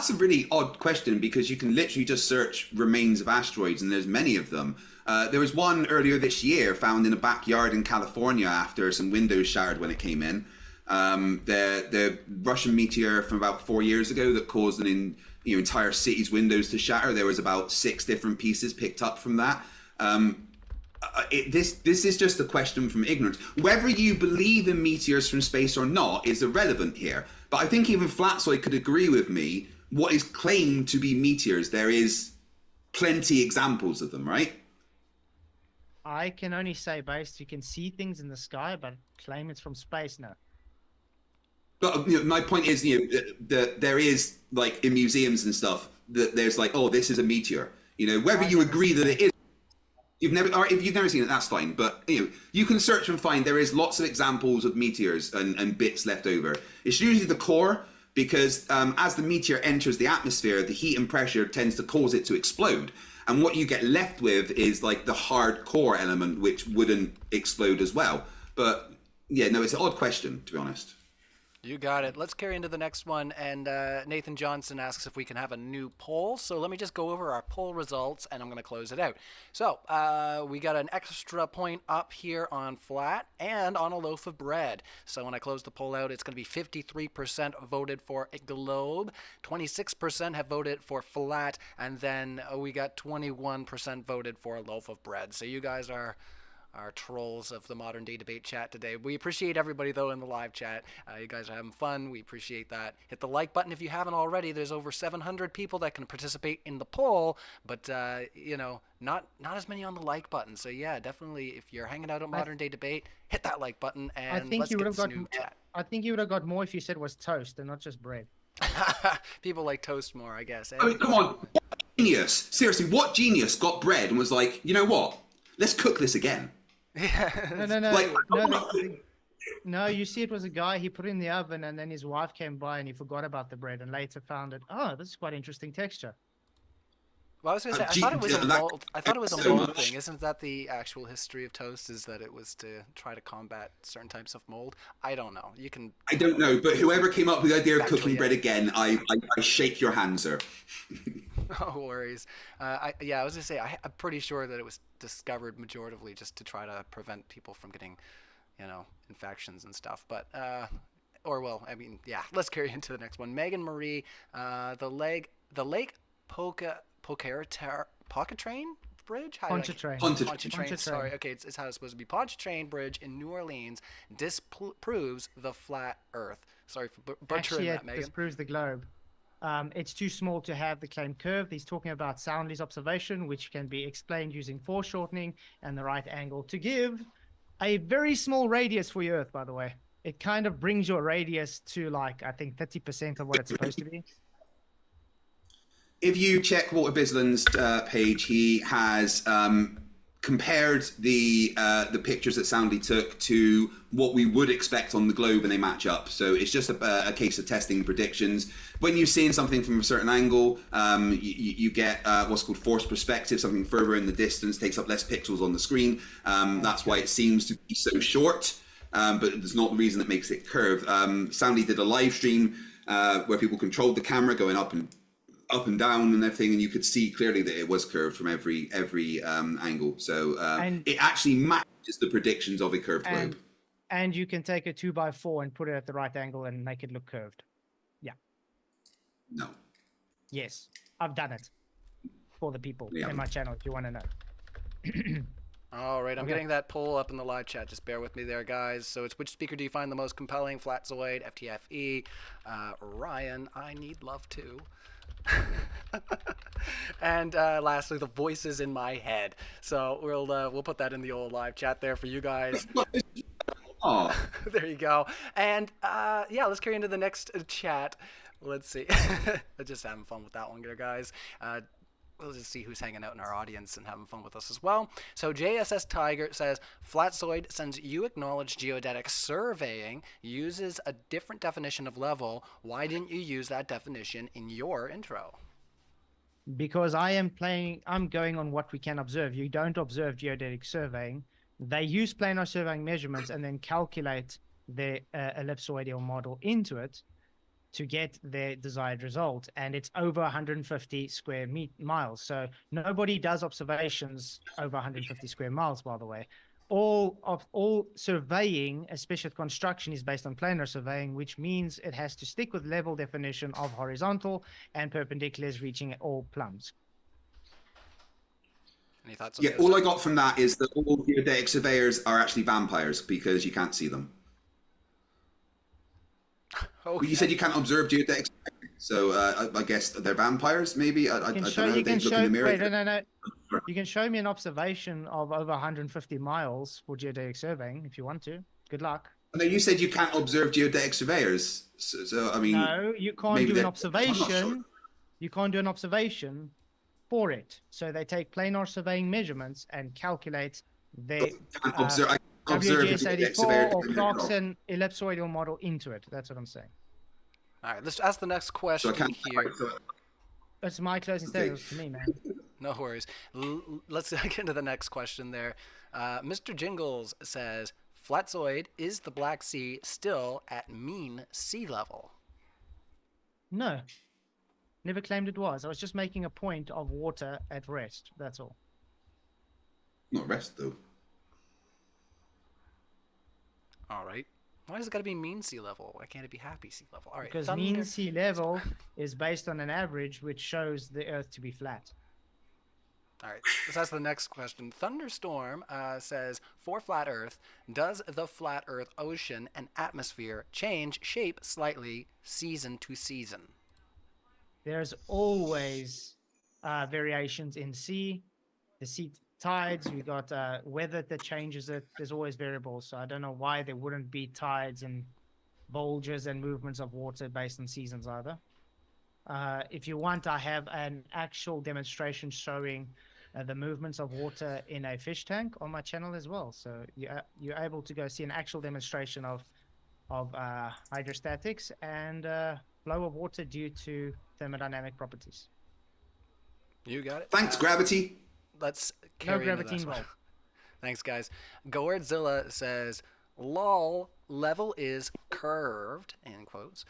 a really odd question because you can literally just search remains of asteroids and there's many of them. There was one earlier this year found in a backyard in California after some windows shattered when it came in. The Russian meteor from about 4 years ago that caused an entire city's windows to shatter. There was about 6 different pieces picked up from that. This is just a question from ignorance. Whether you believe in meteors from space or not is irrelevant here. But I think even Flatzoid could agree with me. What is claimed to be meteors, there is plenty examples of them, right? I can only say based, you can see things in the sky, but claim it's from space, no. But my point is, that there is like in museums and stuff that there's like, oh, this is a meteor. Whether you agree that it is, if you've never seen it, that's fine. But you can search and find there is lots of examples of meteors and bits left over. It's usually the core because as the meteor enters the atmosphere, the heat and pressure tends to cause it to explode. And what you get left with is like the hard core element, which wouldn't explode as well. But yeah, no, it's an odd question, to be honest. You got it. Let's carry into the next one. And Nathan Johnson asks if we can have a new poll. So let me just go over our poll results and I'm going to close it out. So we got an extra point up here on flat and on a loaf of bread. So when I close the poll out, it's going to be 53% voted for a globe, 26% have voted for flat, and then we got 21% voted for a loaf of bread. So you guys are trolls of the modern day debate chat today. We appreciate everybody though in the live chat. You guys are having fun. We appreciate that. Hit the like button if you haven't already. There's over 700 people that can participate in the poll, but not as many on the like button. So yeah, definitely if you're hanging out at modern day debate, hit that like button and let's get this new chat. I think you would have got more if you said it was toast and not just bread. People like toast more, I guess. I mean, come on, what genius? Seriously, what genius got bread and was like, you know what? Let's cook this again. Yeah. No, you see, it was a guy, he put it in the oven and then his wife came by and he forgot about the bread and later found it. Oh, this is quite interesting texture. Well, I was going to say, I thought it was a mold. I thought it was a so mold much. thing. Isn't that the actual history of toast? Is that it was to try to combat certain types of mold? I don't know. You can. I don't know, but whoever came up with the idea of Actually, cooking bread again, I shake your hand, sir. No worries. I was going to say, I'm pretty sure that it was discovered majoritively just to try to prevent people from getting, infections and stuff. But or well, I mean, yeah. Let's carry into the next one. Megan Marie, the Lake Pontchartrain Bridge. How do I- Pontchartrain. Pontchartrain. Pontchartrain. Sorry. Okay, it's how it's supposed to be. Pontchartrain Bridge in New Orleans disproves the flat Earth. Sorry for butchering Actually, that, it Megan. disproves the globe. It's too small to have the claimed curve. He's talking about Soundly's observation, which can be explained using foreshortening and the right angle to give a very small radius for your Earth, by the way. It kind of brings your radius to like, I think 30% of what it's supposed to be. If you check Walter Bisland's page, he has compared the pictures that Soundly took to what we would expect on the globe, and they match up. So it's just a case of testing predictions. When you're seeing something from a certain angle, you get what's called forced perspective, something further in the distance, takes up less pixels on the screen. That's why it seems to be so short, but it's not the reason that makes it curve. Soundly did a live stream where people controlled the camera going up and down and everything, and you could see clearly that it was curved from every angle. So it actually matches the predictions of a curved globe. And you can take a 2x4 and put it at the right angle and make it look curved. Yeah. No. Yes, I've done it for the people in my channel if you want to know. All right, I'm getting that poll up in the live chat. Just bear with me there, guys. So it's which speaker do you find the most compelling? Flatzoid, FTFE, Ryan, I need love too. And lastly, the voices in my head. So we'll put that in the old live chat there for you guys. Oh, There you go. And yeah, let's carry into the next chat. Let's see. Just having fun with that one, guys. We'll just see who's hanging out in our audience and having fun with us as well. So JSS Tiger says, Flatzoid, since you acknowledge geodetic surveying uses a different definition of level, why didn't you use that definition in your intro? Because I'm going on what we can observe. You don't observe geodetic surveying. They use planar surveying measurements and then calculate the ellipsoidal model into it to get their desired result, and it's over 150 square miles. So nobody does observations over 150 square miles, by the way. All surveying, especially construction, is based on planar surveying, which means it has to stick with level definition of horizontal and perpendiculars reaching all plumbs. Any thoughts on yeah. All I got from that is that all geodetic surveyors are actually vampires because you can't see them. Okay. You said you can't observe geodetic surveyors, so I guess they're vampires, maybe. I don't know. They look in the mirror. Wait, no. You can show me an observation of over 150 miles for geodetic surveying if you want to. Good luck. No, you said you can't observe geodetic surveyors. So I mean, no, you can't do an observation. Sure. You can't do an observation for it. So they take planar surveying measurements and calculate the WGS 84 or Clarkson ellipsoidal model into it. That's what I'm saying. All right, let's ask the next question here. It's my closing statement to me, man. No worries. Let's get into the next question there. Mr. Jingles says, Flatzoid, is the Black Sea still at mean sea level? No. Never claimed it was. I was just making a point of water at rest. That's all. Not rest, though. All right. Why does it got to be mean sea level? Why can't it be happy sea level? All right. Because mean sea level is based on an average, which shows the Earth to be flat. All right. Let's ask the next question. Thunderstorm says, for flat Earth, does the flat Earth ocean and atmosphere change shape slightly season to season? There's always variations in sea. The sea tides, we got weather that changes it. There's always variables. So I don't know why there wouldn't be tides and bulges and movements of water based on seasons either. If you want, I have an actual demonstration showing the movements of water in a fish tank on my channel as well. So you're able to go see an actual demonstration of hydrostatics and flow of water due to thermodynamic properties. You got it. Thanks, gravity. Let's carry no into gravity this one. involved. Thanks, guys. Gourdzilla says, lol, level is curved, in quotes,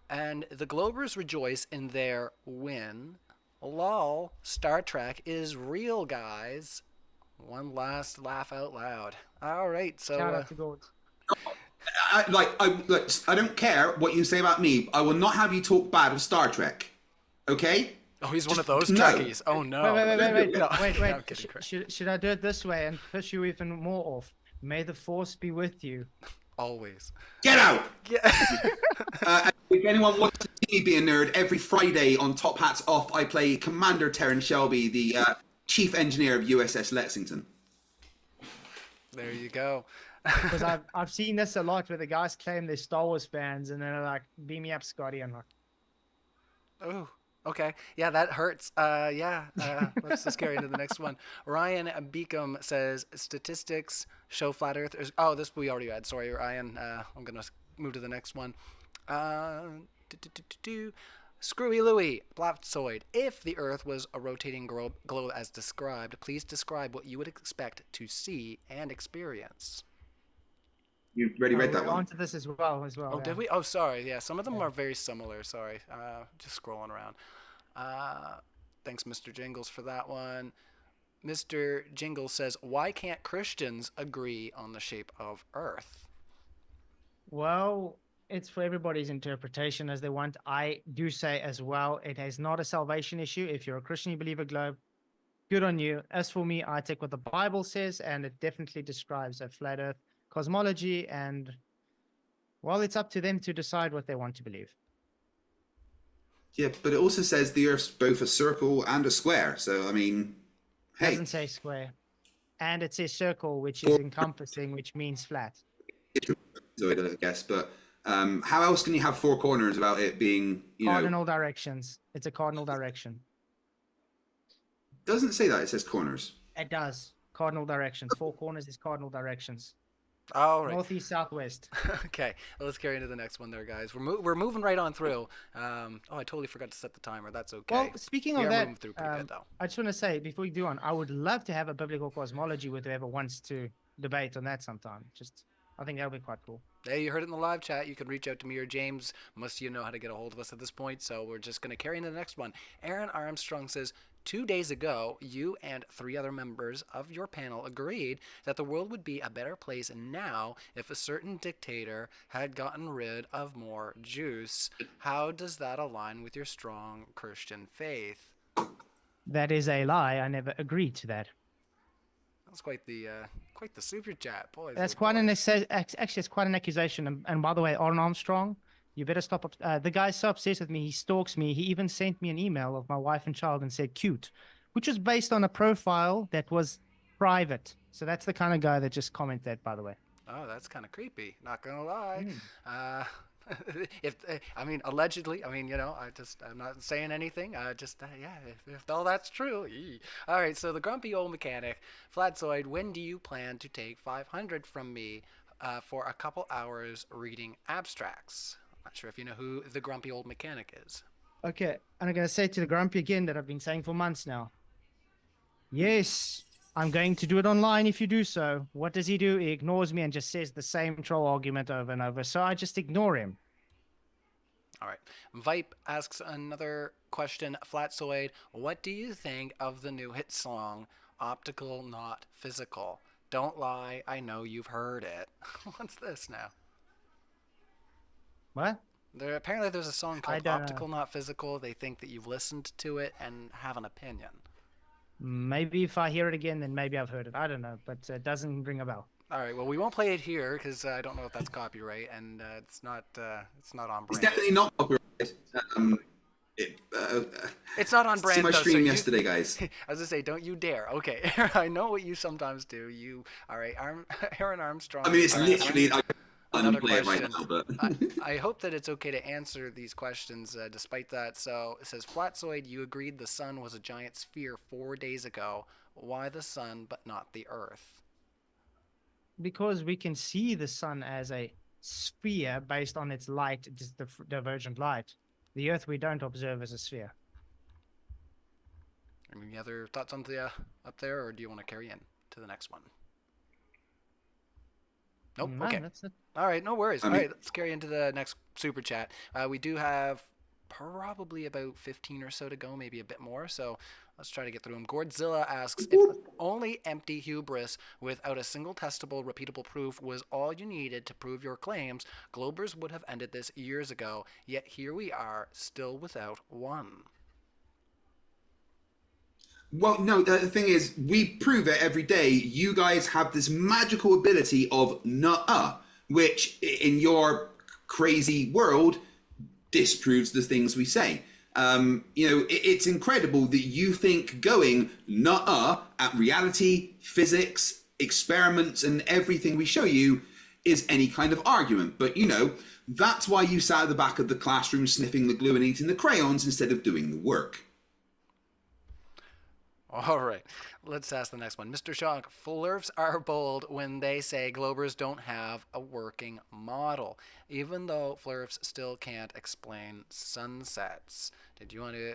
and the Globers rejoice in their win. Lol, Star Trek is real, guys. One last laugh out loud. All right, so Shout out to Gord. Look, I don't care what you say about me. I will not have you talk bad of Star Trek. Okay? Oh, he's one of Just those no. Trekkies. Oh no. No. Wait. No, I'm kidding, Craig. Should I do it this way and piss you even more off? May the force be with you. Always. Get out! Yeah. If anyone wants to see me be a nerd, every Friday on Top Hats Off, I play Commander Terran Shelby, the chief engineer of USS Lexington. There you go. Because I've seen this a lot where the guys claim they're Star Wars fans and then they're like, beam me up, Scotty. I'm like, Oh, okay. Yeah, that hurts. Yeah. Let's just carry into the next one. Ryan Beacom says statistics show flat Earth. Oh, this we already had. Sorry, Ryan. I'm gonna move to the next one. Screwy Louie, Flatzoid. If the Earth was a rotating globe as described, please describe what you would expect to see and experience. You already read that we're one? onto this as well. Oh, Yeah. did we? Oh, sorry. Yeah, some of them are very similar. Sorry. Just scrolling around. Thanks, Mr. Jingles, for that one. Mr. Jingles says, why can't Christians agree on the shape of Earth? Well, it's for everybody's interpretation as they want. I do say as well, it is not a salvation issue. If you're a Christian, you believe a globe, good on you. As for me, I take what the Bible says, and it definitely describes a flat Earth cosmology. And well, it's up to them to decide what they want to believe. Yeah, but it also says the Earth's both a circle and a square. So, I mean, It hey. doesn't say square. And it says circle, which is encompassing, which means flat. I guess, but how else can you have four corners without it being, Cardinal directions. It's a cardinal direction. Doesn't say that. It says corners. It does. Cardinal directions. Four corners is cardinal directions. All right. Northeast, southwest. Okay, well, let's carry into the next one there, guys. We're moving right on through. Oh, I totally forgot to set the timer. That's okay. Well, speaking We of are that, moving through pretty good, though. I just want to say before we do on, I would love to have a biblical cosmology with whoever wants to debate on that sometime. I think that would be quite cool. Hey, you heard it in the live chat. You can reach out to me or James. Most of you know how to get a hold of us at this point, so we're just going to carry into the next one. Aaron Armstrong says, 2 days ago, you and 3 other members of your panel agreed that the world would be a better place now if a certain dictator had gotten rid of more juice. How does that align with your strong Christian faith? That is a lie. I never agreed to that. That's quite the super chat, boys. That's oh quite boys. actually it's quite an accusation. And by the way, Aaron Armstrong, you better stop. The guy's so obsessed with me. He stalks me. He even sent me an email of my wife and child and said cute, which was based on a profile that was private. So that's the kind of guy that just commented that, by the way. Oh, that's kind of creepy. Not gonna lie. I mean, allegedly. I mean, I'm not saying anything. Yeah. If all that's true. All right. So the grumpy old mechanic, Flatzoid. When do you plan to take 500 from me for a couple hours reading abstracts? Not sure if you know who the grumpy old mechanic is. Okay, and I'm going to say to the grumpy again that I've been saying for months now. Yes, I'm going to do it online if you do so. What does he do? He ignores me and just says the same troll argument over and over. So I just ignore him. All right. Vipe asks another question. Flatzoid, what do you think of the new hit song, Optical Not Physical? Don't lie, I know you've heard it. What's this now? What? Apparently there's a song called don't Optical know. Not Physical. They think that you've listened to it and have an opinion. Maybe if I hear it again, then maybe I've heard it. I don't know, but it doesn't ring a bell. All right, well, we won't play it here because I don't know if that's copyright, and it's not on brand. It's definitely not copyrighted. It's not on brand. See my though, stream so yesterday, guys. I was gonna say, don't you dare. Okay, I know what you sometimes do. All right, Aaron Armstrong. I mean, it's All right, literally. I'm another play it right question. now, but I hope that it's okay to answer these questions despite that. So it says, Flatzoid, you agreed the sun was a giant sphere 4 days ago. Why the sun but not the earth? Because we can see the sun as a sphere based on its light, just the divergent light. The earth we don't observe as a sphere. Any other thoughts on the up there, or do you want to carry in to the next one? Nope. No, Okay. that's it. All right. No worries. I All mean- right. Let's carry into the next super chat. We do have probably about 15 or so to go, maybe a bit more. So Let's try to get through them. Godzilla asks, if only empty hubris without a single testable, repeatable proof was all you needed to prove your claims, Globers would have ended this years ago. Yet here we are, still without one. Well, no, the thing is, we prove it every day. You guys have this magical ability of nuh-uh, which in your crazy world disproves the things we say. It's incredible that you think going nuh-uh at reality, physics, experiments, and everything we show you is any kind of argument. But, that's why you sat at the back of the classroom sniffing the glue and eating the crayons instead of doing the work. All right, let's ask the next one. Mr. Shonk, Flurfs are bold when they say Globers don't have a working model, even though Flurfs still can't explain sunsets. Did you want to...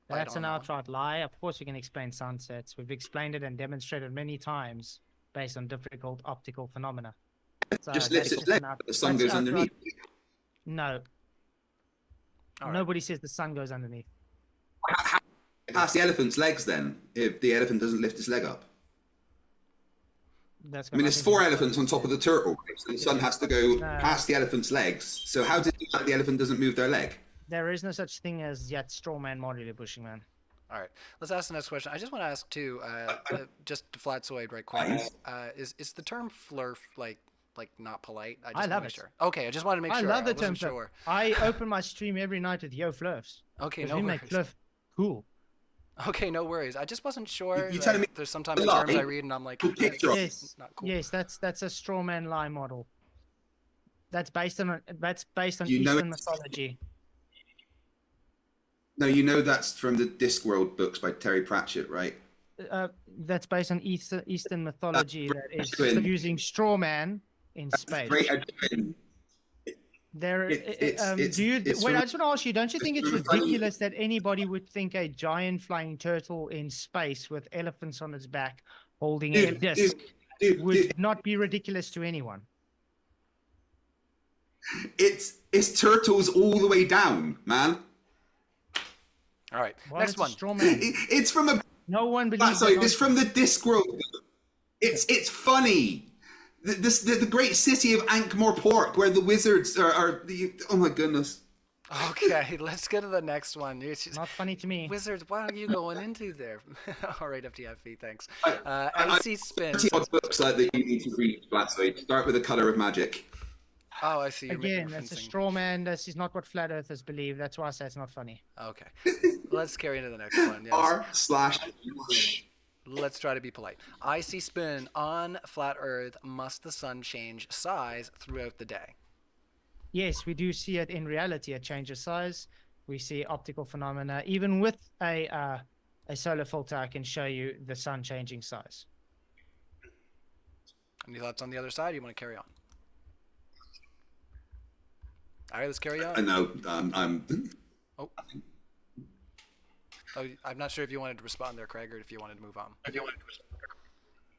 That's an outright lie. Of course we can explain sunsets. We've explained it and demonstrated many times based on difficult optical phenomena. So just lifts its leg, the sun goes underneath. No. All right. Nobody says the sun goes underneath. Past the elephant's legs then, if the elephant doesn't lift its leg up. There's 4 elephants on top of the turtle, so the sun has to go past the elephant's legs. So how did the elephant doesn't move their leg? There is no such thing as yet strawman modular bushing, man. All right, let's ask the next question. I just want to ask too, just to Flatzoid right quick. Is the term flurf like not polite? I love it. Sure. Okay, I just wanted to make sure. I love the term flurf. Sure. I open my stream every night with yo flurfs. Okay, no we worries. make flurf cool. Okay, no worries. I just wasn't sure. You telling me there's sometimes terms I read and I'm like, yes, not cool. Yes, that's a strawman lie model. That's based on Eastern mythology. No, that's from the Discworld books by Terry Pratchett, right? That's based on Eastern mythology. That is using strawman in space. I just want to ask you, don't you think it's ridiculous that anybody would think a giant flying turtle in space with elephants on its back holding a disc would not be ridiculous to anyone? It's turtles all the way down, man. All right, next one. It's from a... No one believes... Sorry, it's from the Discworld. It's funny. The great city of Ankh-Morpork, where the wizards are the... Oh my goodness. Okay, let's get to the next one. Not funny to me. Wizards, what are you going into there? All right, FTFE, thanks. AC Spin. 30 odd books that you need to read, Flatzoid. Start with The Color of Magic. Oh, I see. Again, that's a straw man. This is not what flat earthers believe. That's why I say it's not funny. Okay. Let's carry into the next one. R/. Let's try to be polite. I see spin on flat earth. Must the sun change size throughout the day? Yes, we do see it in reality. It changes size. We see optical phenomena. Even with a solar filter, I can show you the sun changing size. Any thoughts on the other side? Or you want to carry on? All right, let's carry on. No, I'm... Oh, I'm not sure if you wanted to respond there, Craig, or if you wanted to move on.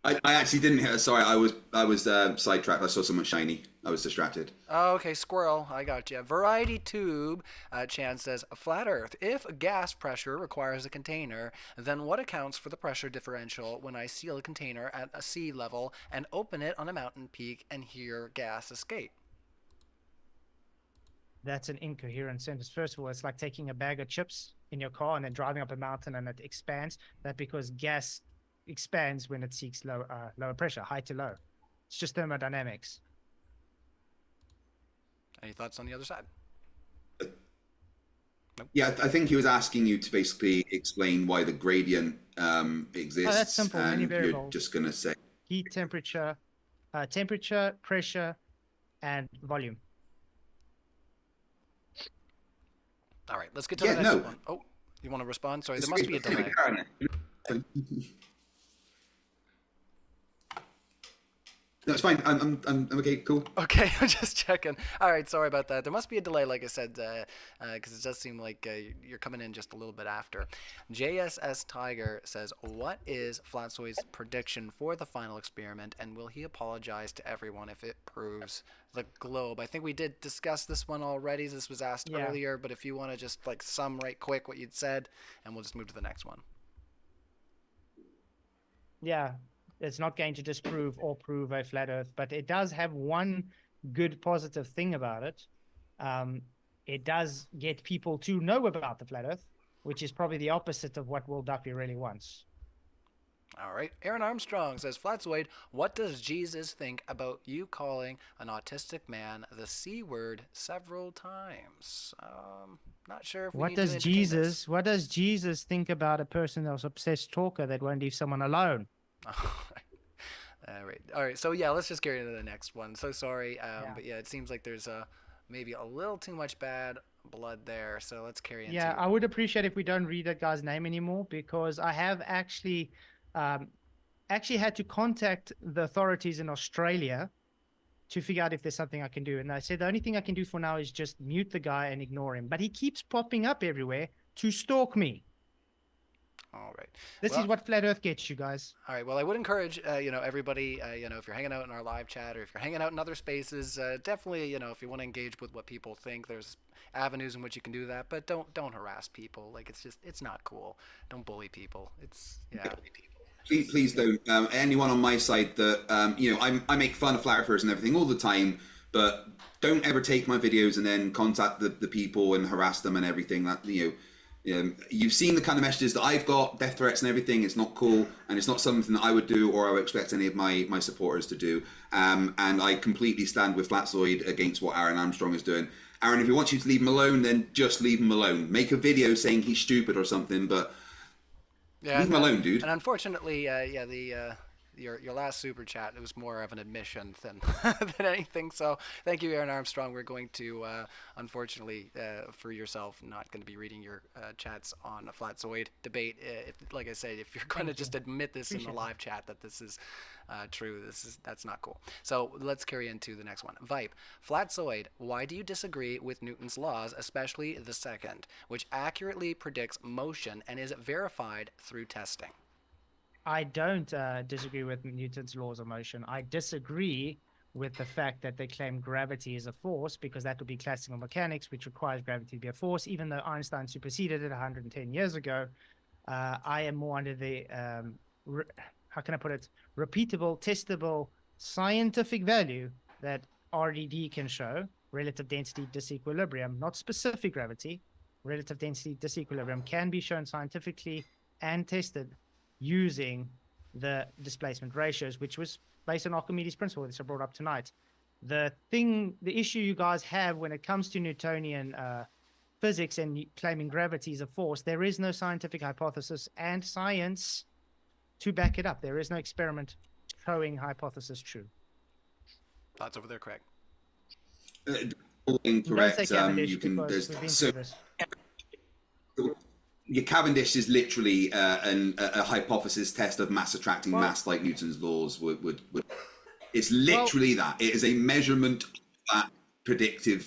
I actually didn't hear. Sorry, I was sidetracked. I saw someone shiny. I was distracted. Oh, okay, squirrel. I got you. Variety Tube Chan says, flat Earth. If gas pressure requires a container, then what accounts for the pressure differential when I seal a container at a sea level and open it on a mountain peak and hear gas escape? That's an incoherent sentence. First of all, it's like taking a bag of chips in your car and then driving up a mountain and it expands. That's because gas expands when it seeks lower pressure, high to low. It's just thermodynamics. Any thoughts on the other side? Nope. Yeah, I think he was asking you to basically explain why the gradient exists. Oh, that's simple. Many variables. You're just going to say heat, temperature, pressure, and volume. All right, let's get to the next one. Oh, you want to respond? Sorry, there must be a delay. No, it's fine. I'm okay. Cool. Okay, I'm just checking. All right, sorry about that. There must be a delay, like I said, because it does seem like you're coming in just a little bit after. JSS Tiger says, "What is Flatzoid's prediction for the final experiment, and will he apologize to everyone if it proves the globe?" I think we did discuss this one already. This was asked Yeah. earlier, but if you want to just like sum right quick what you'd said, and we'll just move to the next one. Yeah, it's not going to disprove or prove a flat Earth, but it does have one good positive thing about it. It does get people to know about the flat Earth, which is probably the opposite of what Will Duffy really wants. All right. Aaron Armstrong says, Flatzoid, what does Jesus think about you calling an autistic man the C word several times? Not sure if we What need does to entertain this. Jesus? What does Jesus think about a person that's obsessed talker that won't leave someone alone? All right. All right. So, yeah, let's just get into the next one. So sorry. Yeah. But, yeah, it seems like there's maybe a little too much bad blood there. So let's carry into... Yeah, I would appreciate if we don't read that guy's name anymore, because I have actually had to contact the authorities in Australia to figure out if there's something I can do. And I said the only thing I can do for now is just mute the guy and ignore him. But he keeps popping up everywhere to stalk me. All right. This is what Flat Earth gets you guys. All right. Well, I would encourage, everybody, if you're hanging out in our live chat or if you're hanging out in other spaces, definitely, if you want to engage with what people think, there's avenues in which you can do that. But don't harass people. Like, it's not cool. Don't bully people. Please don't. Anyone on my side that I make fun of flat earthers and everything all the time, but don't ever take my videos and then contact the people and harass them and everything. That you've seen the kind of messages that I've got, death threats and everything. It's not cool, and it's not something that I would do or I would expect any of my supporters to do. And I completely stand with Flatzoid against what Aaron Armstrong is doing. Aaron, if he wants you to leave him alone, then just leave him alone. Make a video saying he's stupid or something, but leave him alone, dude. And unfortunately, your last super chat, it was more of an admission than than anything. So thank you, Aaron Armstrong. We're going to, unfortunately, for yourself, not going to be reading your chats on a Flatzoid debate. Like I said, if you're going to just admit this in the live chat that this is true, that's not cool. So let's carry into the next one. Vipe, Flatzoid, why do you disagree with Newton's laws, especially the second, which accurately predicts motion and is verified through testing? I don't disagree with Newton's laws of motion. I disagree with the fact that they claim gravity is a force, because that would be classical mechanics, which requires gravity to be a force, even though Einstein superseded it 110 years ago. I am more under the, how can I put it, repeatable, testable, scientific value that RDD can show, relative density disequilibrium, not specific gravity. Relative density disequilibrium can be shown scientifically and tested using the displacement ratios, which was based on Archimedes' principle, which I brought up tonight. The issue you guys have when it comes to Newtonian physics and claiming gravity is a force, there is no scientific hypothesis and science to back it up. There is no experiment showing hypothesis true. Thoughts over there, Craig? Incorrect. You can. There's so. Your Cavendish is literally a hypothesis test of mass attracting mass, like Newton's laws would. It's literally that. It is a measurement of that predictive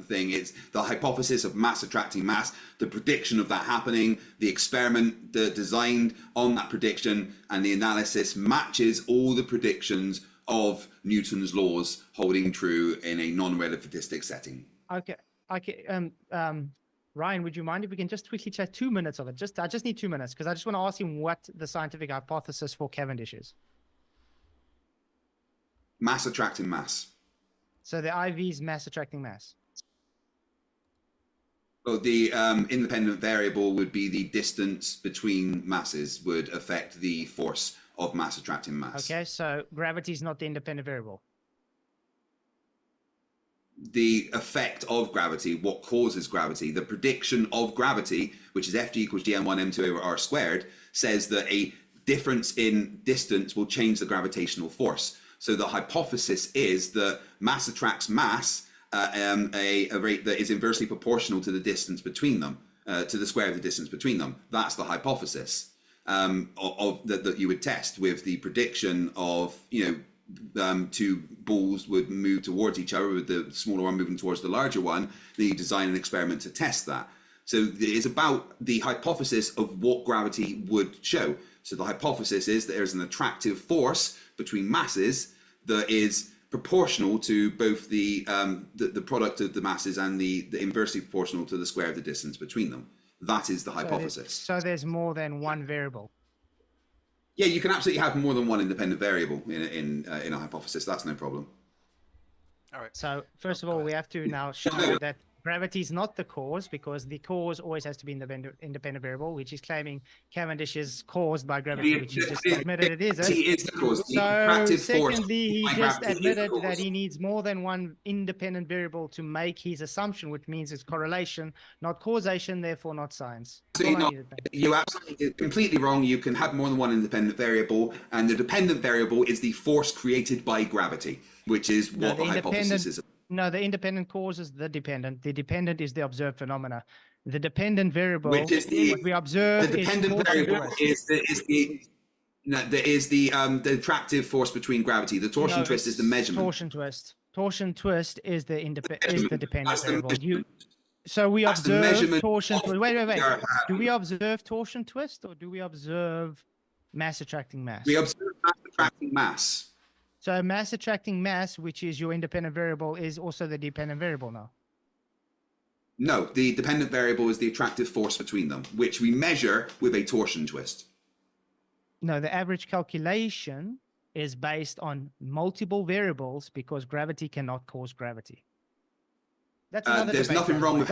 thing. It's the hypothesis of mass attracting mass, the prediction of that happening, the experiment designed on that prediction, and the analysis matches all the predictions of Newton's laws holding true in a non-relativistic setting. Okay. Ryan, would you mind if we can just quickly chat 2 minutes of it? I just need 2 minutes, because I just want to ask him what the scientific hypothesis for Cavendish is. Mass attracting mass. So the IV is mass attracting mass. Well, the independent variable would be the distance between masses would affect the force of mass attracting mass. Okay, so gravity is not the independent variable. The effect of gravity, what causes gravity, the prediction of gravity, which is Ft equals gm1 m2 over r squared, says that a difference in distance will change the gravitational force. So the hypothesis is that mass attracts mass at a rate that is inversely proportional to the distance between them, to the square of the distance between them. That's the hypothesis that you would test with the prediction of, two balls would move towards each other, with the smaller one moving towards the larger one, then you design an experiment to test that. So it's about the hypothesis of what gravity would show. So the hypothesis is that there's an attractive force between masses that is proportional to both the product of the masses and the inversely proportional to the square of the distance between them. That is the hypothesis. So there's more than one variable. Yeah, you can absolutely have more than one independent variable in a hypothesis. That's no problem. All right. So first of all, we have to now show that gravity is not the cause, because the cause always has to be independent variable, which is claiming Cavendish is caused by gravity, which he just admitted it isn't. He is the cause. So secondly, he just admitted that he needs more than one independent variable to make his assumption, which means it's correlation, not causation, therefore not science. You're absolutely completely wrong. You can have more than one independent variable, and the dependent variable is the force created by gravity, which is what the hypothesis is. No, the independent cause is the dependent. The dependent is the observed phenomena. The dependent variable, which is what we observe, the dependent variable is the attractive force between gravity. The torsion twist is the measurement. Torsion twist. Torsion twist is the dependent variable. So we observe torsion twist. Wait. Do we observe torsion twist, or do we observe mass attracting mass? We observe mass attracting mass. So mass attracting mass, which is your independent variable, is also the dependent variable now. No, the dependent variable is the attractive force between them, which we measure with a torsion twist. No, the average calculation is based on multiple variables, because gravity cannot cause gravity. That's another there's debate, nothing wrong with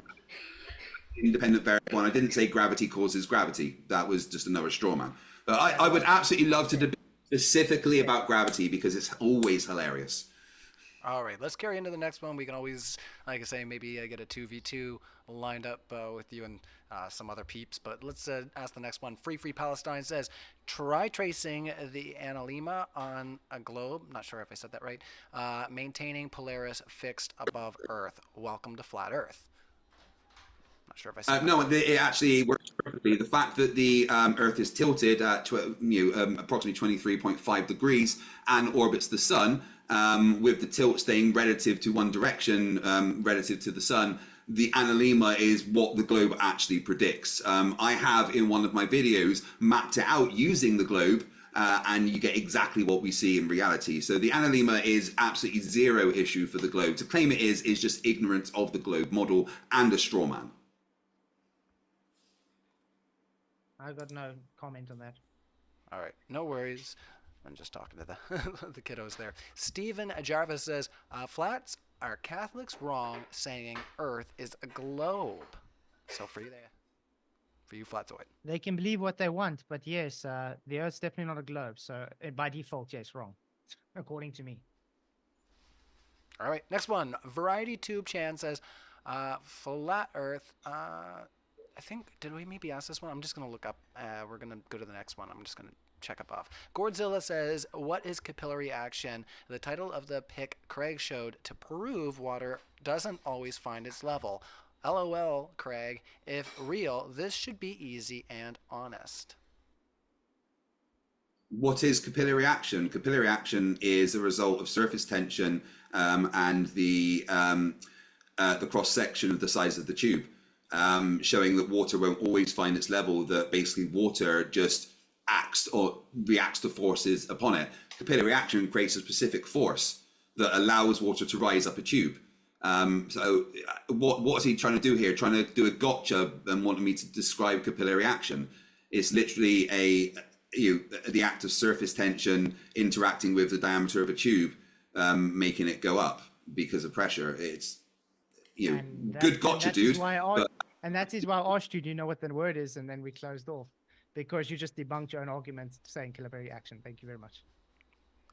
independent variable, and I didn't say gravity causes gravity. That was just another straw man. But I would absolutely love to debate specifically about gravity, because it's always hilarious. All right, let's carry into the next one. We can always, like I say, maybe get a 2v2 lined up with you and some other peeps. But let's ask the next one. Free Palestine says, try tracing the analemma on a globe. Not sure if I said that right. Maintaining Polaris fixed above Earth. Welcome to Flat Earth. Not sure if I said no, it actually works perfectly. The fact that the Earth is tilted at approximately 23.5 degrees and orbits the sun, with the tilt staying relative to one direction, relative to the sun, the analemma is what the globe actually predicts. I have, in one of my videos, mapped it out using the globe, and you get exactly what we see in reality. So the analemma is absolutely zero issue for the globe. To claim it is just ignorance of the globe model and a straw man. I got no comment on that. All right, no worries. I'm just talking to the the kiddos there. Stephen Jarvis says, flats, are Catholics wrong saying Earth is a globe? So for you Flatzoid. They can believe what they want, but yes, the Earth's definitely not a globe. So by default, yes, wrong, according to me. All right, next one. Variety Tube Chan says, flat Earth. I think, did we maybe ask this one? I'm just going to look up. We're going to go to the next one. I'm just going to check up off. Gordzilla says, what is capillary action? The title of the pic Craig showed to prove water doesn't always find its level. LOL, Craig. If real, this should be easy and honest. What is capillary action? Capillary action is a result of surface tension and the cross section of the size of the tube. Showing that water won't always find its level, that basically water just acts or reacts to forces upon it. Capillary action creates a specific force that allows water to rise up a tube. So what is he trying to do here? Trying to do a gotcha and wanting me to describe capillary action. It's literally the act of surface tension interacting with the diameter of a tube, making it go up because of pressure. It's good gotcha, dude. And that is why I asked you, do you know what the word is? And then we closed off, because you just debunked your own argument saying capillary action. Thank you very much.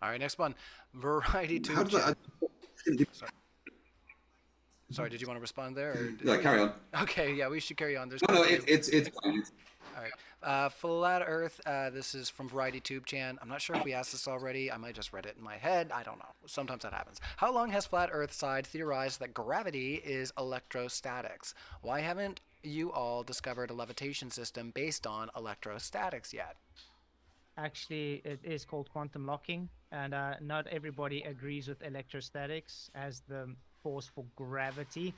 All right, next one. Variety Tube. Sorry, did you want to respond there? Or yeah, carry on. Okay, yeah, we should carry on. There's it's fine. All right. Flat Earth, this is from Variety Tube Chan. I'm not sure if we asked this already. I might just read it in my head. I don't know. Sometimes that happens. How long has Flat Earth side theorized that gravity is electrostatics? Why haven't you all discovered a levitation system based on electrostatics yet? Actually, it is called quantum locking, and not everybody agrees with electrostatics as the force for gravity.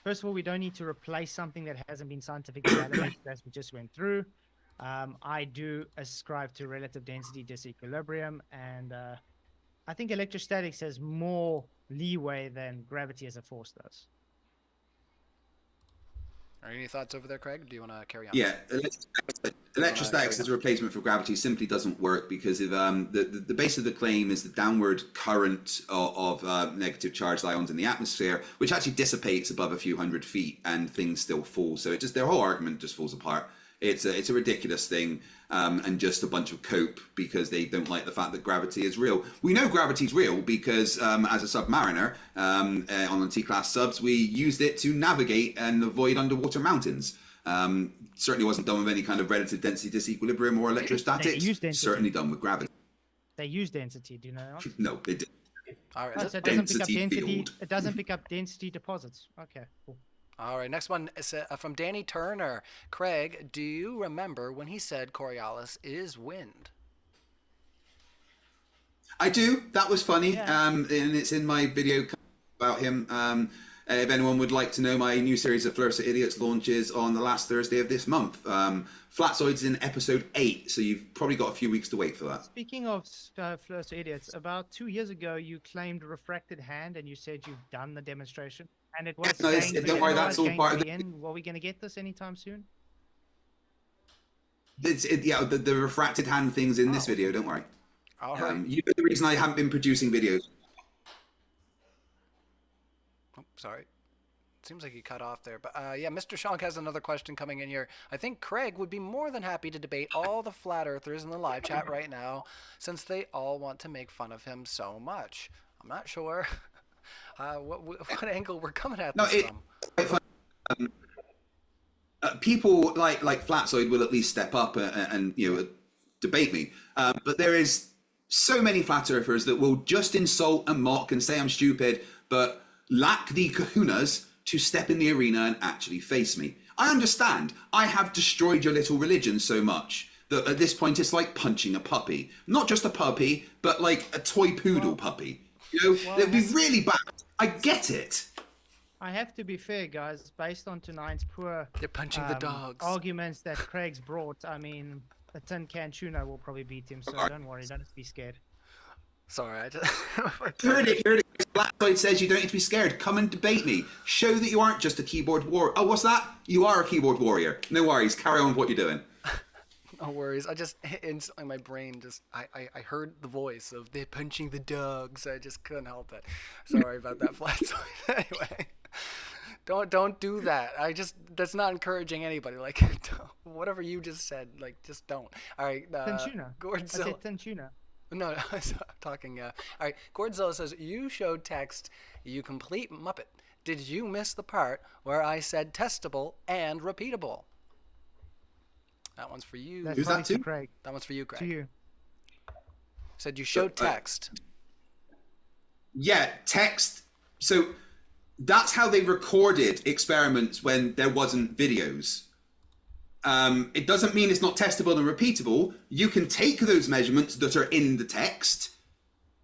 First of all, we don't need to replace something that hasn't been scientifically validated, as we just went through. I do ascribe to relative density disequilibrium, and I think electrostatics has more leeway than gravity as a force does. Are any thoughts over there, Craig? Do you want to carry on? Yeah, electrostatics as a replacement for gravity simply doesn't work because of, the base of the claim is the downward current of negative charged ions in the atmosphere, which actually dissipates above a few hundred feet and things still fall. So it just, their whole argument just falls apart. It's a ridiculous thing, and just a bunch of cope because they don't like the fact that gravity is real. We know gravity is real because as a submariner on the T-class subs, we used it to navigate and avoid underwater mountains. Certainly wasn't done with any kind of relative density disequilibrium or electrostatics. Certainly done with gravity. They use density, do you know? No, they didn't. All right. Oh, so it doesn't pick up density. Field. It doesn't pick up density deposits. Okay, cool. All right, next one is from Danny Turner. Craig, do you remember when he said Coriolis is wind? I do. That was funny, Yeah. and it's in my video about him. If anyone would like to know, my new series of Flirt Idiots launches on the last Thursday of this month. Flatzoid's in episode 8, so you've probably got a few weeks to wait for that. Speaking of Flirt Idiots, about 2 years ago, you claimed refracted hand and you said you've done the demonstration. And it was No, don't worry, that's all part of the end. Are we going to get this anytime soon? Yeah, the refracted hand thing's in this video, don't worry. All right. You know the reason I haven't been producing videos. Oh, sorry. Seems like he cut off there. But yeah, Mr. Shank has another question coming in here. I think Craig would be more than happy to debate all the flat earthers in the live chat right now, since they all want to make fun of him so much. I'm not sure what angle we're coming at this from. People like Flatzoid will at least step up and debate me. But there is so many flat earthers that will just insult and mock and say I'm stupid, but lack the kahunas to step in the arena and actually face me. I understand. I have destroyed your little religion so much that at this point it's like punching a puppy. Not just a puppy, but like a toy poodle puppy. It'd be really bad. I get it. I have to be fair, guys. Based on tonight's poor They're punching the dogs. arguments that Craig's brought, I mean, a tin can tuna will probably beat him, so don't worry, don't have to be scared. Sorry, I just... Heard it. Flatzoid says you don't need to be scared. Come and debate me. Show that you aren't just a keyboard warrior. Oh, what's that? You are a keyboard warrior. No worries. Carry on with what you're doing. No worries. I just instantly my brain just I heard the voice of they're punching the dogs. I just couldn't help it. Sorry about that, Flatzoid. Anyway, don't do that. That's not encouraging anybody. Like whatever you just said, like just don't. All right, Tin tuna. I Gourdzilla. said tin tuna. No, I was talking. All right, Gourdzilla says you showed text. You complete Muppet. Did you miss the part where I said testable and repeatable? That one's for you. That's Who's that probably to? Craig. That one's for you, Craig. To you. Said you showed text. Yeah, text. So that's how they recorded experiments when there wasn't videos. It doesn't mean it's not testable and repeatable. You can take those measurements that are in the text,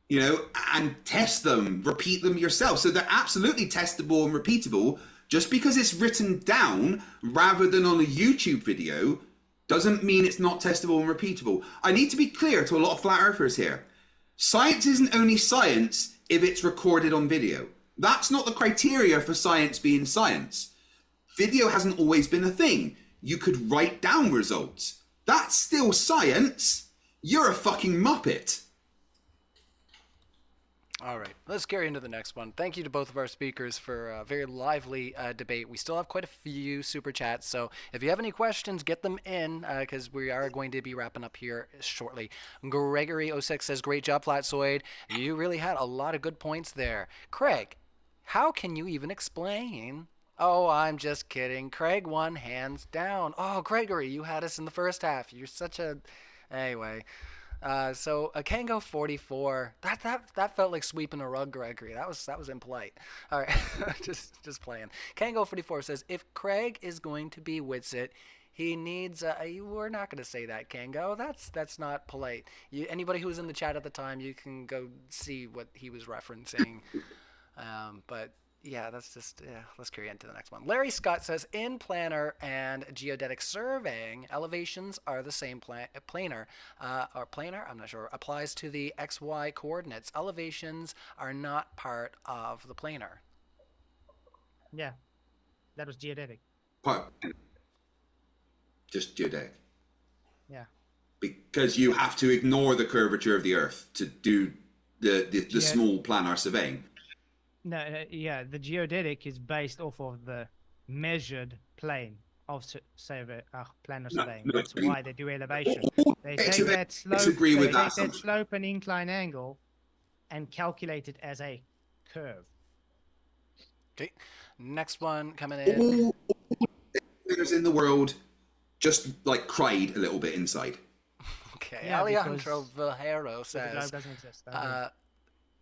and test them, repeat them yourself. So they're absolutely testable and repeatable. Just because it's written down rather than on a YouTube video doesn't mean it's not testable and repeatable. I need to be clear to a lot of flat earthers here. Science isn't only science if it's recorded on video. That's not the criteria for science being science. Video hasn't always been a thing. You could write down results. That's still science. You're a fucking muppet. All right, let's carry into the next one. Thank you to both of our speakers for a very lively debate. We still have quite a few super chats, so if you have any questions, get them in because we are going to be wrapping up here shortly. Gregory06 says, great job, Flatzoid. You really had a lot of good points there. Craig, how can you even explain? Oh, I'm just kidding. Craig won hands down. Oh, Gregory, you had us in the first half. You're such a... Anyway... So a Kango 44, that felt like sweeping a rug, Gregory. That was impolite. All right, just playing. Kango 44 says, if Craig is going to be Witsit, He needs. We're not going to say that, Kango. That's not polite. Anybody who was in the chat at the time, you can go see what he was referencing. But yeah, that's just let's carry on to the next one. Larry Scott says in planar and geodetic surveying, elevations are the same planar or planar. I'm not sure. Applies to the XY coordinates. Elevations are not part of the planar. Yeah, that was geodetic. Just geodetic. Yeah. Because you have to ignore the curvature of the Earth to do the small planar surveying. No, yeah, the geodetic is based off of the measured plane of planar surveying. That's why they do elevation. They take that slope and incline angle and calculate it as a curve. Okay, next one coming in. All planners in the world just like cried a little bit inside. Okay, Yeah, Alejandro Vallejo The says. globe doesn't exist.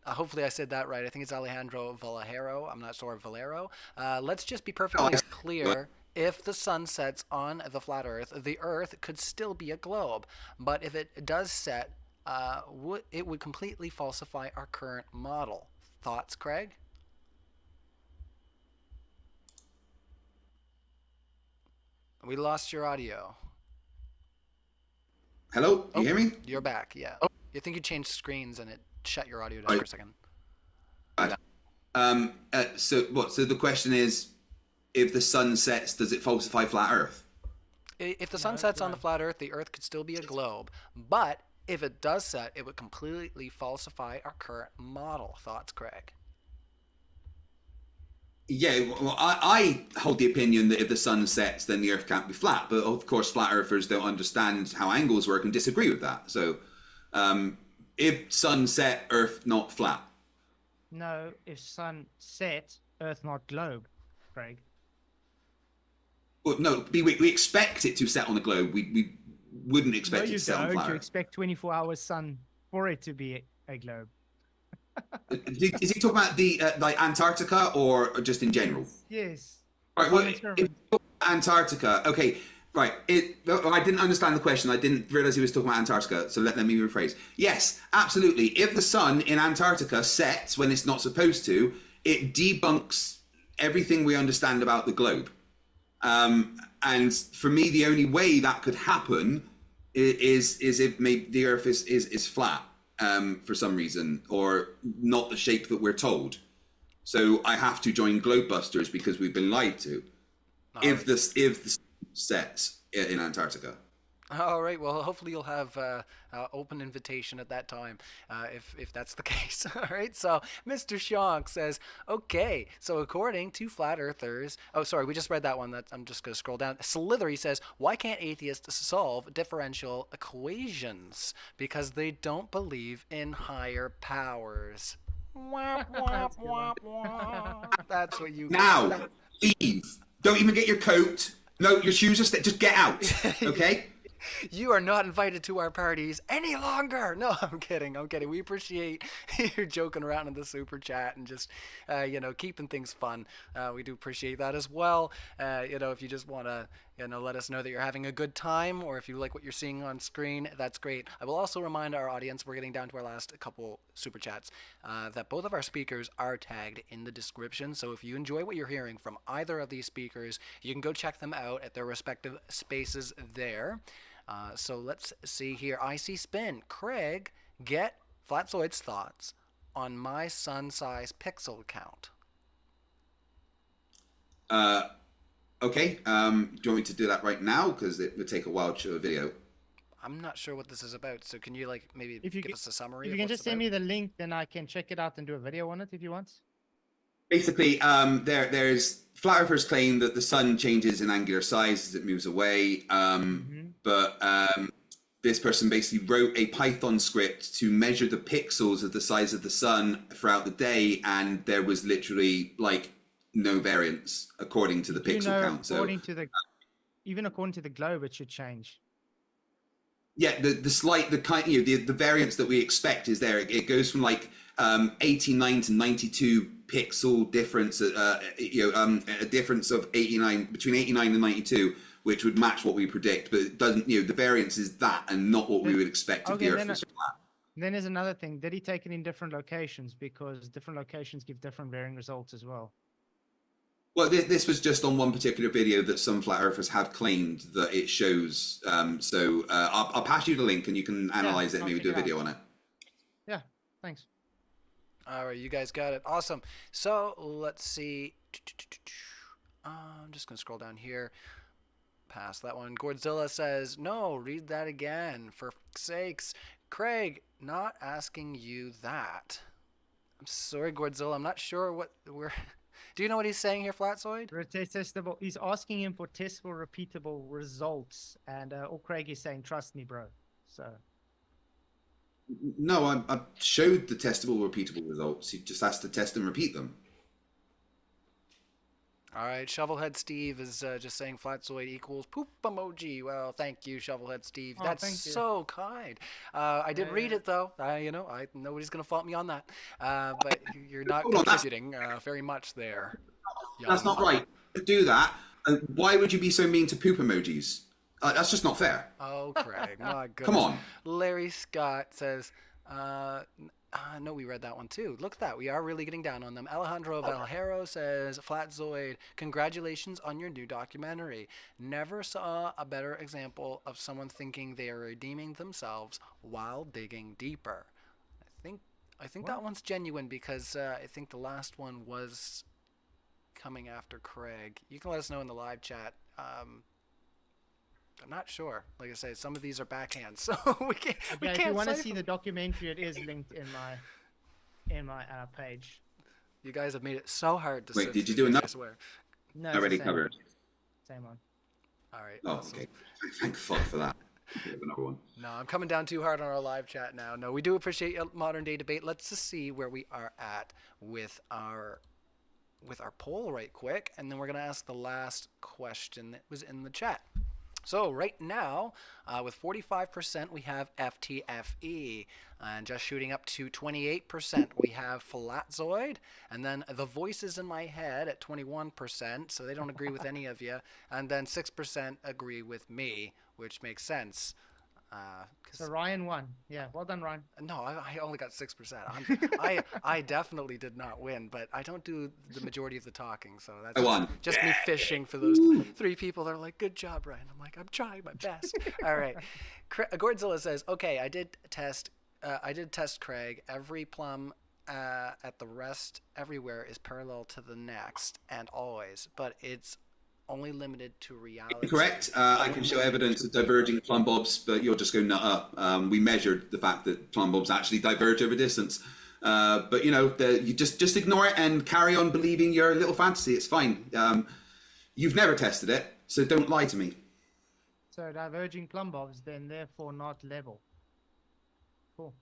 Hopefully I said that right. I think it's Alejandro Vallejo. I'm not sure, Valero. Let's just be perfectly clear. If the sun sets on the flat Earth, the Earth could still be a globe. But if it does set, it would completely falsify our current model. Thoughts, Craig? We lost your audio. Hello? You hear me? You're back, yeah. You think you changed screens and it shut your audio down for a second. So the question is, if the sun sets, does it falsify flat Earth? If the sun sets on the flat Earth, the Earth could still be a globe. But if it does set, it would completely falsify our current model. Thoughts, Craig? Yeah, well, I hold the opinion that if the sun sets, then the Earth can't be flat. But of course, flat Earthers don't understand how angles work and disagree with that. So, if sun set, Earth not flat. No, if sun set, Earth not globe, Craig. Well, no, we expect it to set on the globe. We wouldn't expect it to set on flat Earth. You expect 24 hours sun for it to be a globe. Is he talking about the like Antarctica or just in general? Yes. All right. Well, if you talk about Antarctica, okay. Right. I didn't understand the question. I didn't realize he was talking about Antarctica. So let me rephrase. Yes, absolutely. If the sun in Antarctica sets when it's not supposed to, it debunks everything we understand about the globe. And for me, the only way that could happen is if maybe the Earth is flat for some reason, or not the shape that we're told. So I have to join Globebusters because we've been lied to. If the sets in Antarctica. All right. Well, hopefully you'll have open invitation at that time, if that's the case. All right. So Mr. Shonk says, okay. So according to flat earthers, oh sorry, we just read that one. I'm just going to scroll down. Slithery says, why can't atheists solve differential equations? Because they don't believe in higher powers. Wah, wah, wah, wah. That's what you now leave. Don't even get your coat. No, your shoes are just get out. Okay. You are not invited to our parties any longer. No, I'm kidding. We appreciate you joking around in the super chat and just, keeping things fun. We do appreciate that as well. If you just want to, let us know that you're having a good time, or if you like what you're seeing on screen, that's great. I will also remind our audience, we're getting down to our last couple super chats, that both of our speakers are tagged in the description. So if you enjoy what you're hearing from either of these speakers, you can go check them out at their respective spaces there. So let's see here. I see Spin. Craig, get Flatzoid's thoughts on my sun size pixel count. Okay. Do you want me to do that right now? Because it would take a while to show a video. I'm not sure what this is about. So can you maybe give us a summary? If you can just send me the link, then I can check it out and do a video on it if you want. Basically, there's flat earthers claim that the sun changes in angular size as it moves away. But this person basically wrote a Python script to measure the pixels of the size of the sun throughout the day, and there was literally no variance according to the pixel count. According to even according to the globe, it should change. Yeah, the variance that we expect is there. It goes from 89 to 92 pixel difference. A difference of 89 between 89 and 92, which would match what we predict, but it doesn't. You know, the variance is that, and not what we would expect if Okay, the Earth was flat. Then there's another thing. Did he take it in different locations? Because different locations give different varying results as well. Well, this was just on one particular video that some flat earthers have claimed that it shows. I'll pass you the link and you can analyze it and I'll maybe check do a it out. video on it. Yeah, thanks. All right, you guys got it. Awesome. So let's see. I'm just going to scroll down here. Past that one. Godzilla says, no, read that again. For sakes. Craig, not asking you that. I'm sorry, Godzilla. I'm not sure what we're... Do you know what he's saying here, Flatzoid? Testable. He's asking him for testable, repeatable results, and all Craig is saying, "Trust me, bro." So. No, I showed the testable, repeatable results. He just has to test and repeat them. All right, Shovelhead Steve is just saying Flatzoid equals poop emoji. Well, thank you, Shovelhead Steve. Oh, That's so kind. I didn't read it though. Nobody's gonna fault me on that. But you're not contributing very much there. That's not right. To do that, why would you be so mean to poop emojis? That's just not fair. Oh, Craig, my goodness. Come on. Larry Scott says, no, we read that one too. Look at that. We are really getting down on them. Alejandro Valhero says, Flatzoid, congratulations on your new documentary. Never saw a better example of someone thinking they are redeeming themselves while digging deeper. I think that one's genuine because I think the last one was coming after Craig. You can let us know in the live chat. I'm not sure. Like I say, some of these are backhands, so we can't. If you want to see the documentary, it is linked in my page. You guys have made it so hard to. Wait, did you do enough? I swear. No, already covered. Same one. All right. Oh, awesome. okay. Thank fuck for that. Another one. No, I'm coming down too hard on our live chat now. No, we do appreciate modern day debate. Let's just see where we are at with our poll right quick, and then we're gonna ask the last question that was in the chat. So right now, with 45%, we have FTFE, and just shooting up to 28%, we have Flatzoid, and then the voices in my head at 21%, so they don't agree with any of you, and then 6% agree with me, which makes sense. So Ryan won. Yeah, well done, Ryan. No, I only got 6%. I definitely did not win, but I don't do the majority of the talking, so that's just me fishing for those 3 people that are like, good job, Ryan. I'm like, I'm trying my best. All right. Godzilla says, okay, I did test Craig. Every plum at the rest everywhere is parallel to the next and always, but it's only limited to reality. Correct. I can show evidence of diverging plumb bobs, but you'll just go nut up. We measured the fact that plumb bobs actually diverge over distance. But you know, you just ignore it and carry on believing your little fantasy. It's fine. You've never tested it, so don't lie to me. So diverging plumb bobs, then therefore not level. Cool.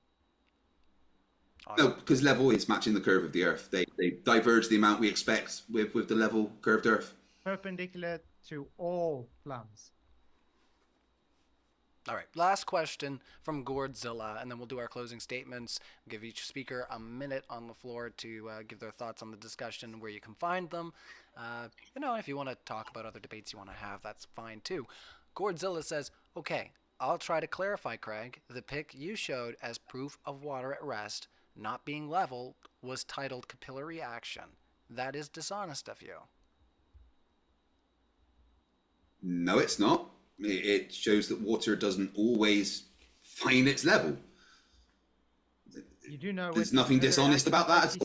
Awesome. No, because level is matching the curve of the Earth. They diverge the amount we expect with the level curved Earth. Perpendicular to all plums. All right, last question from Godzilla, and then we'll do our closing statements. Give each speaker a minute on the floor to give their thoughts on the discussion, where you can find them. If you want to talk about other debates you want to have, that's fine too. Godzilla says, okay, I'll try to clarify, Craig. The pic you showed as proof of water at rest not being level was titled capillary action. That is dishonest of you. No, it's not. It shows that water doesn't always find its level. You do know there's nothing dishonest about that.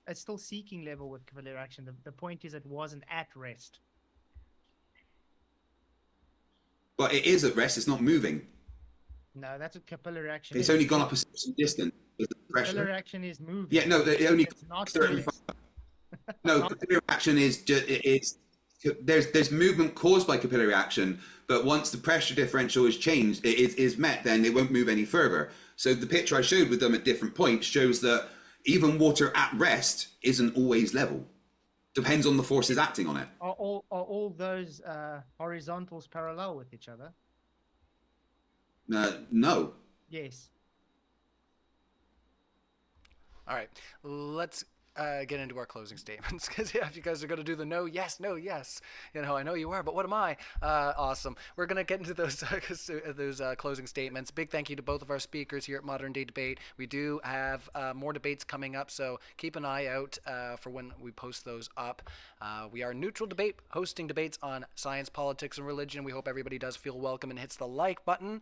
It's still seeking level with capillary action. The point is it wasn't at rest. But it is at rest. It's not moving. No, that's what capillary action It's is. only gone up a certain distance. Capillary action is moving. Yeah, no, it only It's not certain. rest. No, capillary action is just there's movement caused by capillary action, but once the pressure differential is changed, it is met, then it won't move any further. So the picture I showed with them at different points shows that even water at rest isn't always level. Depends on the forces acting on it. Are all those horizontals parallel with each other? No. Yes. All right, let's get into our closing statements, because if you guys are going to do the no, yes, I know you are, but what am I? Awesome. We're going to get into those closing statements. Big thank you to both of our speakers here at Modern Day Debate. We do have more debates coming up, so keep an eye out for when we post those up. We are Neutral Debate, hosting debates on science, politics, and religion. We hope everybody does feel welcome and hits the like button.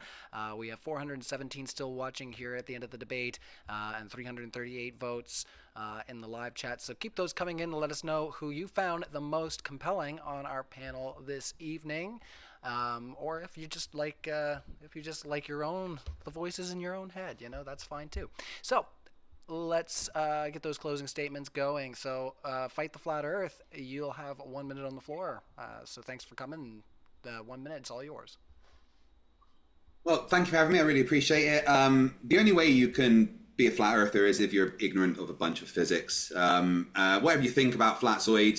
We have 417 still watching here at the end of the debate, and 338 votes in the live chat. So keep those coming in and let us know who you found the most compelling on our panel this evening. Or if you just like the voices in your own head, that's fine too. So let's get those closing statements going. So Fight the Flat Earth, you'll have 1 minute on the floor. So thanks for coming. 1 minute, it's all yours. Well, thank you for having me. I really appreciate it. The only way you can be a flat earther is if you're ignorant of a bunch of physics. Whatever you think about Flatzoid,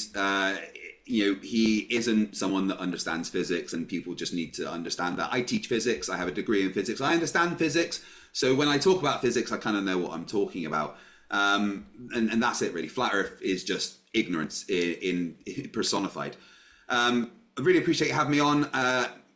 he isn't someone that understands physics, and people just need to understand that. I teach physics. I have a degree in physics. I understand physics. So when I talk about physics, I kind of know what I'm talking about. And that's it, really. Flat Earth is just ignorance in personified. I really appreciate you having me on.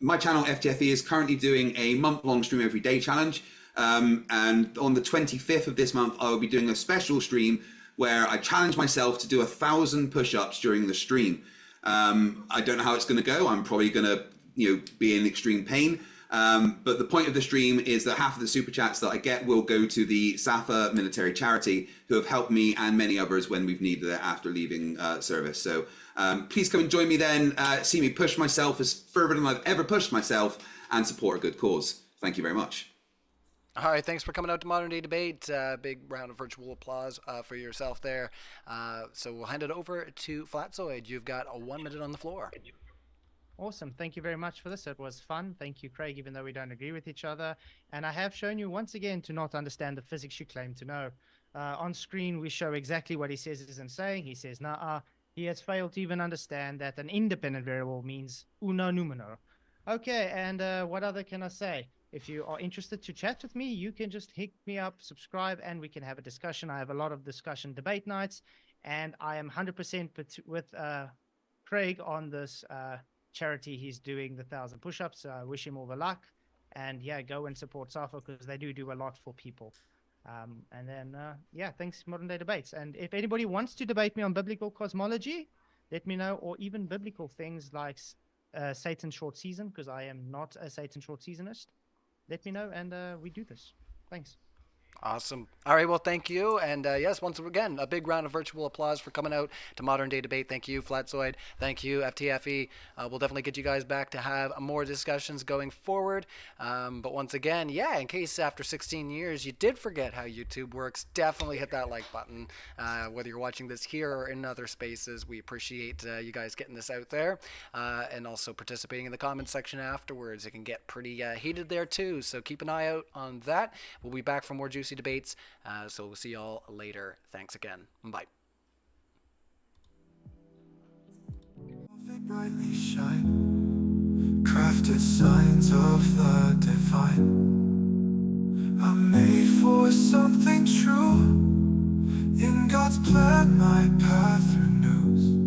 My channel, FTFE, is currently doing a month-long stream every day challenge. And on the 25th of this month, I will be doing a special stream where I challenge myself to do 1,000 push-ups during the stream. I don't know how it's going to go. I'm probably going to, be in extreme pain. But the point of the stream is that half of the super chats that I get will go to the SAFA military charity, who have helped me and many others when we've needed it after leaving service. So please come and join me then. See me push myself as further than I've ever pushed myself, and support a good cause. Thank you very much. All right, thanks for coming out to Modern Day Debate. Big round of virtual applause for yourself there. So we'll hand it over to Flatzoid. You've got 1 minute on the floor. Awesome. Thank you very much for this. It was fun. Thank you, Craig, even though we don't agree with each other. And I have shown you once again to not understand the physics you claim to know. On screen, we show exactly what he says isn't saying. He says, nah, he has failed to even understand that an independent variable means uno numero. Okay, and what other can I say? If you are interested to chat with me, you can just hit me up, subscribe, and we can have a discussion. I have a lot of discussion debate nights, and I am 100% with Craig on this charity. He's doing the 1,000 push-ups. I wish him all the luck. And yeah, go and support SAFA, because they do a lot for people. And then, thanks, Modern Day Debates. And if anybody wants to debate me on biblical cosmology, let me know, or even biblical things like Satan's short season, because I am not a Satan short seasonist. Let me know, and we do this. Thanks. Awesome. All right, well, thank you. And yes, once again, a big round of virtual applause for coming out to Modern Day Debate. Thank you, Flatzoid. Thank you, FTFE. We'll definitely get you guys back to have more discussions going forward. But once again, in case after 16 years you did forget how YouTube works, definitely hit that like button. Whether you're watching this here or in other spaces, we appreciate you guys getting this out there, and also participating in the comments section afterwards. It can get pretty heated there too, so keep an eye out on that. We'll be back for more juicy debates, so we'll see y'all later. Thanks again. Bye. Brightly shine, crafted signs of the divine. I'm made for something true. In God's plan, my path renews.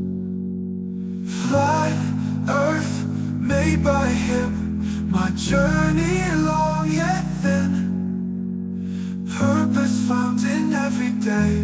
Flat earth made by Him, my journey long yet thin. Purpose found in every day.